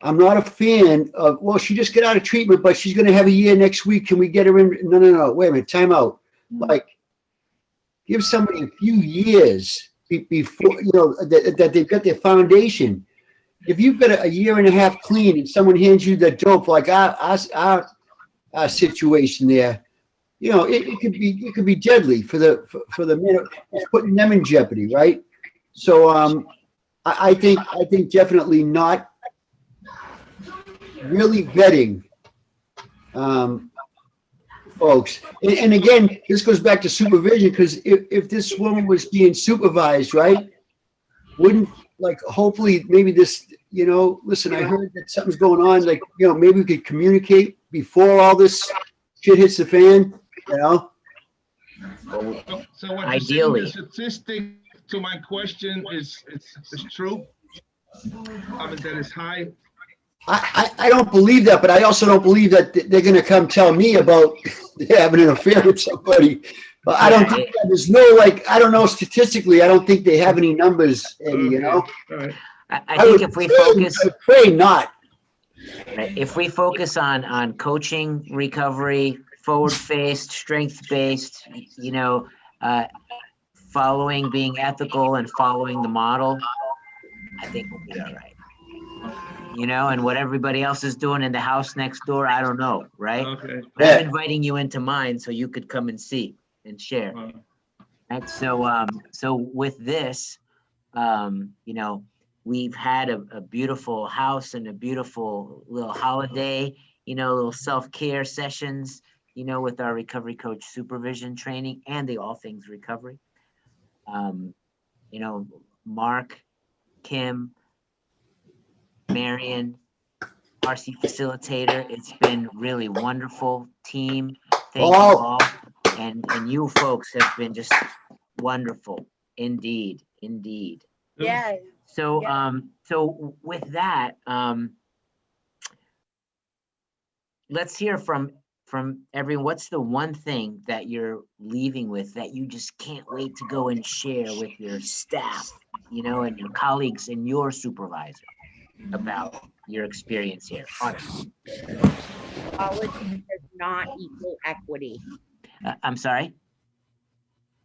I'm not a fan of, well, she just got out of treatment, but she's going to have a year next week. Can we get her in? No. Wait a minute. Time out. Like, give somebody a few years before, you know, that they've got their foundation. If you've got a year and a half clean and someone hands you the dope, like our situation there, you know, it could be deadly for the men. It's putting them in jeopardy, right? So I think definitely not really vetting folks. And again, this goes back to supervision, because if this woman was being supervised, right, wouldn't, like, hopefully maybe this, you know, listen, I heard that something's going on, like, you know, maybe we could communicate before all this shit hits the fan, you know? So what Ideally. you're saying, the statistic to my question is true? I mean, that is high? I don't believe that, but I also don't believe that they're going to come tell me about having an affair with somebody. But I don't think that there's no, like, I don't know, statistically, I don't think they have any numbers, Eddie, you know? All right. I think if we focus, I pray not. if we focus on coaching, recovery, forward-faced, strength-based, you know, being ethical and following the model, I think we'll be all right. You know, and what everybody else is doing in the house next door, I don't know, right? Okay. I'm inviting you into mine so you could come and see and share. And so with this, you know, we've had a beautiful house and a beautiful little holiday, you know, little self-care sessions, you know, with our recovery coach supervision training and the all things recovery. You know, Mark, Kim, Marion, RC facilitator, it's been really wonderful team. Thank you all. And you folks have been just wonderful. Indeed. Yeah. So, Yeah. so with that, let's hear from everyone. What's the one thing that you're leaving with that you just can't wait to go and share with your staff, you know, and your colleagues and your supervisor about your experience here? Equality does not equal equity. I'm sorry?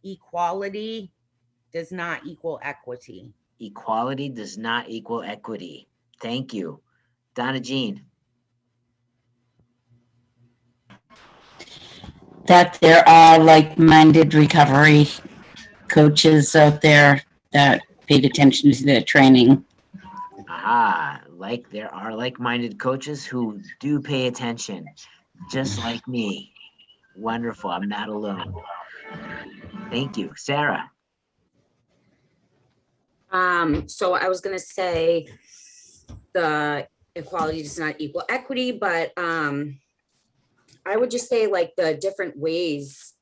Equality does not equal equity. Equality does not equal equity. Thank you. Donna Jean. That there are like-minded recovery coaches out there that paid attention to their training. Aha, like there are like-minded coaches who do pay attention, just like me. Wonderful, I'm not alone. Thank you. Sarah. So I was gonna say the equality does not equal equity, but I would just say like the different ways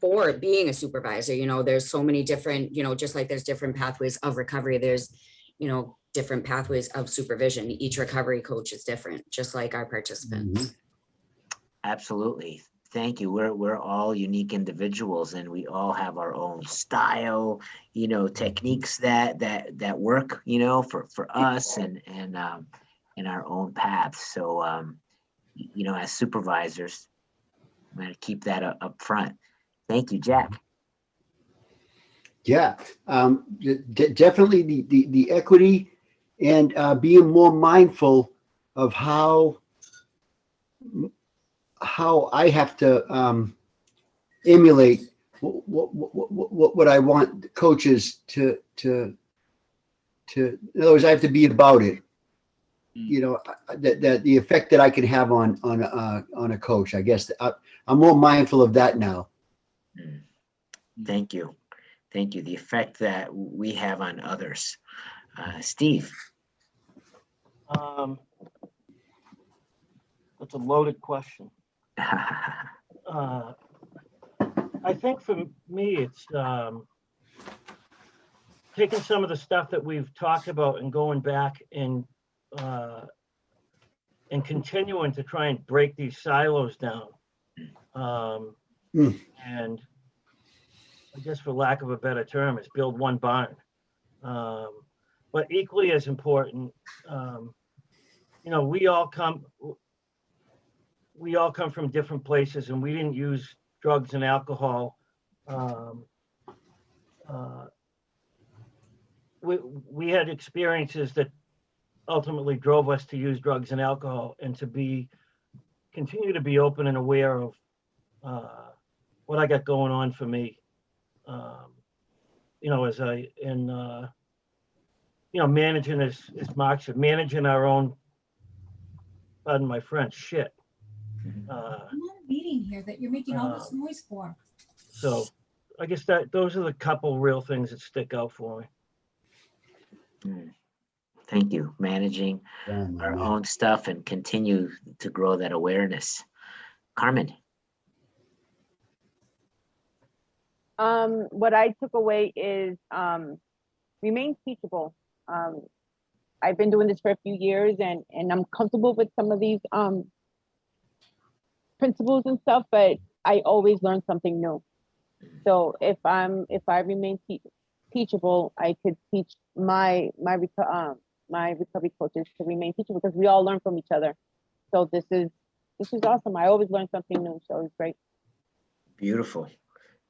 for being a supervisor. You know, there's so many different, you know, just like there's different pathways of recovery, there's, you know, different pathways of supervision. Each recovery coach is different, just like our participants. Absolutely. Thank you. We're all unique individuals and we all have our own style, you know, techniques that work, you know, for us and in our own paths. So you know, as supervisors, I'm going to keep that up front. Thank you, Jack. Yeah, definitely the equity and being more mindful of how I have to emulate what I want coaches to. In other words, I have to be about it. You know, that the effect that I can have on a coach. I guess I'm more mindful of that now. Thank you. Thank you. The effect that we have on others. Steve. That's a loaded question. I think for me, it's taking some of the stuff that we've talked about and going back and continuing to try and break these silos down. And I guess for lack of a better term, is build one barn. But equally as important, you know, we all come from different places and we didn't use drugs and alcohol. We had experiences that ultimately drove us to use drugs and alcohol and to continue to be open and aware of what I got going on for me. You know, you know, managing, as Mark said, managing our own, pardon my French, shit. I'm not a meeting here that you're making all this noise for. So I guess those are the couple real things that stick out for me. Thank you. Managing our own stuff and continue to grow that awareness. Carmen. What I took away is remain teachable. I've been doing this for a few years and I'm comfortable with some of these principles and stuff, but I always learn something new. So if I remain teachable, I could teach my recovery coaches to remain teachable because we all learn from each other. So this is awesome. I always learn something new, so it's great. Beautiful.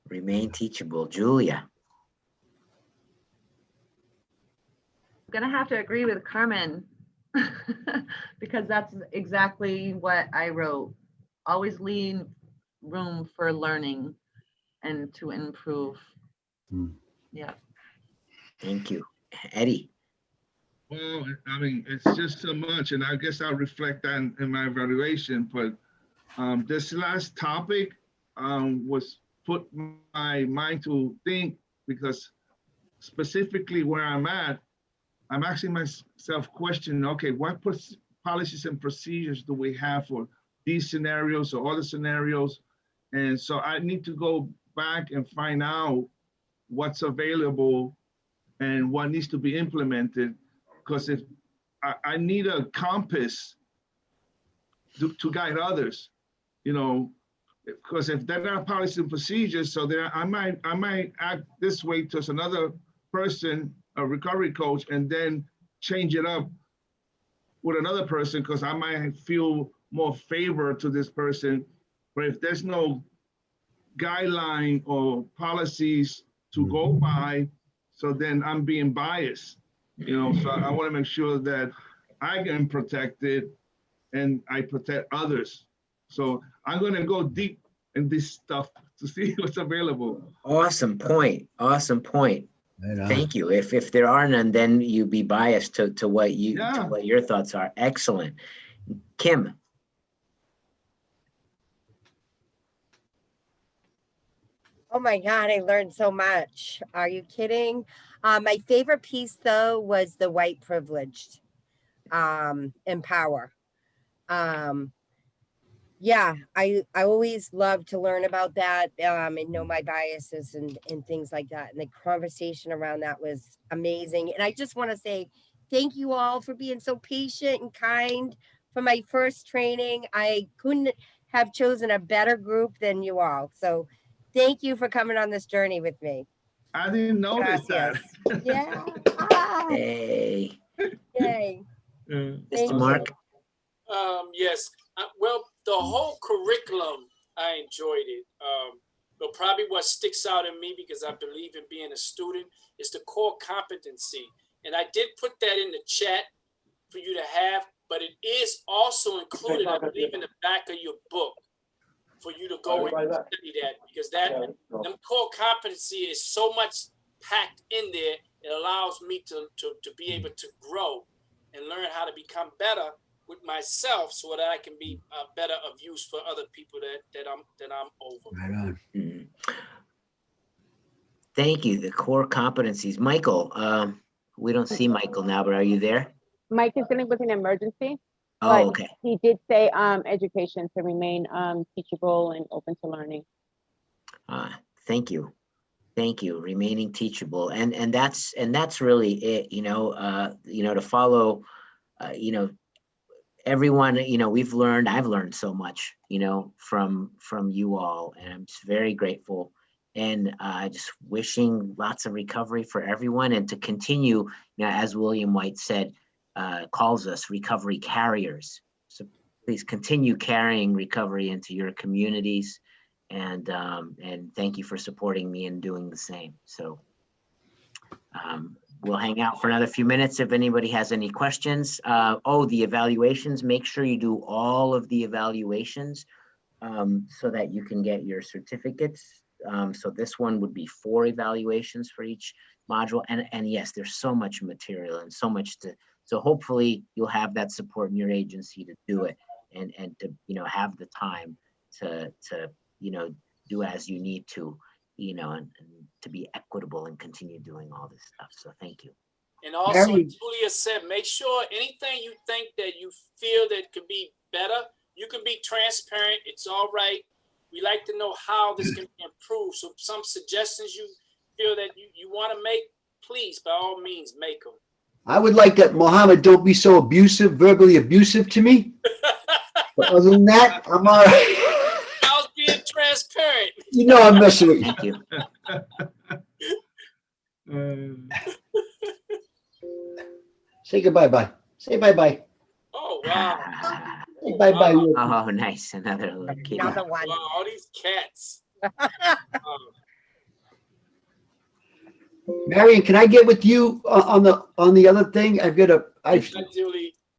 Remain teachable. Julia. I'm gonna have to agree with Carmen because that's exactly what I wrote. Always leave room for learning. and to improve. Hmm. Yeah. Thank you. Eddie. Well, I mean, it's just so much, and I guess I'll reflect that in my evaluation. But this last topic was put my mind to think, because specifically where I'm at, I'm asking myself question, okay, what policies and procedures do we have for these scenarios or other scenarios? And so I need to go back and find out what's available and what needs to be implemented. Because if I need a compass to guide others, you know, because if there are policies and procedures, so there I might act this way towards another person, a recovery coach, and then change it up with another person because I might feel more favor to this person. But if there's no guideline or policies to go by, so then I'm being biased, you know. So I want to make sure that I am protected and I protect others. So I'm going to go deep in this stuff to see what's available. Awesome point. Awesome point. Right on. Thank you. If there are none, then you be biased to what you Yeah. to what your thoughts are. Excellent. Kim. Oh my God, I learned so much. Are you kidding? My favorite piece though was the white privileged empower. Yeah, I always love to learn about that and know my biases and things like that. And the conversation around that was amazing. And I just want to say thank you all for being so patient and kind for my first training. I couldn't have chosen a better group than you all. So thank you for coming on this journey with me. I didn't notice Gracias. that. Yeah. Ah, Hey. yay. Mr. Thank Mark. Yes. Well, the whole curriculum, I enjoyed it. But probably what sticks out in me, because I believe in being a student, is the core competency. And I did put that in the chat for you to have, but it is also included, I believe, in the back of your book for you to go and study that, because them core competency is so much packed in there. It allows me to be able to grow and learn how to become better with myself, so that I can be better of use for other people that I'm over. Right on. Mhm. Thank you. The core competencies. Michael, we don't see Michael now, but are you there? Mike is dealing with an emergency, Oh, but okay. he did say education to remain teachable and open to learning. Thank you. Thank you. Remaining teachable. And that's really it, to follow, everyone, I've learned so much, from you all, and I'm just very grateful, and just wishing lots of recovery for everyone, and to continue, as William White said, calls us recovery carriers. So please continue carrying recovery into your communities, and thank you for supporting me and doing the same. So we'll hang out for another few minutes if anybody has any questions. The evaluations, make sure you do all of the evaluations so that you can get your certificates. So this one would be 4 evaluations for each module. And yes, there's so much material and so much so hopefully you'll have that support in your agency to do it, and to, have the time to do as you need to, and to be equitable and continue doing all this stuff. So thank you. And also, Julia said, make sure anything you think that you feel that could be better, you can be transparent. It's all right. We like to know how this can be improved. So some suggestions you feel that you want to make, please, by all means, make them. I would like that, Mohammed, don't be so verbally abusive to me. But other than that, I'm all right. I was being transparent. I'm messing with you. Thank you. Say goodbye-bye. Say bye-bye. Oh, wow. Say bye-bye. Oh, nice. Another little kitty. Another one. Wow, all these cats. Marion, can I get with you on the other thing? Julie.